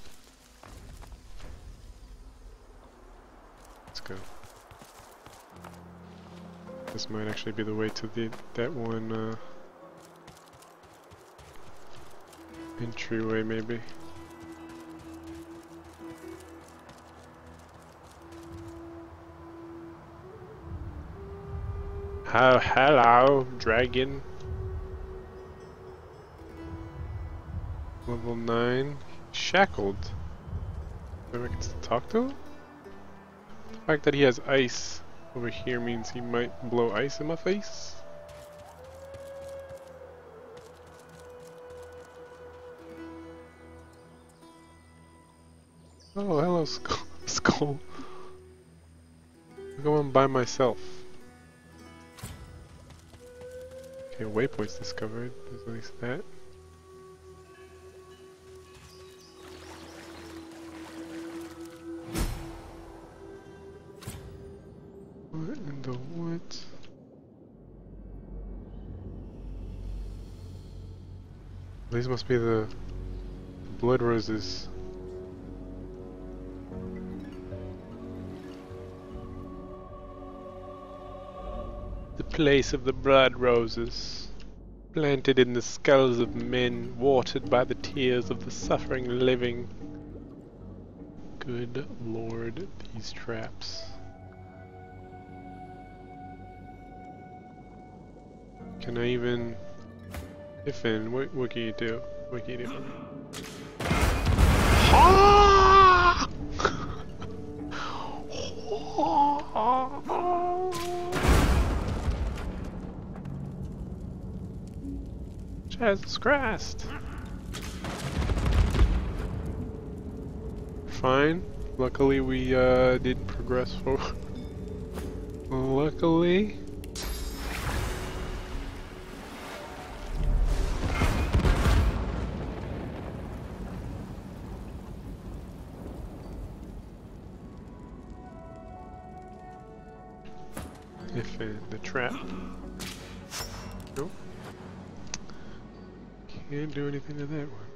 S1: Let's go. This might actually be the way to that one entryway, maybe. Oh, hello, dragon. Level 9. Shackled. Maybe I can still talk to him? The fact that he has ice over here means he might blow ice in my face. Oh, hello, Skull. I'm going by myself. Okay, waypoints discovered. There's at least that. What in the woods? These must be the blood roses. The place of the blood roses, planted in the skulls of men, watered by the tears of the suffering living. Good lord, these traps. Can I even... Ifin, what can you do? What can you do for me? Jesus Christ! Fine. Luckily we didn't progress forward. Luckily. If in the trap. Nope. Can't do anything to that one.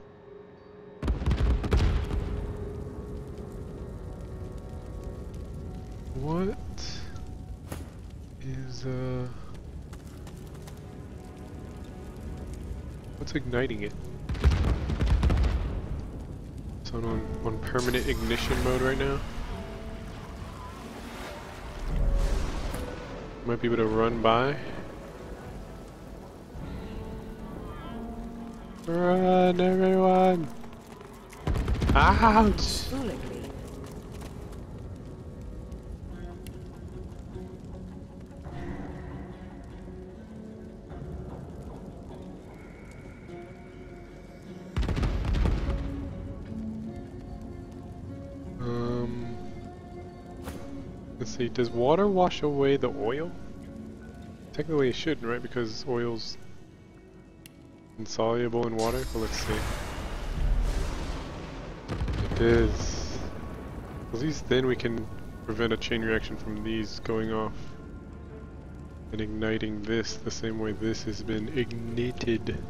S1: What is what's igniting it? It's on permanent ignition mode right now. Might be able to run by. Run, everyone! Ouch! Let's see, does water wash away the oil? Technically it shouldn't, right? Because oil's insoluble in water? Well, let's see. It is. At least then we can prevent a chain reaction from these going off and igniting this the same way this has been ignited.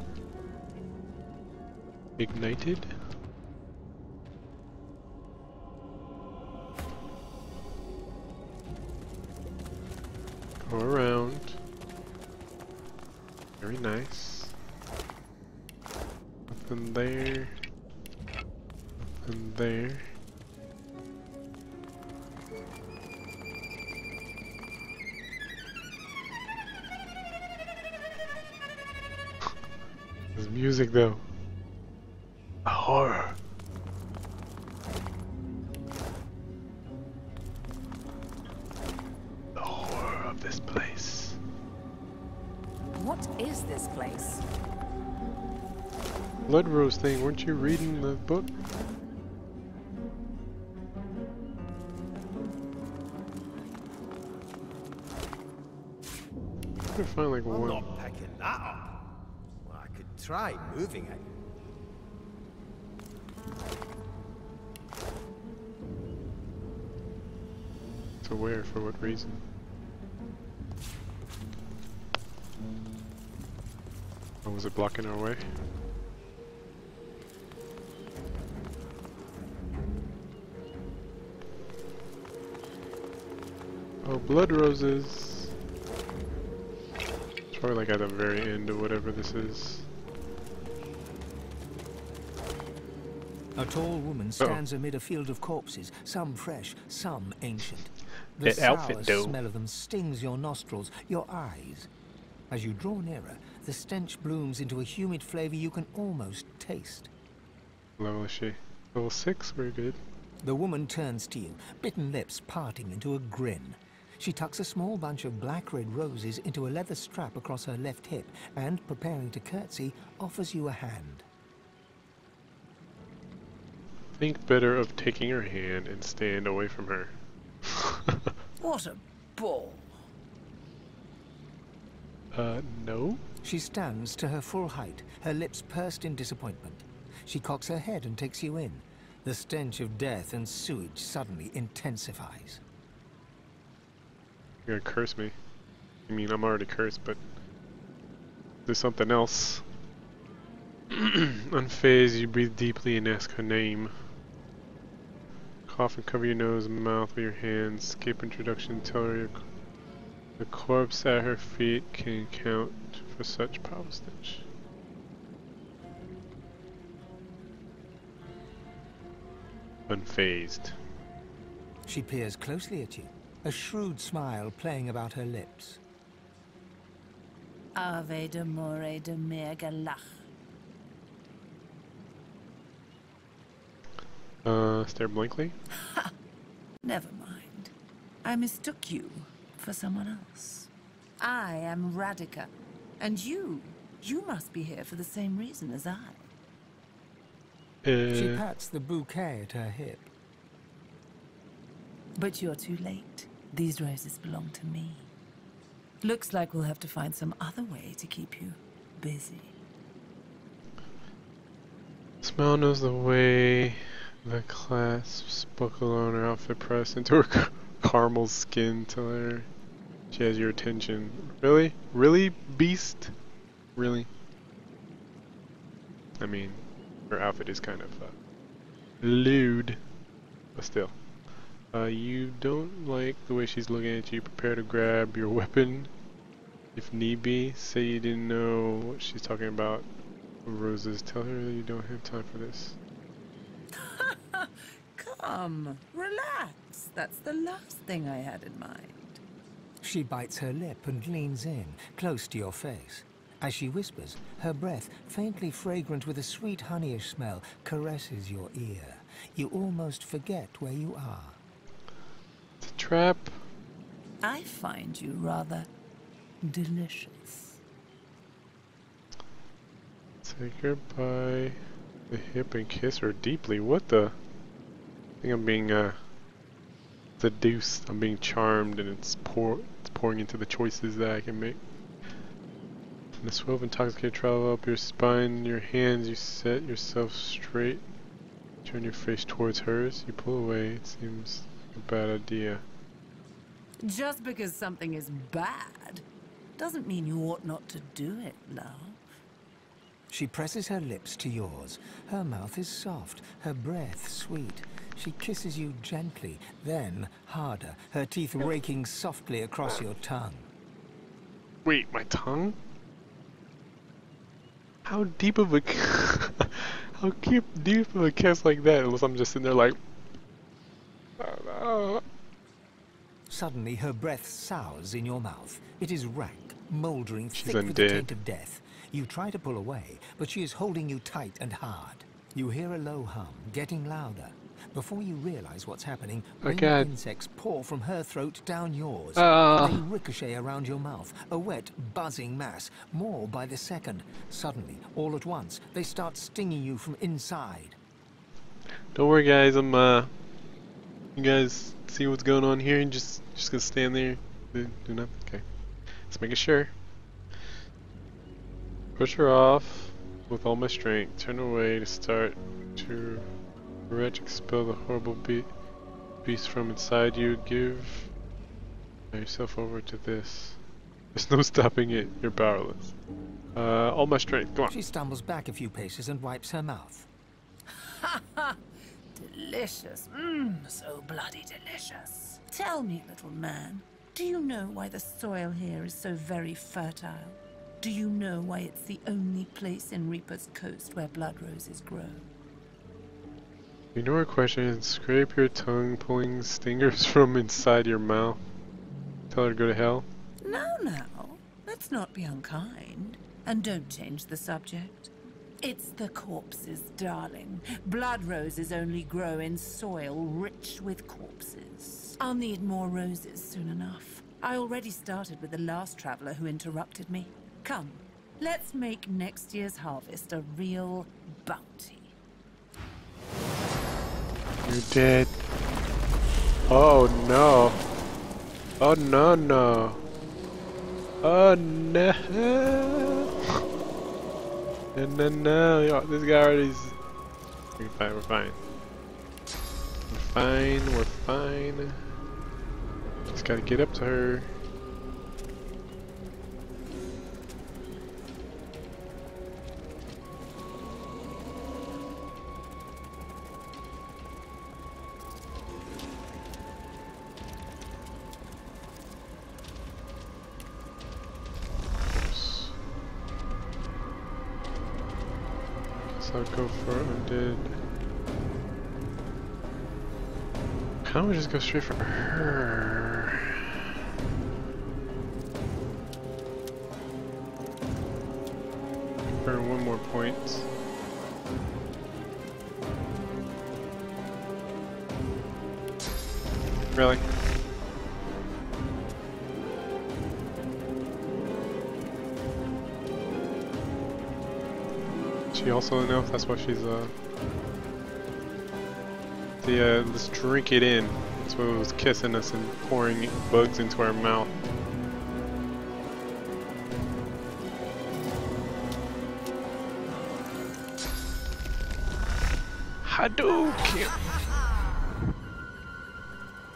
S1: Ignited? Go around. Very nice. Nothing there. Nothing there. There's music though. A horror. The horror of this place.
S11: What is this place?
S1: Blood rose thing, weren't you reading the book? I'm gonna find like one.
S8: I'm not picking that up. Well, I could try moving it.
S1: To where? For what reason? Oh, was it blocking our way? Oh, blood roses. It's probably like at the very end of whatever this is.
S3: A tall woman stands amid a field of corpses, some fresh, some ancient. The
S1: That outfit,
S3: sour
S1: though.
S3: smell of them stings your nostrils, your eyes. As you draw nearer, the stench blooms into a humid flavor you can almost taste.
S1: Level is she? Level 6? Very good.
S3: The woman turns to you, bitten lips parting into a grin. She tucks a small bunch of black red roses into a leather strap across her left hip and, preparing to curtsy, offers you a hand.
S1: Think better of taking her hand and stand away from her.
S14: What a bore.
S1: No?
S3: She stands to her full height, her lips pursed in disappointment. She cocks her head and takes you in. The stench of death and sewage suddenly intensifies.
S1: You're gonna curse me. I mean, I'm already cursed, but there's something else. Unfazed, you breathe deeply and ask her name. Cough and cover your nose and mouth with your hands. Skip introduction, tell her the corpse at her feet can count for such power stench. Unfazed.
S3: She peers closely at you, a shrewd smile playing about her lips.
S11: Ave de more de mergalach.
S1: Stare blankly?
S14: Ha! Never mind. I mistook you for someone else. I am Radica, and you must be here for the same reason as I.
S3: She pats the bouquet at her hip.
S14: But you're too late. These roses belong to me. Looks like we'll have to find some other way to keep you busy.
S1: Smile knows the way. The clasps buckle on her outfit pressed into her caramel skin till her she has your attention. Really? Really, beast? Really? I mean, her outfit is kind of lewd, but still. You don't like the way she's looking at you. Prepare to grab your weapon if need be. Say you didn't know what she's talking about. Roses, tell her that you don't have time for this.
S14: Come, relax. That's the last thing I had in mind.
S3: She bites her lip and leans in, close to your face. As she whispers, her breath, faintly fragrant with a sweet honeyish smell, caresses your ear. You almost forget where you are.
S1: It's a trap.
S14: I find you rather delicious.
S1: Take her by the hip and kiss her deeply. What the? I think I'm being seduced. I'm being charmed, and it's pouring into the choices that I can make. And the swell of intoxicated travel up your spine, your hands. You set yourself straight. Turn your face towards hers. You pull away. It seems like a bad idea.
S14: Just because something is bad doesn't mean you ought not to do it, love.
S3: She presses her lips to yours. Her mouth is soft, her breath sweet. She kisses you gently, then harder, her teeth raking softly across your tongue.
S1: Wait, my tongue? How deep of a how deep of a kiss like that? Unless I'm just sitting there like.
S3: Suddenly, her breath sours in your mouth. It is rank, mouldering,
S1: She's
S3: thick with the
S1: undead.
S3: taint of death. You try to pull away, but she is holding you tight and hard. You hear a low hum, getting louder. Before you realize what's happening, winged insects pour from her throat down yours. They ricochet around your mouth, a wet, buzzing mass, more by the second. Suddenly, all at once, they start stinging you from inside.
S1: Don't worry, guys. You guys see what's going on here? And just gonna stand there, do nothing. Okay, let's make sure. Push her off with all my strength. Turn away to start to retch, expel the horrible beast from inside you. Give yourself over to this. There's no stopping it. You're powerless. All my strength. Come on.
S3: She stumbles back a few paces and wipes her mouth.
S14: Ha ha! Delicious. So bloody delicious. Tell me, little man, do you know why the soil here is so very fertile? Do you know why it's the only place in Reaper's Coast where blood roses grow?
S1: Ignore questions. Scrape your tongue, pulling stingers from inside your mouth. Tell her to go to hell.
S14: Now, let's not be unkind, and don't change the subject. It's the corpses, darling. Blood roses only grow in soil rich with corpses. I'll need more roses soon enough. I already started with the last traveler who interrupted me. Come, let's make next year's harvest a real bounty.
S1: You're dead. Oh no. Oh no no. Oh no. No. Yo, this guy already's... We're fine, we're fine. We're fine. Just gotta get up to her. I'll go for undead. Can't we just go straight for her? Burn one more point. Really? She also an elf, that's why she's let's drink it in. That's what it was kissing us and pouring bugs into our mouth. Hadouken! I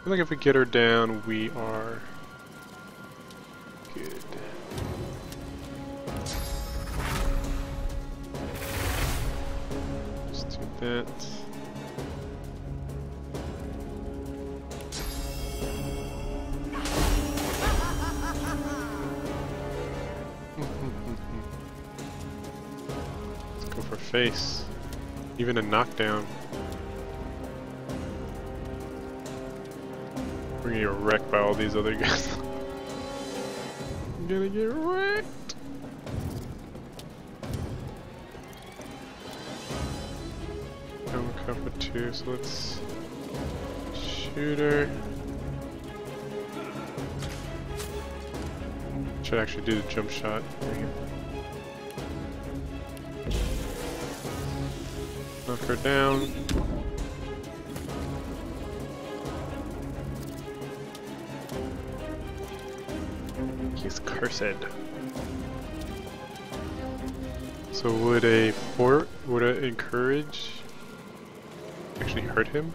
S1: feel like if we get her down, we are good. That. Let's go for face. Even a knockdown. We're gonna get wrecked by all these other guys. I'm gonna get wrecked. For two, so let's shoot her. Should actually do the jump shot. Knock her down. He's cursed. So would a encourage actually hurt him?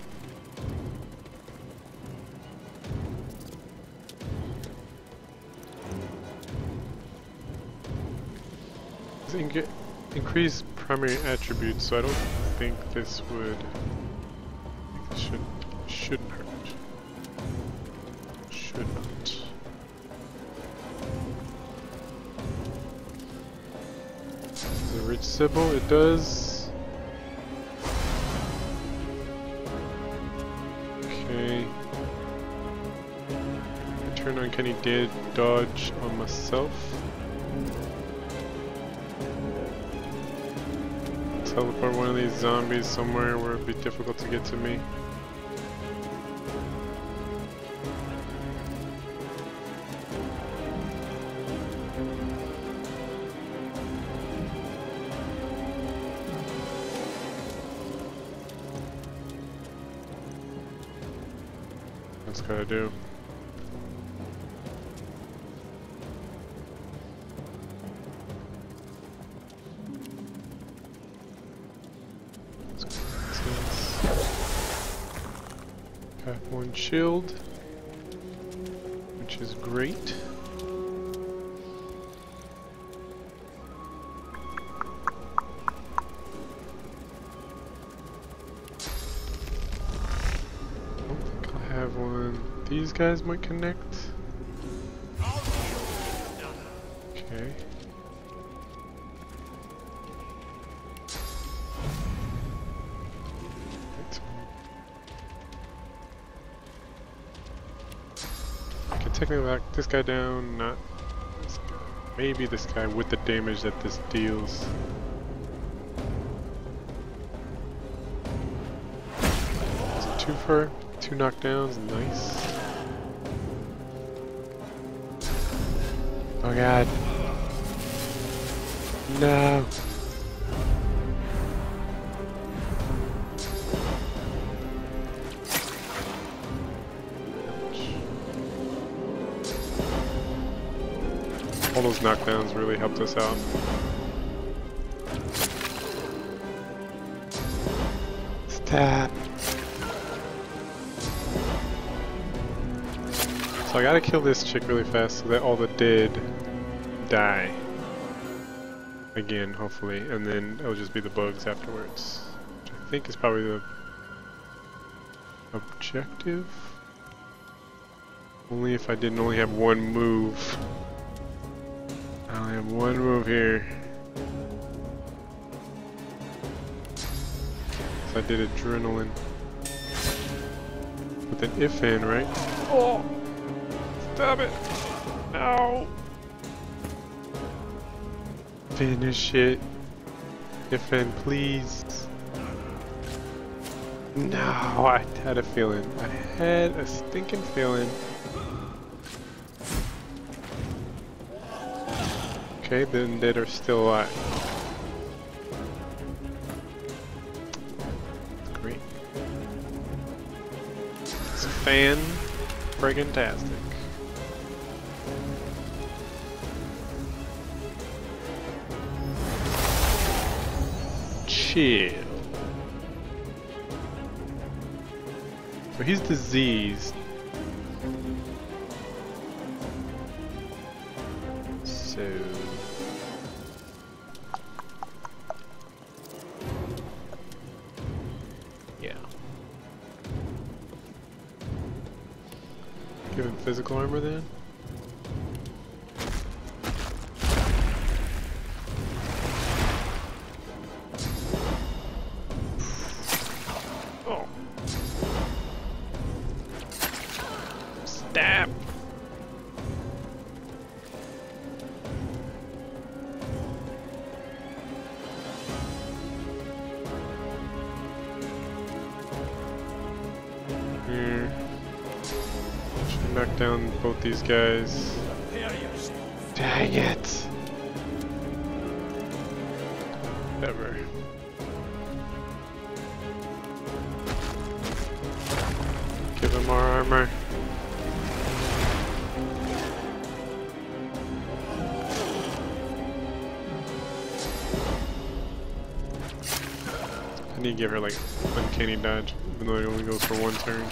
S1: Increase primary attributes, so I don't think this would. This shouldn't hurt. Should not. The rich symbol, it does. Turn on Kenny did dodge on myself. Teleport one of these zombies somewhere where it'd be difficult to get to me. That's what I gotta do. Got one shield, which is great. I don't think I have one. These guys might connect. Okay. Technically lock this guy down, not this guy. Maybe this guy with the damage that this deals. Two knockdowns, nice. Oh god. No. All those knockdowns really helped us out. Stat. So I gotta kill this chick really fast so that all the dead die. Again, hopefully, and then it'll just be the bugs afterwards. Which I think is probably the objective. Only if I didn't only have one move. I only have one move here. So I did adrenaline. With an if in, right? Oh! Stop it! No! Finish it. If in, please. No, I had a feeling. I had a stinking feeling. Okay, the undead are still alive. Great. It's fan-friggin-tastic. Chill. So he's diseased. So yeah. Give him physical armor then. Oh. Stab. Here. Should knock down both these guys. Dang it! Whatever. Give him more armor. I need to give her like uncanny dodge, even though it only goes for one turn.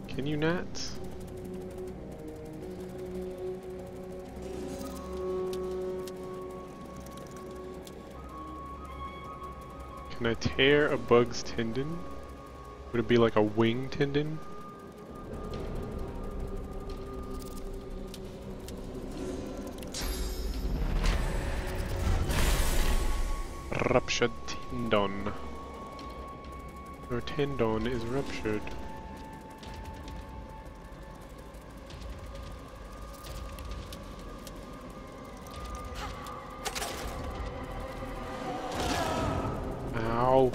S1: Can you not? Can I tear a bug's tendon? Would it be like a wing tendon? Ruptured tendon. Your tendon is ruptured. Ow.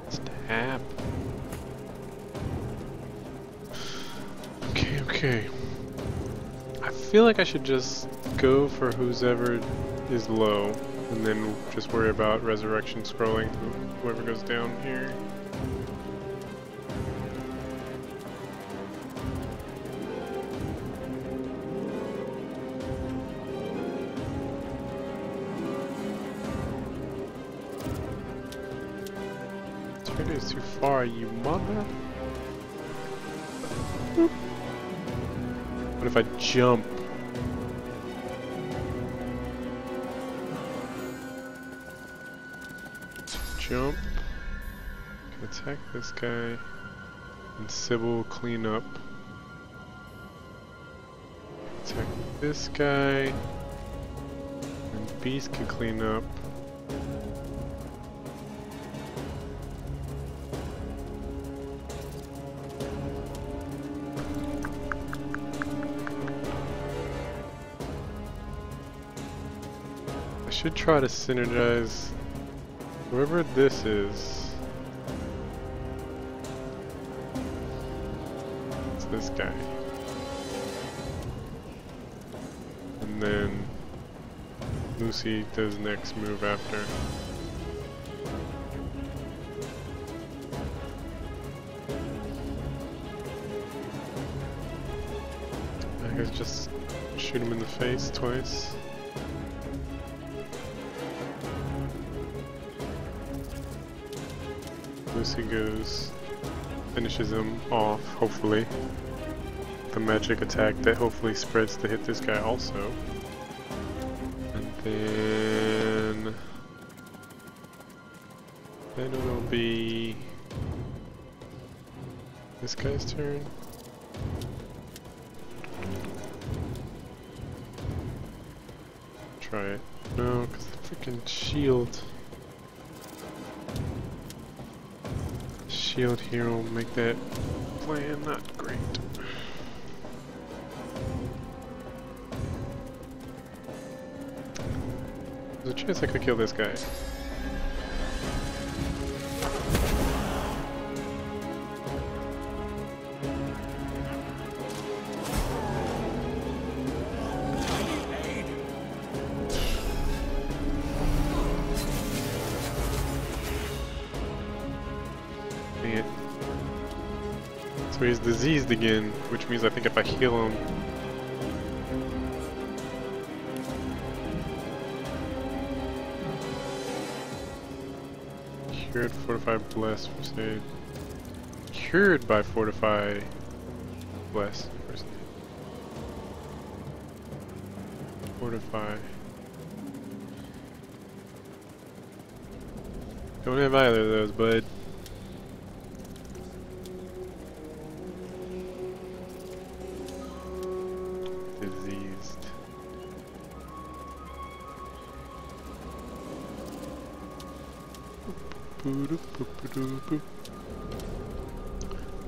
S1: Stab. Okay. I feel like I should just go for whoever is low, and then just worry about resurrection scrolling whoever goes down here. It is too far, you mother. What if I jump? Jump. Can attack this guy. And Sybil will clean up. Attack this guy. And Beast can clean up. should try to synergize whoever this is. It's this guy. And then Lucy does next move after. I guess just shoot him in the face twice. Lucy goes, finishes him off, hopefully. The magic attack that hopefully spreads to hit this guy also. And then it'll be this guy's turn. Try it. No, because the freaking shield. Shield here will make that plan not great. There's a chance I could kill this guy. So he's diseased again, which means I think if I heal him, cured, fortify, bless, first aid. Cured by fortify, bless, first aid. Fortify. Don't have either of those, bud. Diseased.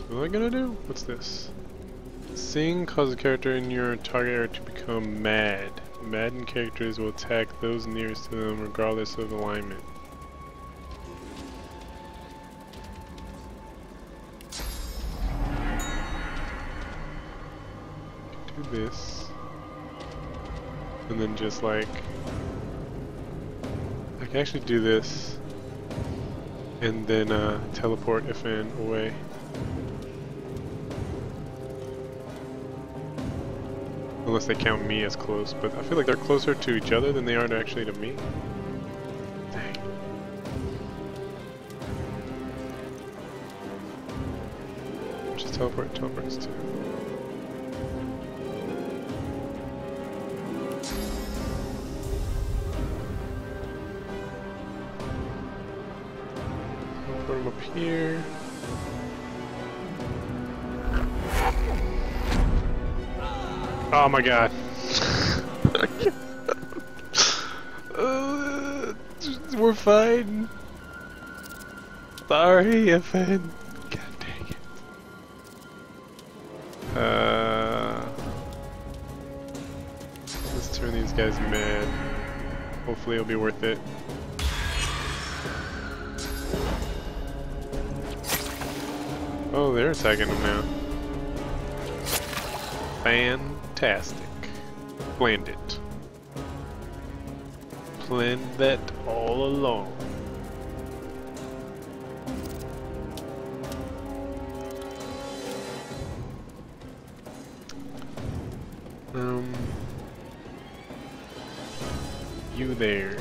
S1: What am I gonna do? What's this? Sing causes a character in your target area to become mad. Maddened characters will attack those nearest to them regardless of alignment. Do this. And then just like... I can actually do this. And then teleport FN away. Unless they count me as close, but I feel like they're closer to each other than they are actually to me. Dang. Just teleports too. Put him up here. Oh my god. We're fine. Sorry, FN. God dang it. Let's turn these guys mad. Hopefully it'll be worth it. Oh, they're attacking him now. Fantastic. Planned it. Planned that all along. You there.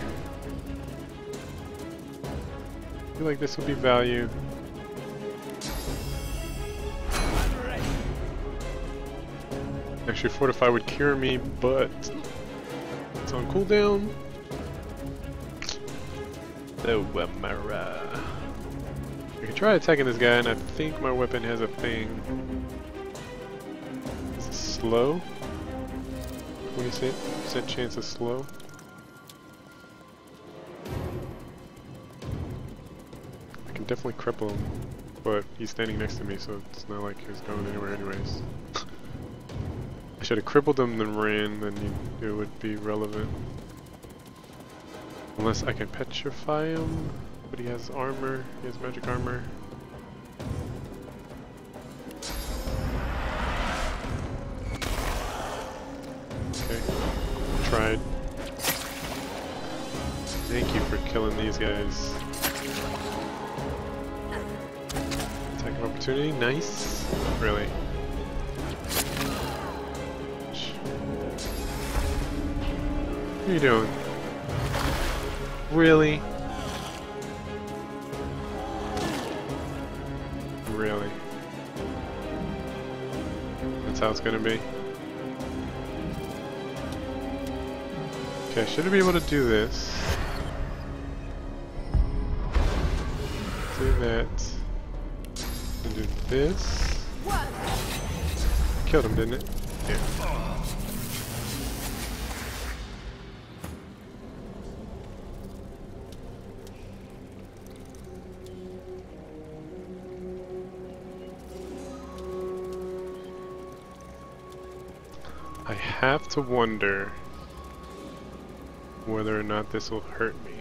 S1: I feel like this will be value. Actually, Fortify would cure me, but it's on cooldown. Oh, Amara. I can try attacking this guy, and I think my weapon has a thing. Is it slow? 26% chance of slow. I can definitely cripple him, but he's standing next to me, so it's not like he's going anywhere anyways. I should have crippled him then ran, then it would be relevant. Unless I can petrify him, but he has armor, he has magic armor. Okay, tried. Thank you for killing these guys. Attack of opportunity, nice. Really. What are you doing? Really? Really? That's how it's gonna be. Okay, should I be able to do this? Do that. And do this. Killed him, didn't it? Yeah. I have to wonder whether or not this will hurt me.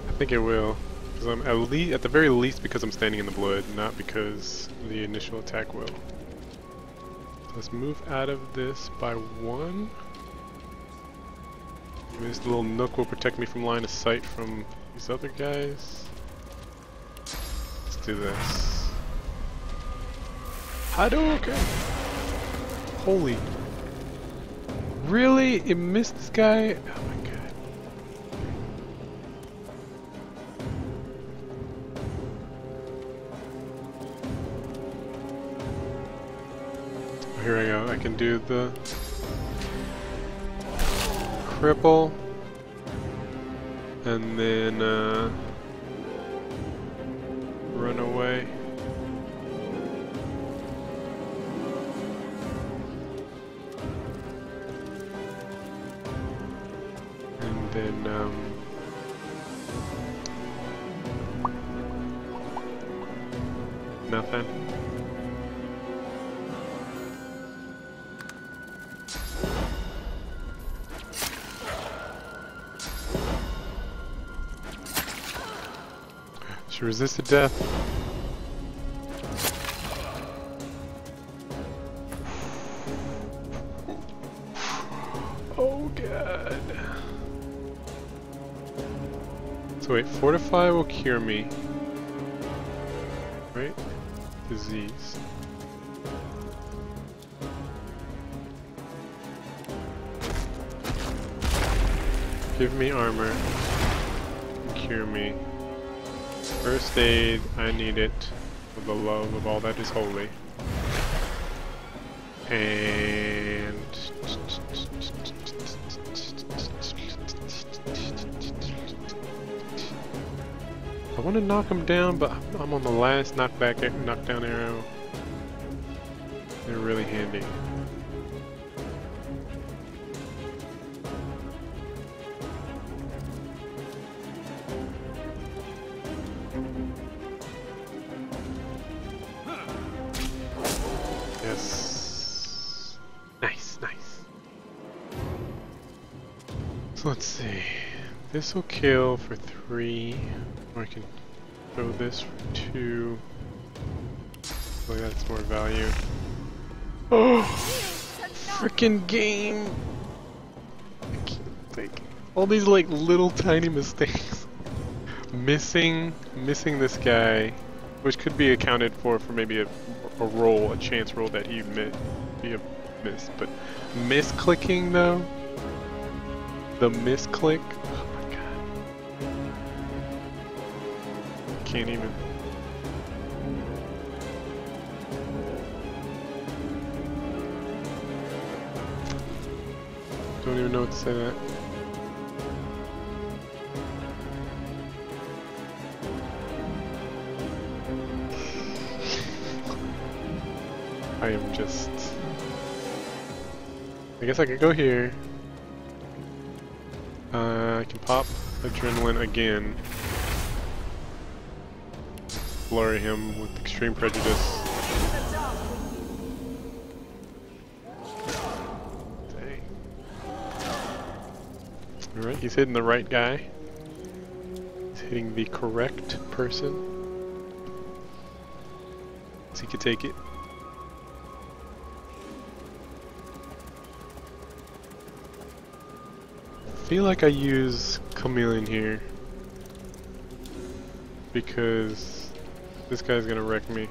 S1: I think it will, because I'm at the very least because I'm standing in the blood, not because the initial attack will. Let's move out of this by 1. Maybe this little nook will protect me from line of sight from these other guys. Let's do this. Hadouken! Holy. Really? It missed this guy? Oh my god. Oh, here I go. I can do the cripple. And then run away. Then nothing. She resisted death. Oh god. So wait, fortify will cure me, right? Disease. Give me armor. Cure me. First aid, I need it for the love of all that is holy. And I want to knock him down, but I'm on the last knockdown arrow. They're really handy. Yes. Nice, nice. So let's see. This will kill for 3. Or I can throw this for 2. Like that's more value. Oh! Frickin' game! I can't take all these like little tiny mistakes. missing this guy, which could be accounted for maybe a roll, a chance roll that he be a miss, but misclicking though, the misclick. Can't even. Don't even know what to say to that. I am just. I guess I could go here. I can pop adrenaline again. Flurry him with extreme prejudice. Dang. Alright, he's hitting the right guy. He's hitting the correct person. So he can take it. I feel like I use Chameleon here because this guy's gonna wreck me.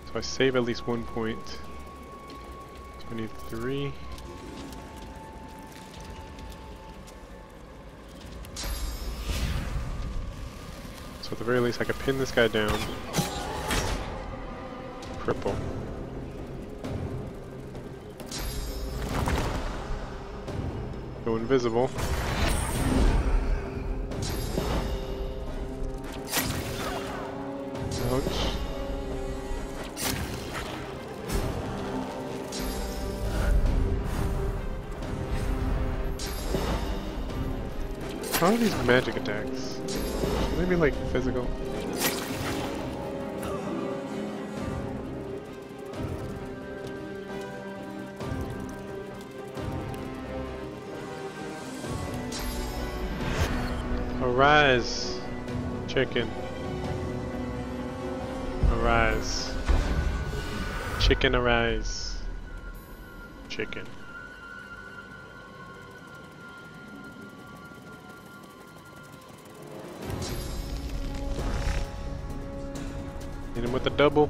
S1: So I save at least 1 point. 23. So at the very least I can pin this guy down. Cripple. Go invisible. Ouch. How are these magic attacks? Should they be like physical? Arise, chicken. Arise. Chicken arise. Chicken. Hit him with the double.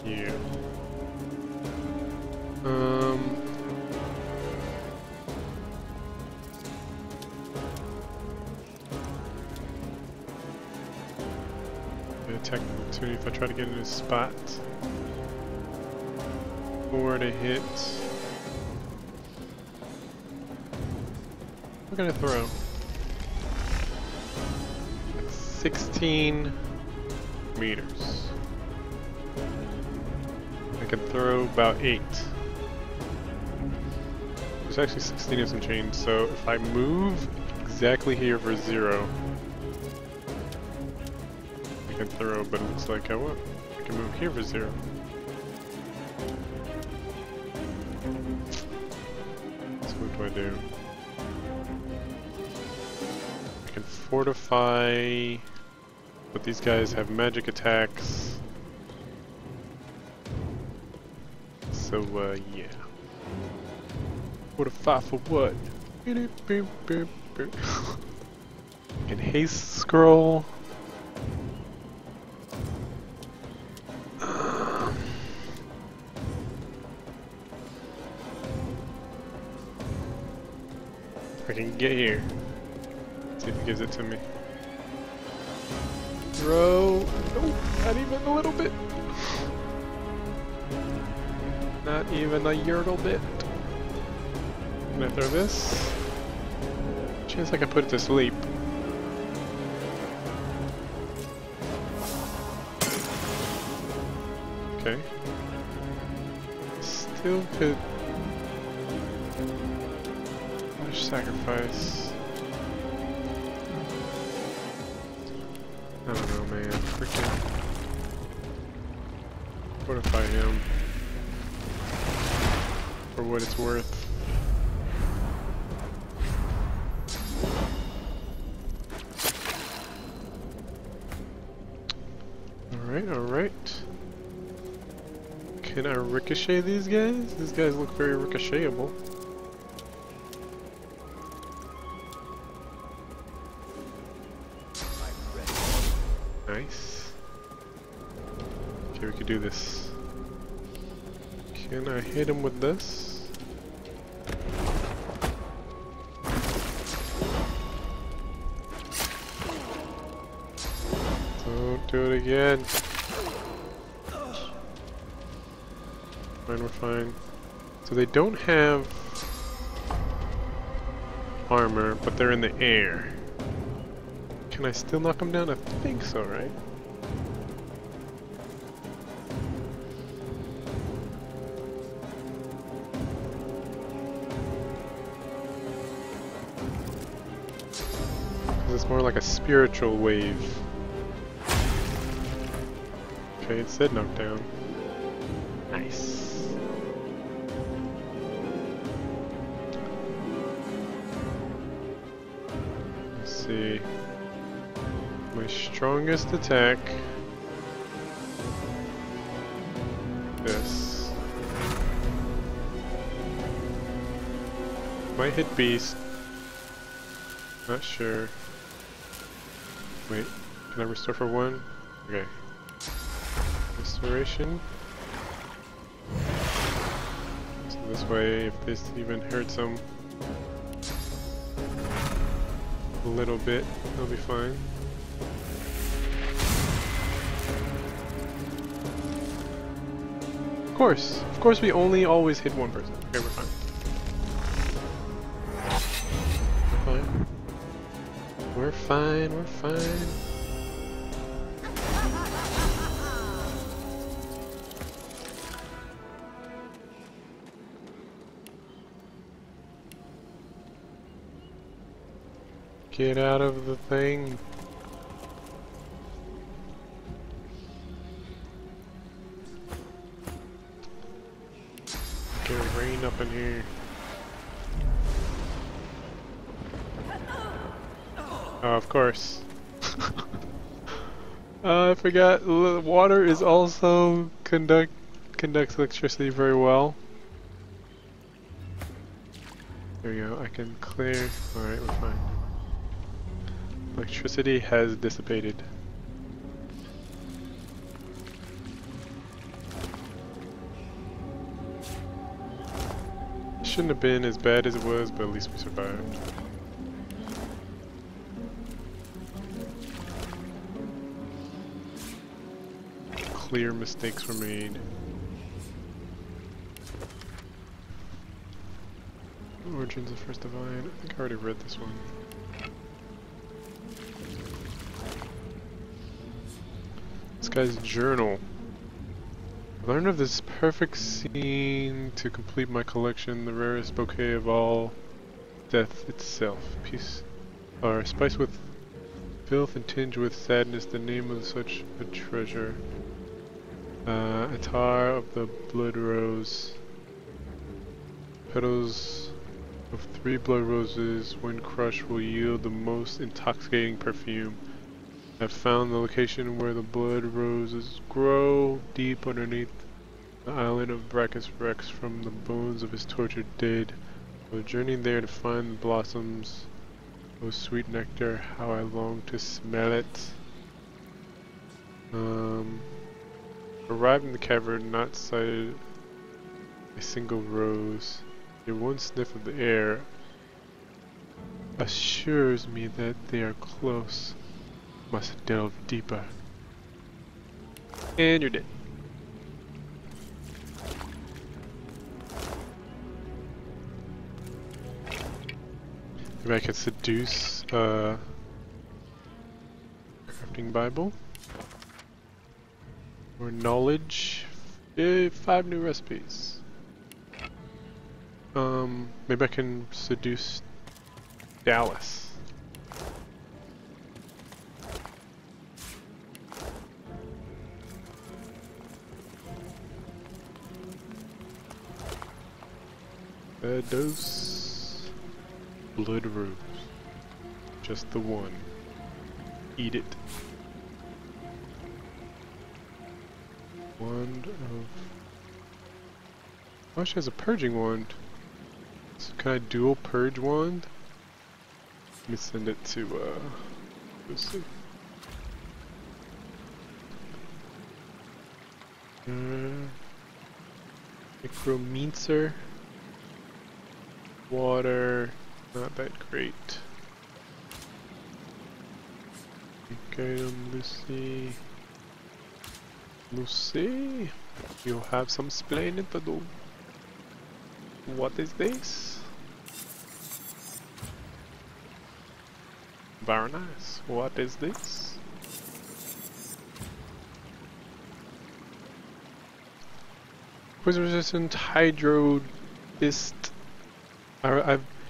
S1: Yeah. Attack opportunity if I try to get in his spot. 4 to hit. What can I throw? 16 meters. I can throw about 8. There's actually 16 and some change, so if I move exactly here for 0, I can throw, but it looks like I won't. I can move here for 0. So what do I do? I can fortify, but these guys have magic attacks. So yeah. Fortify for what? Can haste scroll. I can get here. Let's see if he gives it to me. Throw. Nope, not even a little bit. Not even a yurtle bit. Can I throw this? Chance I can put it to sleep. Okay. Still could. Sacrifice. I don't know, man. Freaking fortify him for what it's worth. Alright, alright. Can I ricochet these guys? These guys look very ricochetable. Nice. Okay, we could do this. Can I hit him with this? Don't do it again. Fine, we're fine. So they don't have armor, but they're in the air. Can I still knock him down? I think so, right? It's more like a spiritual wave. Okay, it said knockdown. Nice. see. My strongest attack. This. Might hit beast. Not sure. Wait, can I restore for one? Okay. Restoration. So this way, if this even hurts him a little bit, he'll be fine. Of course we only always hit one person. Okay, we're fine. We're fine, we're fine. Get out of the thing. Get rain up in here. Oh, of course. I forgot. Water is also conducts electricity very well. There we go. I can clear. All right, we're fine. Electricity has dissipated. Shouldn't have been as bad as it was, but at least we survived. Clear mistakes were made. Origins of First Divine. I think I already read this one. This guy's journal. Learn of this perfect scene to complete my collection, the rarest bouquet of all, death itself. Peace, or spiced with filth and tinged with sadness, the name of such a treasure. Attar of the blood rose. Petals of 3 blood roses, when crushed, will yield the most intoxicating perfume. I've found the location where the blood roses grow, deep underneath the island of Brachus Rex, from the bones of his tortured dead. I will journey there to find the blossoms. Oh, sweet nectar, how I long to smell it. Arrived in the cavern, not sighted a single rose. Your one sniff of the air assures me that they are close. Must delve deeper. And you're dead. Maybe I could seduce crafting Bible. Or knowledge. 5 new recipes. Maybe I can seduce Dallas. Dose. Blood rose. Just the one. Eat it. Wand of... Oh, she has a purging wand. So can I dual purge wand? Let me send it to, Lucy. Necromancer. Water. Not that great. Okay, Lucy. Lucy, you have some explaining to do. What is this? Very nice. What is this? Poison resistant hydro fist.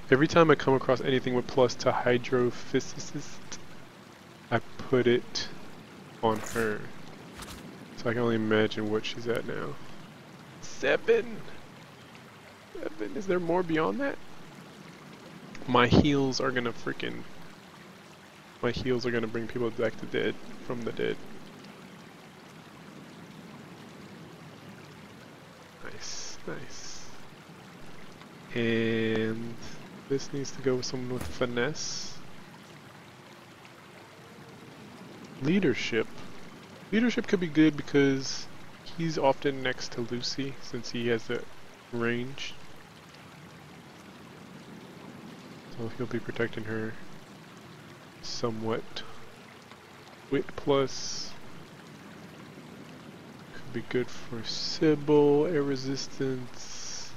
S1: Every time I come across anything with plus to hydrophysicist, I put it on her. So I can only imagine what she's at now. 7! 7. Is there more beyond that? My heals are gonna freaking My heals are gonna bring people back to dead from the dead. Nice, nice. And this needs to go with someone with finesse. Leadership. Leadership could be good because he's often next to Lucy since he has the range. So he'll be protecting her somewhat. Wit plus could be good for Sybil, air resistance.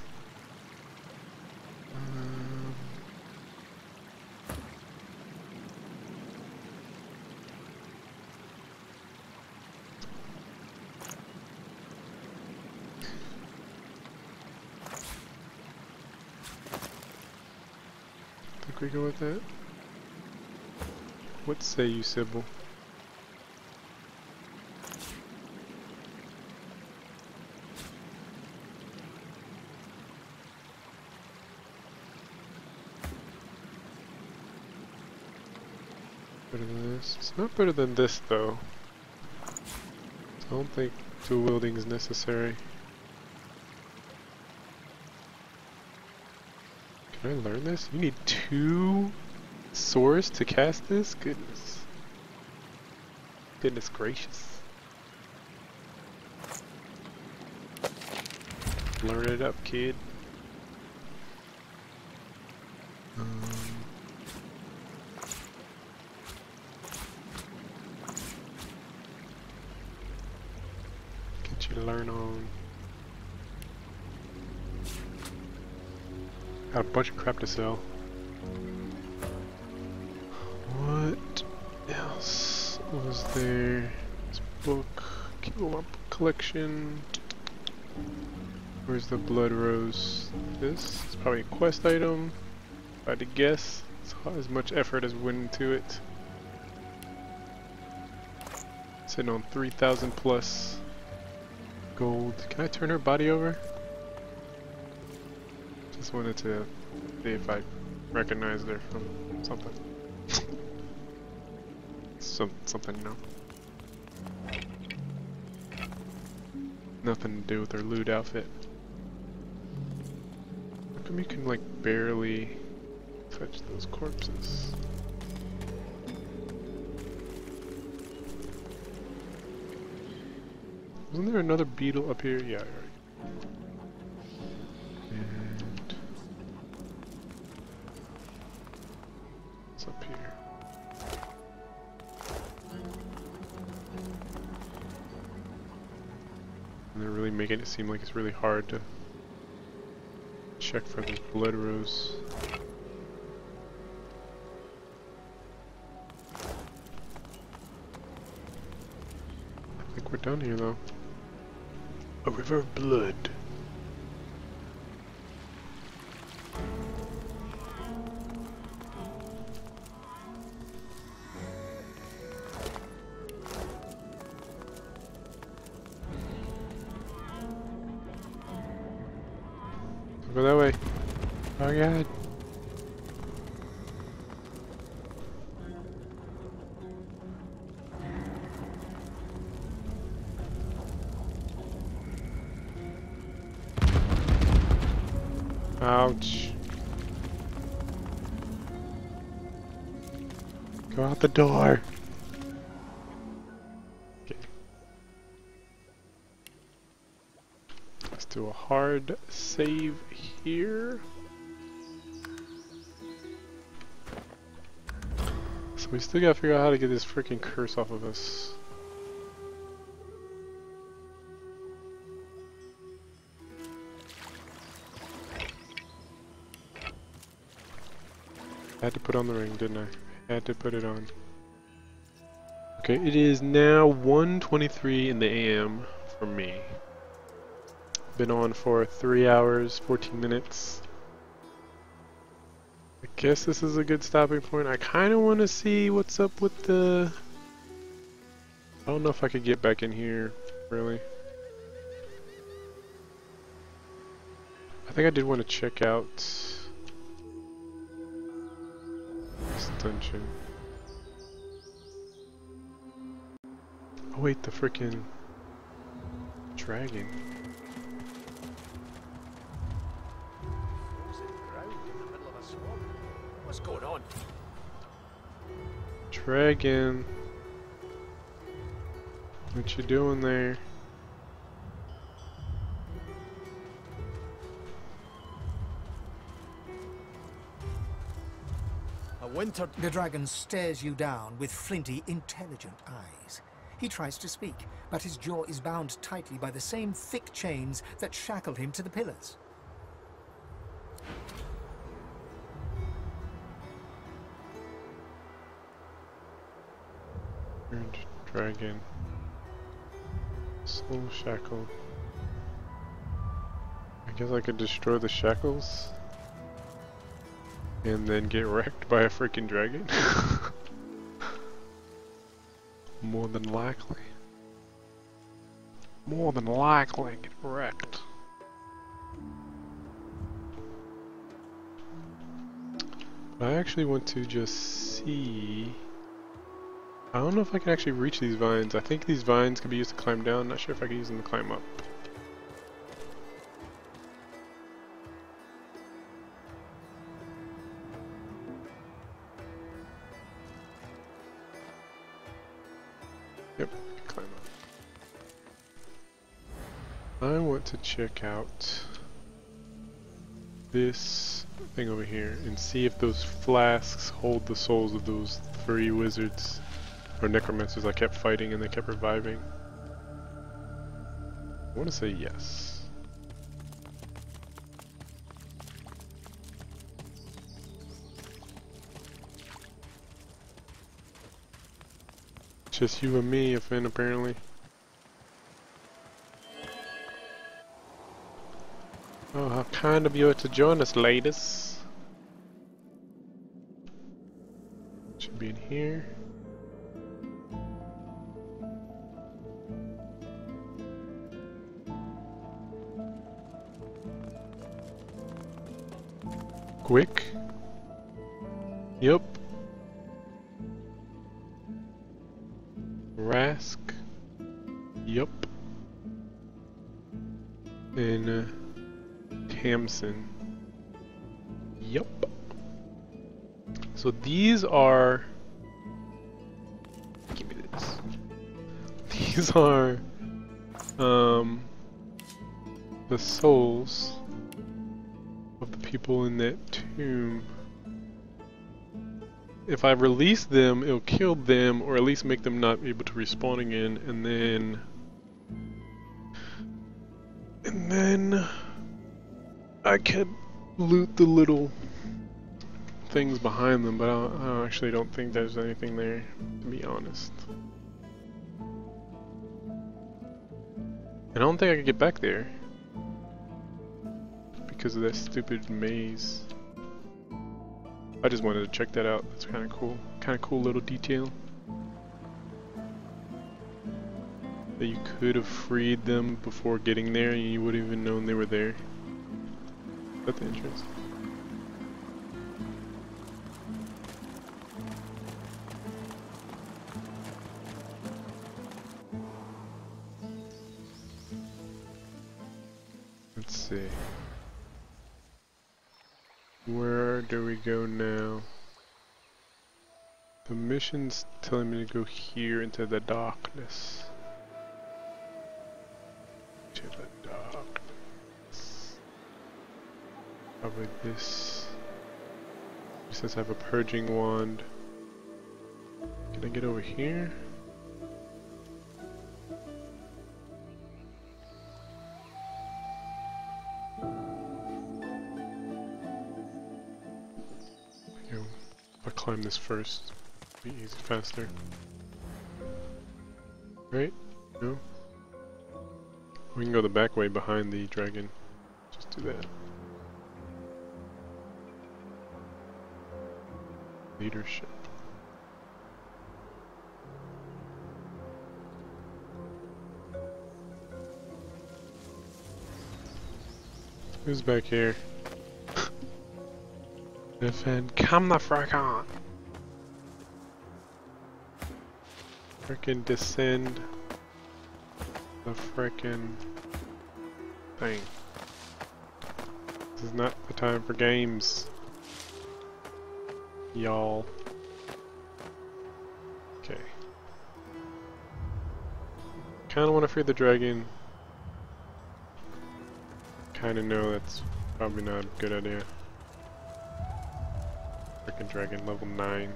S1: Think we go with that? What say you, Sybil? Better than this? It's not better than this though. I don't think dual wielding is necessary. Can I learn this? You need 2 swords to cast this? Goodness. Goodness gracious. Learn it up, kid. Get you to learn on. Got a bunch of crap to sell. What else was there? This book, Kilowatt collection. Where's the blood rose? This is probably a quest item. If I had to guess, it's as much effort as went into it. Sitting on 3,000 plus gold. Can I turn her body over? Just wanted to see if I recognized her from something. Something, no. Nothing to do with her loot outfit. How come you can like barely touch those corpses? Wasn't there another beetle up here? Yeah, right. And what's up here? And they're really making it seem like it's really hard to check for this blood rose. I think we're done here though. A river of blood. Go that way. Oh god. Ouch. Go out the door. Okay. Let's do a hard save here. So we still gotta figure out how to get this freaking curse off of us. I had to put on the ring, didn't I? Had to put it on. Okay, it is now 1:23 in the AM for me. Been on for 3 hours, 14 minutes. I guess this is a good stopping point. I kind of want to see what's up with the... I don't know if I could get back in here, really. I think I did want to check out this dungeon. Oh wait, the freaking dragon.
S10: Ground in the middle of a swamp. What's going on?
S1: Dragon. What you doing there?
S3: The dragon stares you down with flinty, intelligent eyes. He tries to speak, but his jaw is bound tightly by the same thick chains that shackled him to the pillars.
S1: Dragon. Soul shackle. I guess I could destroy the shackles and then get wrecked by a freaking dragon. More than likely. More than likely get wrecked. I actually want to just see. I don't know if I can actually reach these vines. I think these vines can be used to climb down. Not sure if I can use them to climb up. Yep, climb up. I want to check out this thing over here and see if those flasks hold the souls of those 3 wizards or necromancers I kept fighting and they kept reviving. I want to say yes. Just you and me, Finn, apparently. Oh, how kind of you to join us, ladies. Should be in here. Quick. Yup. Rask. Yup. And Tamsin. Yup. So these are. Give me this. These are the souls of the people in that tomb. If I release them, it'll kill them, or at least make them not able to respawn again, and then I could loot the little things behind them, but I actually don't think there's anything there, to be honest. And I don't think I could get back there because of that stupid maze. I just wanted to check that out. That's kind of cool. Kind of cool little detail. That you could have freed them before getting there and you wouldn't even known they were there. Is that the entrance? Let's see. Where do we go now? The mission's telling me to go here into the darkness. To the darkness. Probably this. It says I have a purging wand. Can I get over here? I'll climb this first. Be easy, faster. Right? No? We can go the back way behind the dragon. Just do that. Leadership. Who's back here? Defend, come the frick on! Frickin' descend. the frickin' thing. This is not the time for games, y'all. Okay. Kinda wanna free the dragon. Kinda know that's probably not a good idea. Frickin' dragon level 9.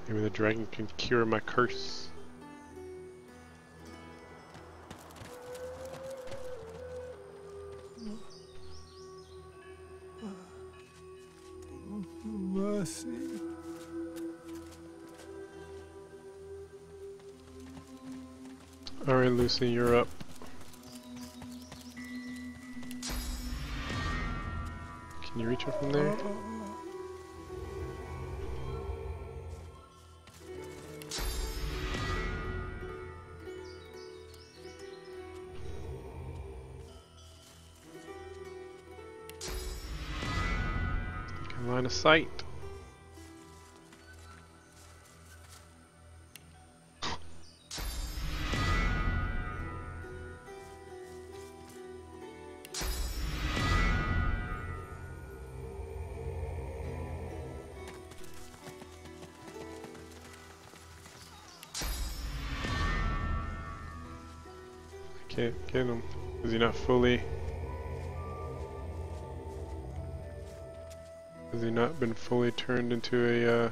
S1: Maybe the dragon can cure my curse.
S5: Mercy.
S1: Alright, Lucy, you're up. Can you reach her from there? Line of sight. I can't get him. Is he not fully? Has he not been fully turned into a,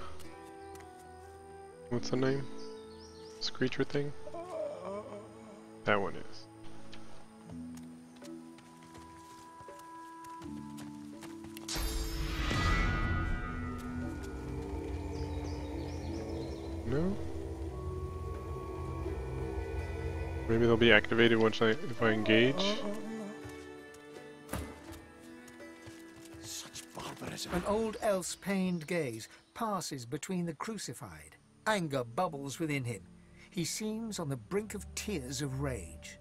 S1: what's the name? Screecher thing? That one is. No? Maybe they'll be activated once if I engage.
S3: An old elf's pained gaze passes between the crucified. Anger bubbles within him. He seems on the brink of tears of rage.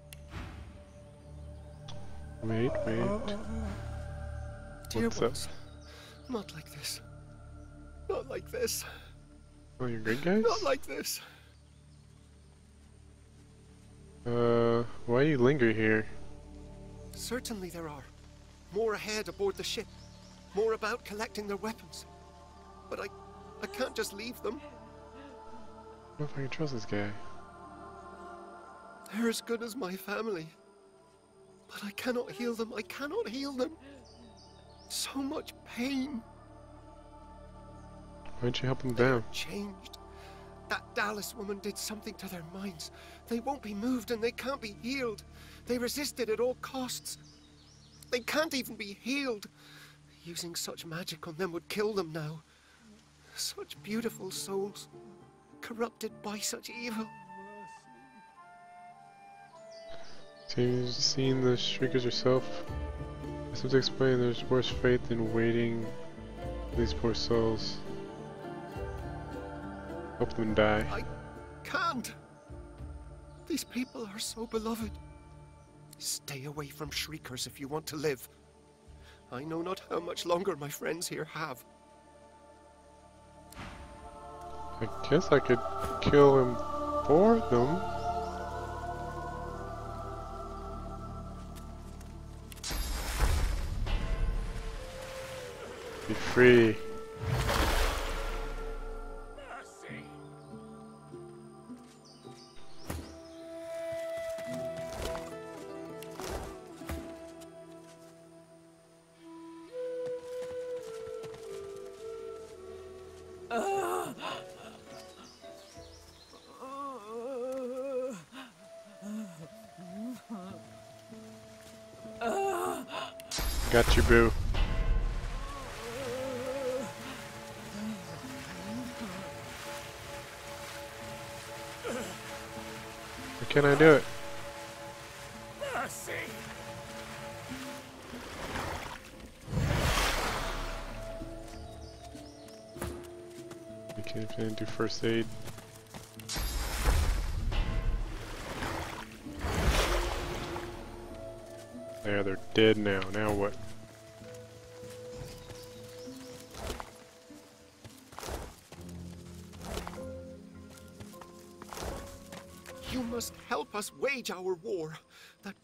S1: Wait.
S5: Dear
S1: What's
S5: ones, not like this. Not like this.
S1: Oh, you're good, guys?
S5: Not like this.
S1: Why you linger here?
S5: Certainly there are. More ahead aboard the ship. More about collecting their weapons. But I can't just leave them.
S1: I don't know if I can trust this guy.
S5: They're as good as my family. But I cannot heal them. I cannot heal them. So much pain.
S1: Why don't you help them down?
S5: Changed. That Dallas woman did something to their minds. They won't be moved and they can't be healed. They resisted at all costs. They can't even be healed. Using such magic on them would kill them now. Such beautiful souls, corrupted by such evil.
S1: So you've seen the shriekers yourself? I have to explain there's worse fate than waiting for these poor souls. Help them die.
S5: I can't. These people are so beloved. Stay away from shriekers if you want to live. I know not how much longer my friends here have.
S1: I guess I could kill him for them. Be free. Got you, boo. Or can I do it?
S12: Mercy.
S1: You can't do first aid. There, they're dead now. Now what?
S5: must help us wage our war. That...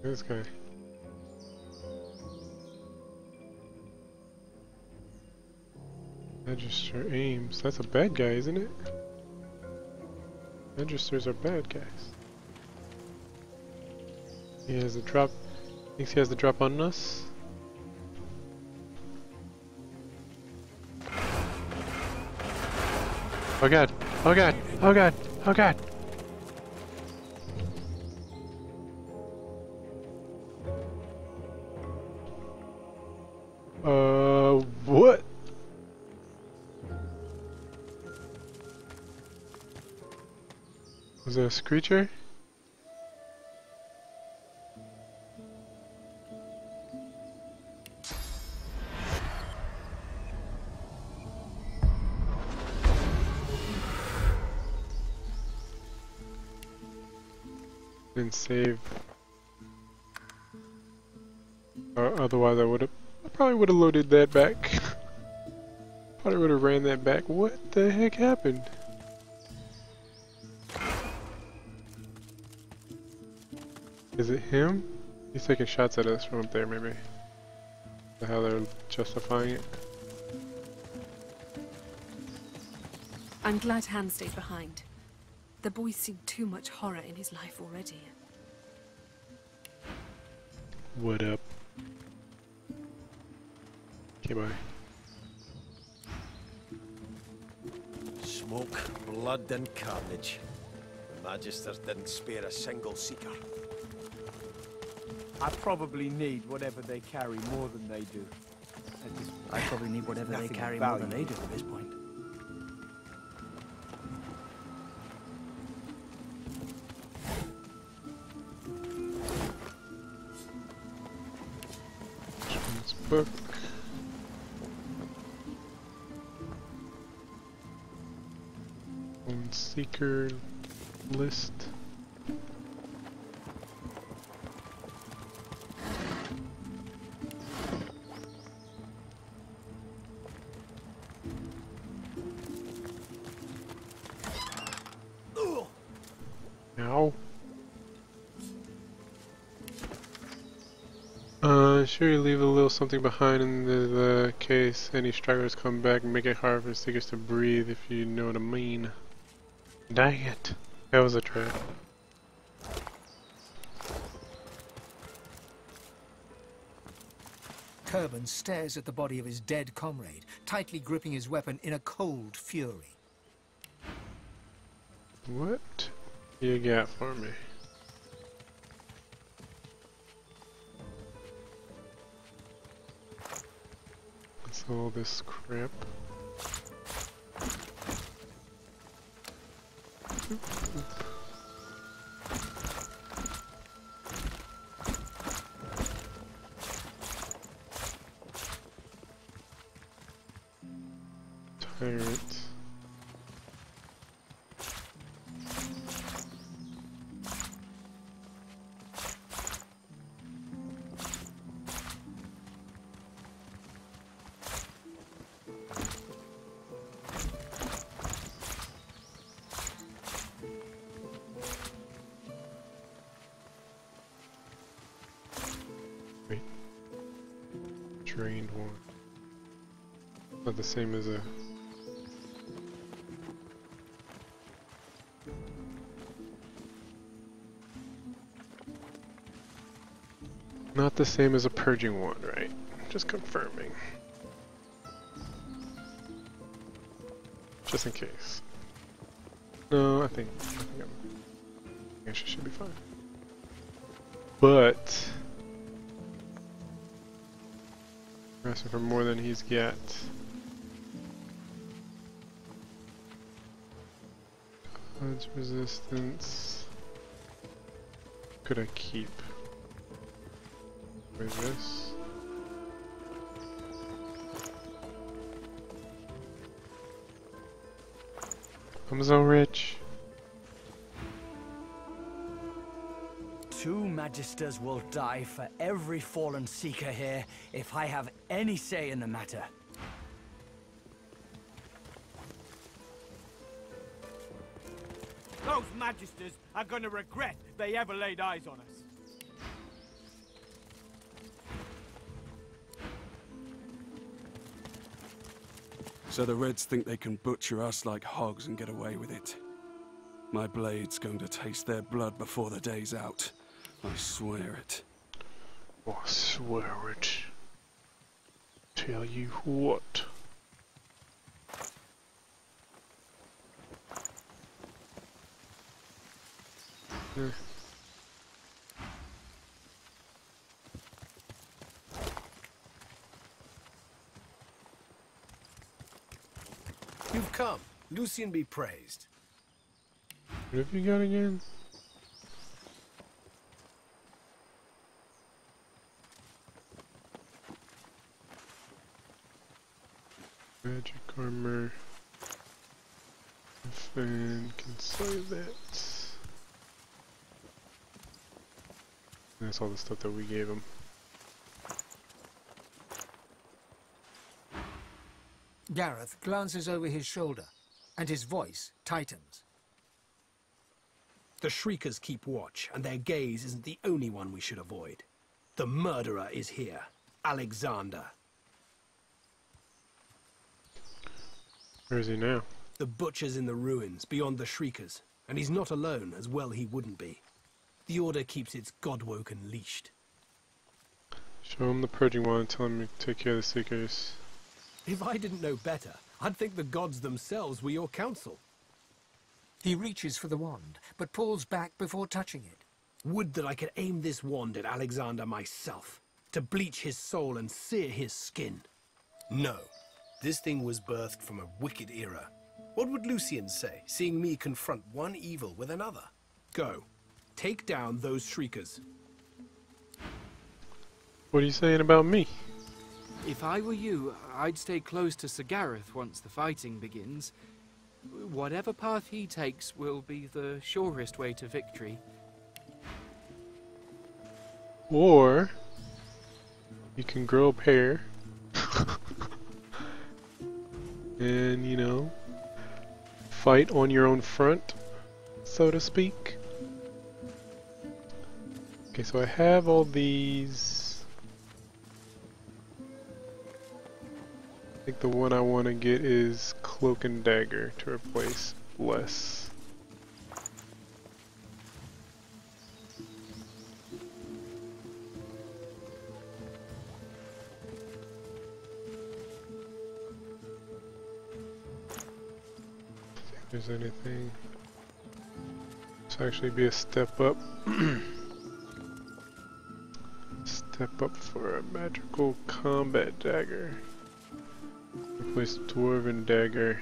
S1: This guy. Magister aims. That's a bad guy, isn't it? Magisters are bad guys. He has a drop. Thinks he has the drop on us. Oh god! Oh god! Oh god! Oh god! What? Was that a screecher? Didn't save. Otherwise I probably would have loaded that back. Probably would have ran that back. What the heck happened? Is it him? He's taking shots at us from up there, maybe. The hell they're justifying it.
S15: I'm glad Han stayed behind. The boy's seen too much horror in his life already.
S1: What up? Okay, bye.
S16: Smoke, blood and carnage. The Magisters didn't spare a single seeker.
S17: I probably need whatever they carry more than they do.
S18: I probably need whatever they carry more than they do at this point.
S1: Book. On seeker list. Ow. Sure you leave a little something behind in the case any stragglers come back and make it hard for seekers to breathe, if you know what I mean. Dang it. That was a trap.
S3: Kerban stares at the body of his dead comrade, tightly gripping his weapon in a cold fury.
S1: What you got for me? What's all this crap? Tyrant. Drained one. Not the same as a... Not the same as a purging one, right? Just confirming. Just in case. No, I think I should be fine. But... asking for more than he's got. Dodge resistance. Could I keep? With this? I'm so rich.
S18: 2 Magisters will die for every fallen seeker here if I have any say in the matter.
S17: Those magisters are gonna regret they ever laid eyes on us.
S19: So the Reds think they can butcher us like hogs and get away with it. My blade's going to taste their blood before the day's out. I swear it.
S1: I swear it. Tell you what.
S4: You've come. Lucian be praised.
S1: What have you got again? Magic armor. Fan can say that. That's all the stuff that we gave him.
S3: Gareth glances over his shoulder, and his voice tightens.
S4: The Shriekers keep watch, and their gaze isn't the only one we should avoid. The murderer is here, Alexander.
S1: Where is he now?
S4: The butcher's in the ruins, beyond the Shriekers, and he's not alone, as well he wouldn't be. The Order keeps its Godwoken leashed.
S1: Show him the purging wand and tell him to take care of the Seekers.
S4: If I didn't know better, I'd think the gods themselves were your counsel.
S3: He reaches for the wand, but pulls back before touching it.
S4: Would that I could aim this wand at Alexander myself, to bleach his soul and sear his skin. No, this thing was birthed from a wicked era. What would Lucian say, seeing me confront one evil with another? Go, take down those Shriekers.
S1: What are you saying about me?
S20: If I were you, I'd stay close to Sir Gareth once the fighting begins. Whatever path he takes will be the surest way to victory.
S1: Or you can grow a pair and, you know, fight on your own front, so to speak. Okay, so I have all these. I think the one I want to get is Cloak and Dagger to replace Bless. See if there's anything. This actually be a step up. Step up for a magical combat dagger. Replace Dwarven Dagger.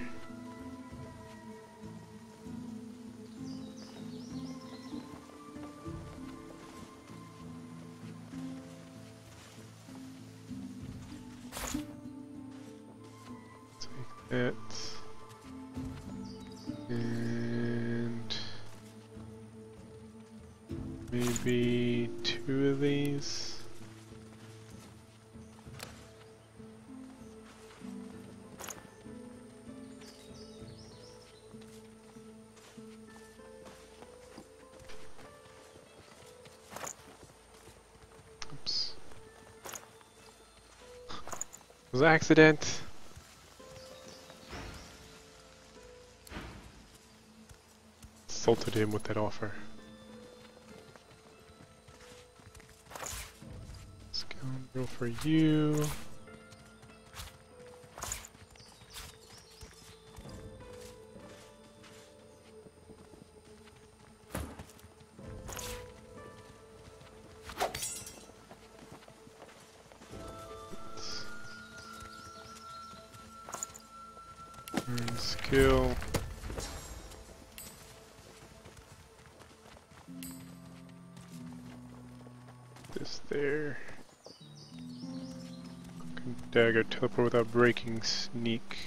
S1: Take that. And maybe 2 of these. It was an accident. Insulted him with that offer. Scoundrel for you. Skill. This there. Dagger, teleport without breaking, sneak.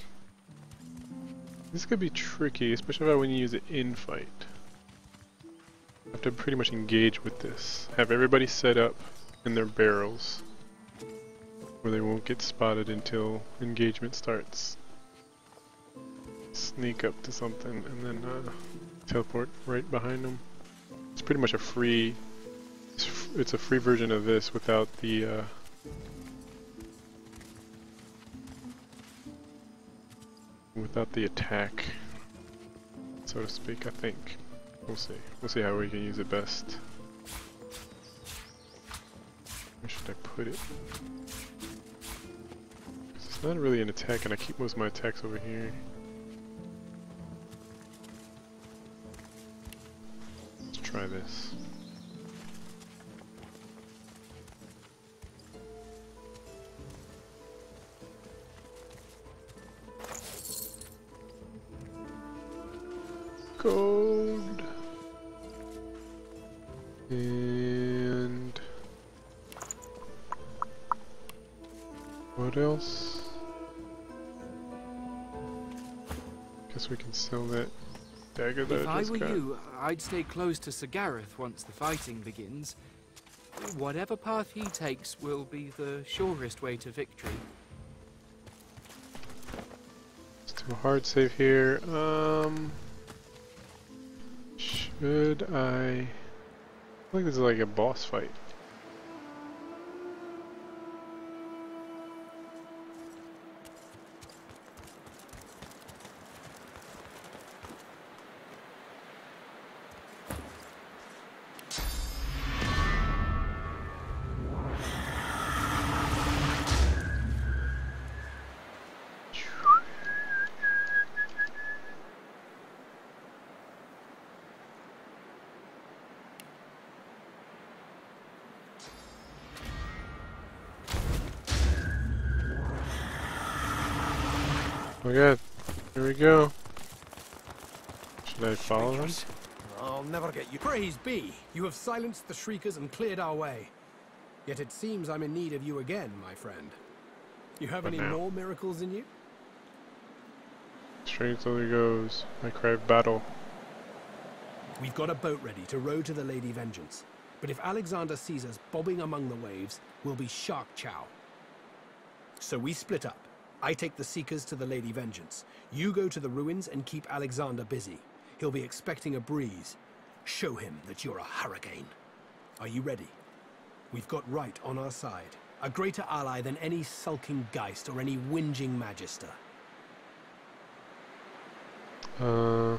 S1: This could be tricky, especially when you use it in fight. I have to pretty much engage with this. Have everybody set up in their barrels, where they won't get spotted until engagement starts. sneak up to something and then teleport right behind them. It's pretty much a free. It's a free version of this without the. Without the attack, so to speak. I think we'll see. We'll see how we can use it best. Where should I put it? It's not really an attack, and I keep most of my attacks over here. Let's try this. Gold. And what else? Guess we can sell that dagger that
S20: If
S1: I
S20: I
S1: just
S20: were
S1: got.
S20: you, I'd stay close to Sir Gareth once the fighting begins. Whatever path he takes will be the surest way to victory.
S1: Let's do a hard save here. Should I feel like this is like a boss fight. Oh yeah, here we go. Should I follow him?
S4: I'll never get you. Praise be, you have silenced the Shriekers and cleared our way. Yet it seems I'm in need of you again, my friend. You have any more miracles in you?
S1: Strength only goes. I crave battle.
S4: We've got a boat ready to row to the Lady Vengeance. But if Alexander sees us bobbing among the waves, we'll be shark chow. So we split up. I take the Seekers to the Lady Vengeance. You go to the ruins and keep Alexander busy. He'll be expecting a breeze. Show him that you're a hurricane. Are you ready? We've got right on our side. A greater ally than any sulking Geist or any whinging Magister.
S1: I'm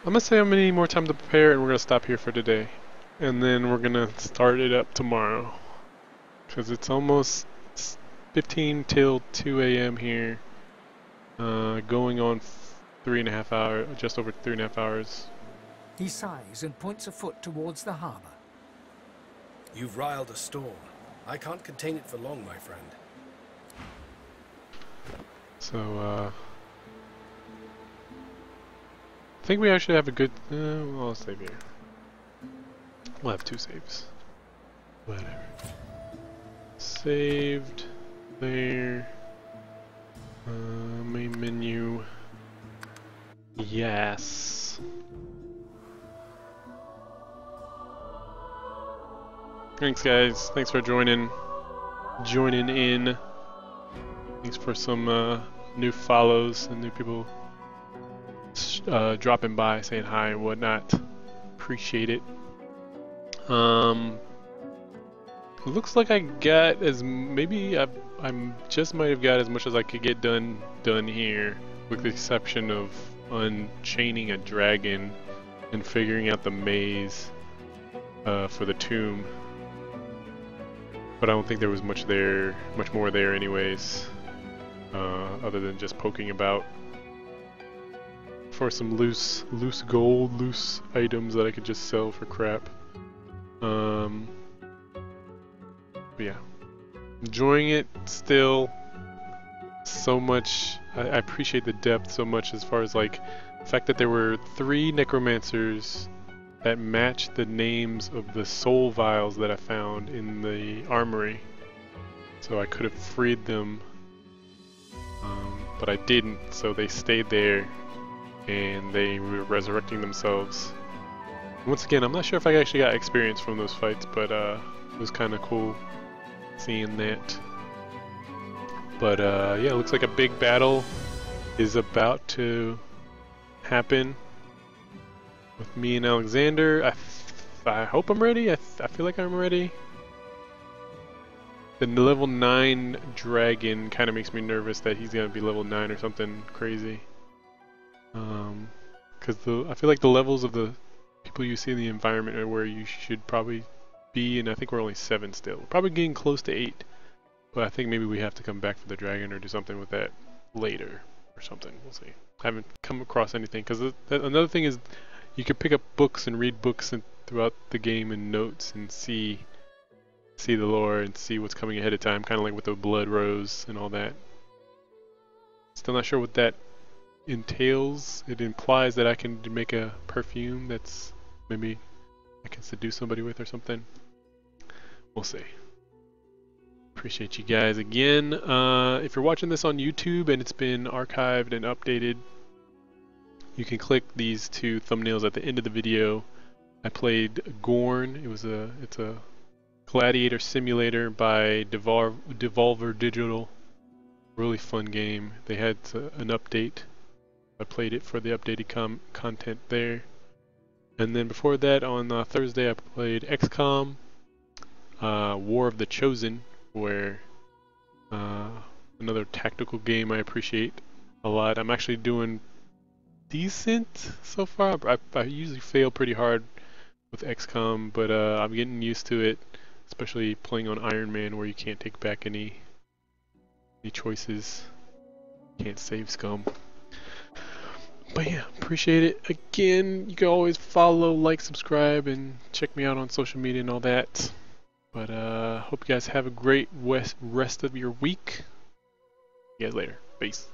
S1: gonna say how many more time to prepare, and we're gonna stop here for today. And then we're gonna start it up tomorrow. Because it's almost 15 till 2 a.m. here. Going on 3.5 hours, just over 3.5 hours.
S3: He sighs and points a foot towards the harbor.
S4: You've riled a storm. I can't contain it for long, my friend.
S1: So, I think we actually have a good... well, I'll save here. We'll have 2 saves. Whatever. Saved. There. Main menu. Yes. Thanks, guys. Thanks for joining in. Thanks for some new follows and new people dropping by, saying hi and whatnot. Appreciate it. Looks like I got as maybe I just might have got as much as I could get done here, with the exception of unchaining a dragon and figuring out the maze for the tomb. But I don't think there was much more there anyways, other than just poking about for some loose gold, loose items that I could just sell for crap. But yeah, enjoying it still so much. I appreciate the depth so much, as far as like the fact that there were 3 necromancers that matched the names of the soul vials that I found in the armory. So I could have freed them, but I didn't, so they stayed there and they were resurrecting themselves. Once again, I'm not sure if I actually got experience from those fights, but it was kind of cool seeing that. But yeah, it looks like a big battle is about to happen with me and Alexander. I hope I'm ready. I feel like I'm ready. The level 9 dragon kind of makes me nervous that he's gonna be level 9 or something crazy. Because I feel like the levels of the people you see in the environment are where you should probably be, and I think we're only 7 still. We're probably getting close to 8, but I think maybe we have to come back for the dragon or do something with that later or something. We'll see. I haven't come across anything, because another thing is you can pick up books and read books throughout the game and notes and see the lore and see what's coming ahead of time, kind of like with the blood rose and all that. Still not sure what that entails. It implies that I can make a perfume that's maybe I can seduce somebody with or something. We'll see. Appreciate you guys again. If you're watching this on YouTube and it's been archived and updated, you can click these 2 thumbnails at the end of the video. I played Gorn. It's a gladiator simulator by Devolver Digital. Really fun game. They had an update. I played it for the updated content there. And then before that, on Thursday, I played XCOM, War of the Chosen, where another tactical game I appreciate a lot. I'm actually doing decent so far. I usually fail pretty hard with XCOM, but I'm getting used to it, especially playing on Iron Man, where you can't take back any choices. Can't save scum. But yeah, appreciate it. Again, you can always follow, like, subscribe, and check me out on social media and all that. But hope you guys have a great rest of your week. See you guys later. Peace.